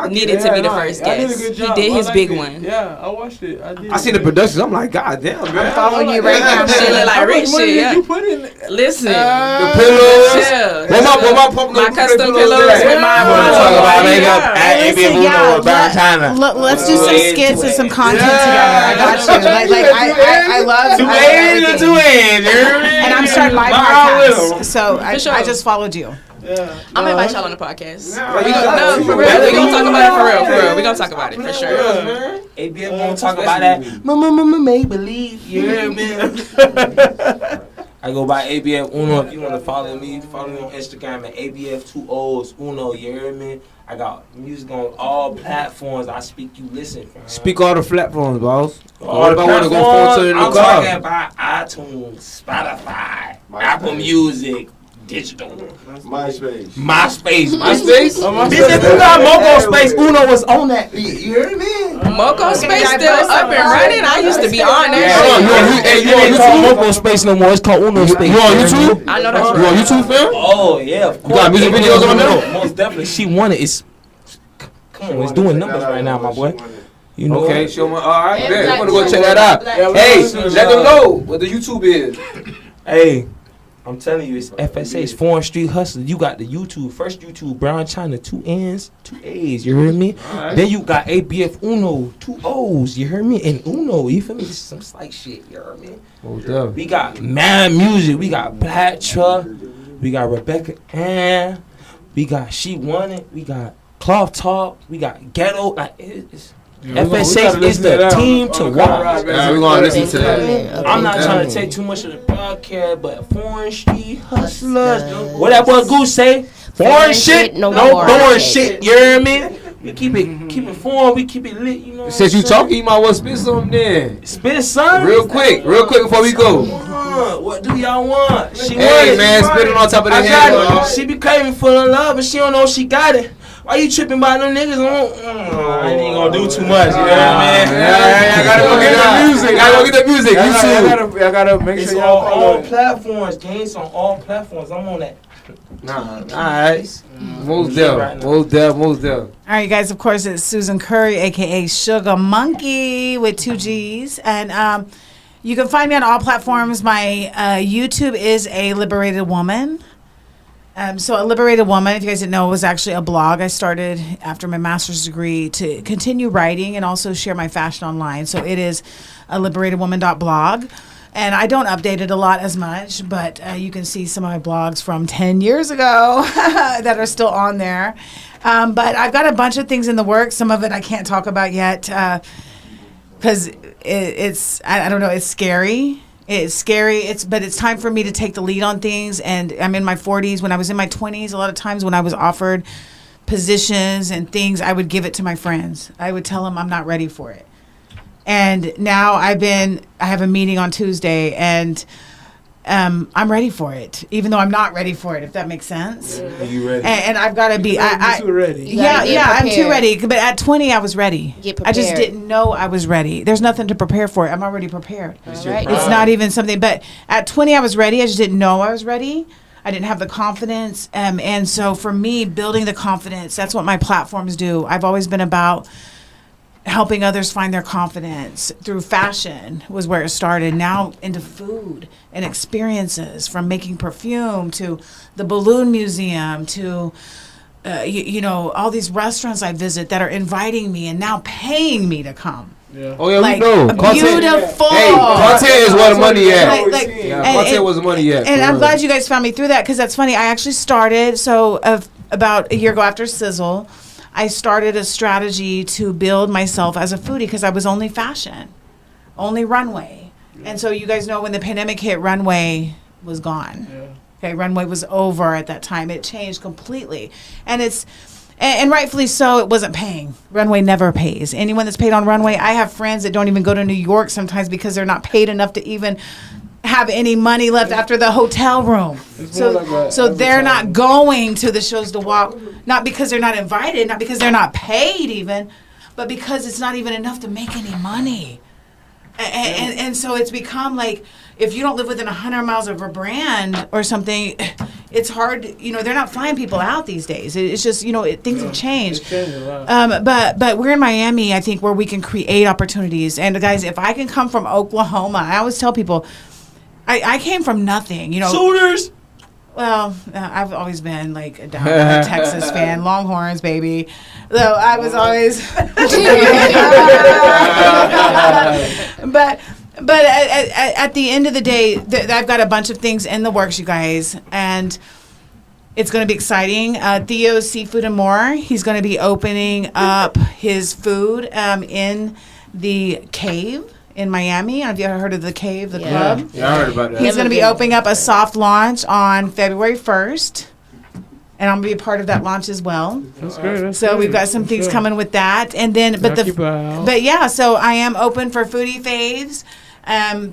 needed to be the first I did a guest. good He job. did I his liked big it. one. Yeah, I watched it. I did. I seen the productions. I'm like, God damn, man. I'm following you right now. She look like How rich much money shit. did Yeah. you put in? Listen, The pillows. chill. What my Pompano My custom Blueprint pillows at? with my We're gonna talk about makeup Yeah. at Listen, ABM yeah, about China. Let's do some Yeah. skits and some content Yeah. together. I got you. I love Two I love A's everything. and 2 N's. And I'm starting my My podcast, will. so For sure. I just followed you. Yeah. I'm gonna invite y'all on the podcast. Yeah. We gonna, Yeah. no, for real. We gonna talk about it for real. For real. We gonna talk about it for sure. Yeah. ABM gonna talk about that. Make believe. You hear me? I go by ABF Uno. If you want to follow me on Instagram at ABF2Os Uno. You hear me? I got music on all platforms. I speak, you listen. Fam. Speak all the platforms, boss. All What if I want to go phone to in the I'm car? talking about iTunes, Spotify, Apple Music, digital. MySpace. MySpace. MySpace? Bitch, if you got Moco Space, Uno was on that beat. You hear me? Moco Space still up and running. I used to be on Yeah. there. You on YouTube? Moco Space no more. It's called Uno Space. You on YouTube? I know that's You on right. YouTube, fam? Oh yeah, of course. got music videos on there? Most definitely. She won it. It's come on, it's doing numbers right now, my boy. You know. Okay, show me. All right, Yeah, bet. Black I'm gonna go Black check that out. Black Yeah, Hey, Black let them know what the YouTube is. Hey, I'm telling you, it's FSA. It's Foreign Street Hustler. You got the YouTube. First YouTube, Brown China, 2 N's, 2 A's. You hear me? Alright. Then you got ABF Uno, 2 O's. You hear me? And Uno, you feel me? This is some slight shit. You hear me? Hold up. We got Mad Music. We got Black Truck. We got Rebecca Ann. We got She Won It. We got Cloth Talk. We got Ghetto. Like it's FSA is the team to watch. Yeah, we're gonna listen to that. Okay. I'm not trying to take too much of the podcast, but Foreign Street Hustlers. What that boy Goose say? Foreign shit, no foreign shit. You hear me? We keep it foreign. We keep it lit. You know. Since you talking, you might well spit something then. spit son. Real quick before we go. What do y'all want? She Hey, want man, it. spit it on top of the I head. got it. She be craving for the love, but she don't know she got it. Why you tripping by them niggas? I ain't gonna do too much. You know what I mean? I gotta go get the music. Gotta go get the music. YouTube. I gotta make It's sure on y'all all follow it. platforms. Games on all platforms. I'm on that. Alright. Most deaf. All right, you guys. Of course, it's Susan Curry, aka Sugar Monkey, with 2 G's, and you can find me on all platforms. My YouTube is A Liberated Woman. So A Liberated Woman, if you guys didn't know, was actually a blog I started after my master's degree to continue writing and also share my fashion online. So it is a liberatedwoman.blog. And I don't update it a lot as much, but you can see some of my blogs from 10 years ago that are still on there. But I've got a bunch of things in the works. Some of it I can't talk about yet because it's I don't know, it's scary. It's scary. But it's time for me to take the lead on things. And I'm in my 40s. When I was in my 20s, a lot of times when I was offered positions and things, I would give it to my friends. I would tell them I'm not ready for it. And now I have a meeting on Tuesday, and I'm ready for it, even though I'm not ready for it. If that makes sense. You ready? And I've got to be. You too ready. You gotta get I'm too prepared. ready. But at 20, I was ready. Get I just prepared. didn't know I was ready. There's nothing to prepare for it. I'm already prepared. All your right. pride. It's not even something. But at 20, I was ready. I just didn't know I was ready. I didn't have the confidence. And so for me, building the confidence, that's what my platforms do. I've always been about helping others find their confidence through fashion was where it started. Now into food and experiences, from making perfume to the balloon museum to you know, all these restaurants I visit that are inviting me and now paying me to come. Yeah. Oh yeah, Like, we know. beautiful. Hey, content is where the money at. Like, Yeah, and- content was the money at. And for I'm real. glad you guys found me through that, because that's funny. I actually started, about a year ago after Sizzle, I started a strategy to build myself as a foodie, because I was only fashion, only runway. And so you guys know when the pandemic hit, runway was gone. Yeah. Okay, runway was over at that time. It changed completely. And rightfully so, it wasn't paying. Runway never pays. Anyone that's paid on runway, I have friends that don't even go to New York sometimes because they're not paid enough to even have any money left after the hotel room. It's more like a So they're not advertising. going to the shows to walk, not because they're not invited, not because they're not paid even, but because it's not even enough to make any money. And so it's become like, if you don't live within 100 miles of a brand or something, it's hard. You know, they're not flying people out these days. It's just, you know, things have changed. It's changed a lot. But we're in Miami, I think, where we can create opportunities. And guys, if I can come from Oklahoma, I always tell people, I came from nothing. You know, Sooners. well, I've always been like a down a Texas fan, Longhorns, baby. So I was always, but at the end of the day, I've got a bunch of things in the works, you guys, and it's going to be exciting. Theo's Seafood and More. He's going to be opening up his food in the Cave in Miami. Have you ever heard of the Cave, the club? Yeah, I heard about that. He's going to be opening up a soft launch on February 1st. And I'm going to be a part of that launch as well. That's great. That's So great. we've got some things Sure. coming with that. And then, I'll keep an eye out. but yeah, so I am open for foodie faves,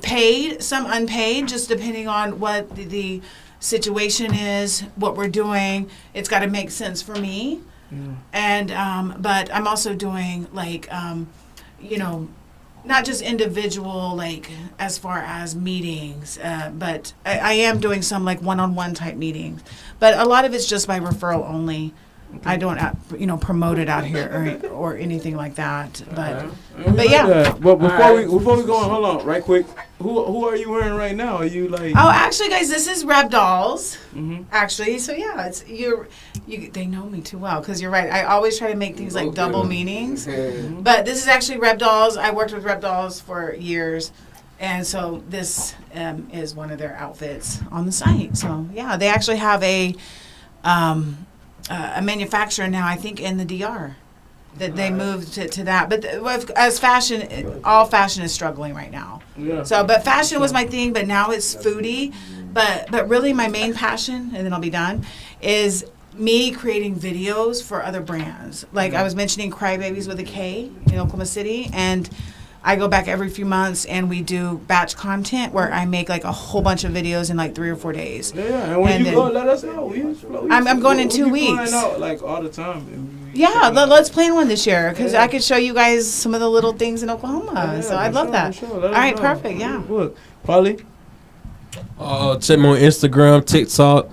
paid, some unpaid, just depending on what the situation is, what we're doing. It's got to make sense for me. And, but I'm also doing like, you know, not just individual, like as far as meetings, but I am doing some like one-on-one type meetings. But a lot of it's just by referral only. I don't, you know, promote it out here or anything like that. But yeah. But before we go on, hold on, right quick. Who are you wearing right now? Are you like? Oh, actually, guys, this is Reb Dolls. Mhm. Actually, so yeah, it's you. They know me too well, because you're right. I always try to make things like double meanings. But this is actually Reb Dolls. I worked with Reb Dolls for years, and so this is one of their outfits on the site. So yeah, they actually have a manufacturer now, I think, in the DR. That they moved to that. But as fashion, all fashion is struggling right now. Yeah. So, but fashion was my thing, but now it's foodie. But really my main passion, and then I'll be done, is me creating videos for other brands. Like I was mentioning Crybabies with a K in Oklahoma City, and I go back every few months and we do batch content where I make like a whole bunch of videos in like 3 or 4 days. Yeah, and when And you then- go, let us know. I'm going in 2 we flying weeks. out like all the time. Yeah, let's plan one this year, because I could show you guys some of the little things in Oklahoma. Yeah, So I'd for love sure, that. for sure. Let All us right, know. perfect. Yeah. Look, Polly. Check me on Instagram, TikTok.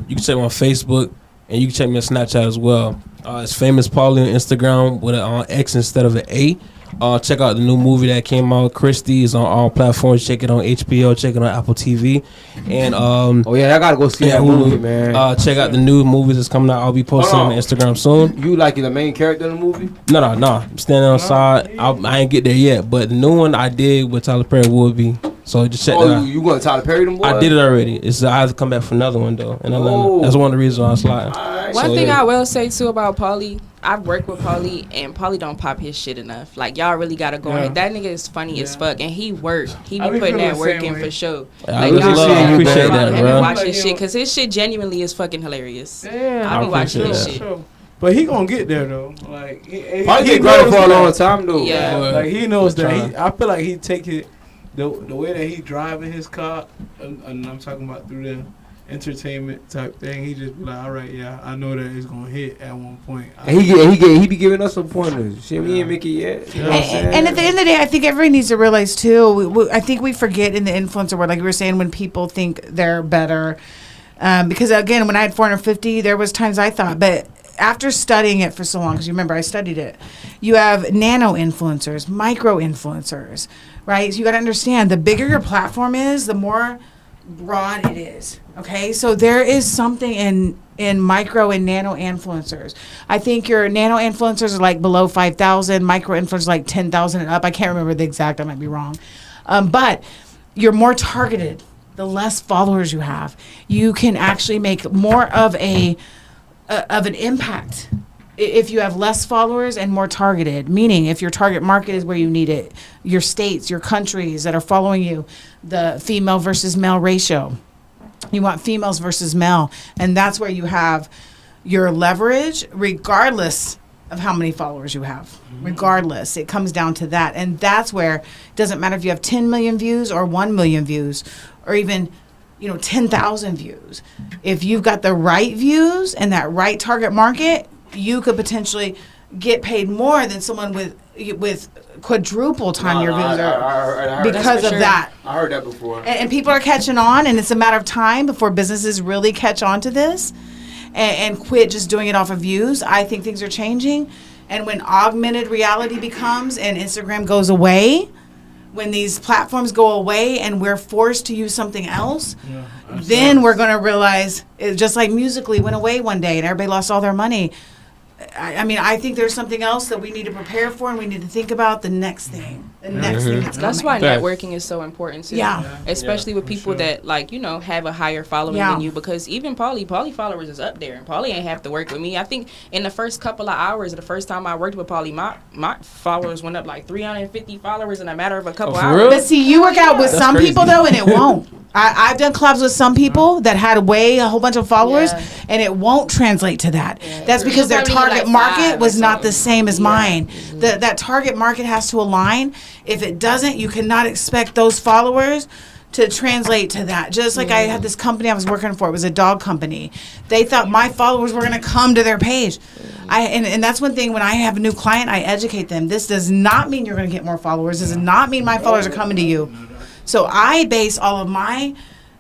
You can check me on Facebook, and you can check me on Snapchat as well. It's Famous Paulie on Instagram with an X instead of an A. Check out the new movie that came out. Christie is on all platforms. Check it on HBO. Check it on Apple TV. And Oh yeah, I gotta go see yeah, that movie, man. check out the new movies that's coming out. I'll be posting on Instagram soon. You like the main character in the movie? No. I'm standing on the side. I ain't get there yet, but the new one I did with Tyler Perry would be. So just check that Oh, out. you going to Tyler Perry them boys? I did it already. I have to come back for another one though, in Atlanta. Oh. That's one of the reasons why I'm sliding. Alright. One So, thing yeah. I will say too about Paulie, I've worked with Paulie, and Paulie don't pop his shit enough. Like y'all really gotta go Yeah. in. That nigga is funny as fuck, and he work. He I be be putting feeling that the work same in way. for sure. I Like, really y'all really appreciate follow that, him bro. and watch Like, his yo. shit, cause his shit genuinely is fucking hilarious. Yeah, I be watching his appreciate shit. Sure. But he gonna get there though. Like he Probably he get grounded knows for a that. long time though. Yeah. Like he knows that. Trying. I feel like he take it the way that he driving his car. and I'm talking about through the entertainment type thing, he just be like, all right, yeah, I know that it's gonna hit at one point. And he be giving us some pointers. Shit, we ain't make it yet. You know what I'm saying? And at the end of the day, I think everybody needs to realize too. I think we forget in the influencer world, like we were saying, when people think they're better. Because again, when I had 450, there was times I thought, but after studying it for so long, because you remember I studied it, you have nano influencers, micro influencers, right? So you got to understand, the bigger your platform is, the more broad it is. Okay, so there is something in micro and nano influencers. I think your nano influencers are like below 5,000, micro influencers like 10,000 and up. I can't remember the exact. I might be wrong, but you're more targeted. The less followers you have, you can actually make more of an impact if you have less followers and more targeted. Meaning, if your target market is where you need it, your states, your countries that are following you, the female versus male ratio. You want females versus male, and that's where you have your leverage, regardless of how many followers you have. Regardless, it comes down to that, and that's where it doesn't matter if you have 10 million views or 1 million views, or even 10,000 views. If you've got the right views and that right target market, you could potentially get paid more than someone with quadruple time your views are because of that. I heard that before. And people are catching on, and it's a matter of time before businesses really catch on to this and quit just doing it off of views. I think things are changing. And when augmented reality becomes and Instagram goes away, when these platforms go away and we're forced to use something else, then we're going to realize, just like Musical.ly went away one day and everybody lost all their money. I mean, I think there's something else that we need to prepare for, and we need to think about the next thing. The next thing that's why networking is so important too. Yeah. Especially with people that have a higher following than you, because even Paulie followers is up there, and Paulie ain't have to work with me. I think in the first couple of hours, the first time I worked with Paulie, my followers went up like 350 followers in a matter of a couple hours. Real? But see, you work out with some crazy. people though, and it won't. I've done collabs with some people that had a whole bunch of followers, and it won't translate to that. That's because their target market was not the same as mine. That target market has to align. If it doesn't, you cannot expect those followers to translate to that. Just like I had this company I was working for, it was a dog company. They thought my followers were going to come to their page. And that's one thing, when I have a new client, I educate them. This does not mean you're going to get more followers. This does not mean my followers are coming to you. So I base all of my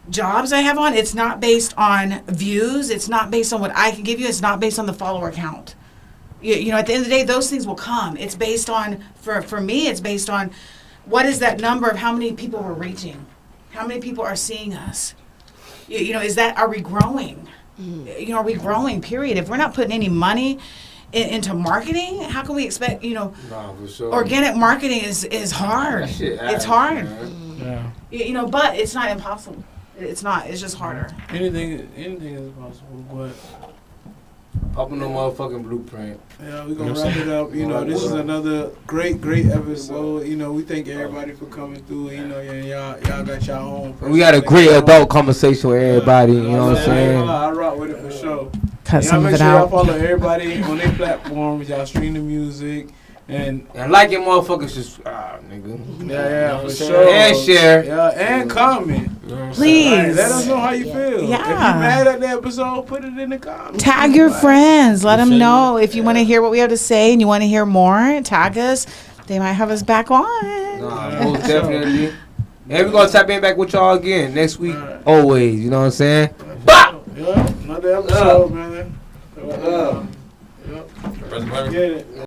jobs I have on, it's not based on views. It's not based on what I can give you. It's not based on the follower count. At the end of the day, those things will come. It's based on, for me, it's based on what is that number of how many people we're reaching? How many people are seeing us? Are we growing? Are we growing, period? If we're not putting any money into marketing, how can we expect, For sure. Organic marketing is hard. It's hard. Yeah. But it's not impossible. It's not. It's just harder. Anything is possible, but Popping on motherfucking Blueprint. yeah, we're gonna wrap it up. This is another great episode. We thank everybody for coming through. Y'all got your own. We got a great adult conversation with everybody. You know what I'm saying? I rock with it for sure. Cut some of Make it sure y'all out. follow everybody on their platforms. Y'all stream the music and like it, motherfuckers, subscribe, nigga. yeah, for sure. And share. Yeah, and comment. Please. Let us know how you feel. Yeah. If you mad at the episode, put it in the comments. Tag your friends. Let them know if you want to hear what we have to say and you want to hear more. Tag us. They might have us back on. Most definitely. And we're going to tap in back with y'all again next week. Always. You know what I'm saying? Yeah, another episode, man. Get it.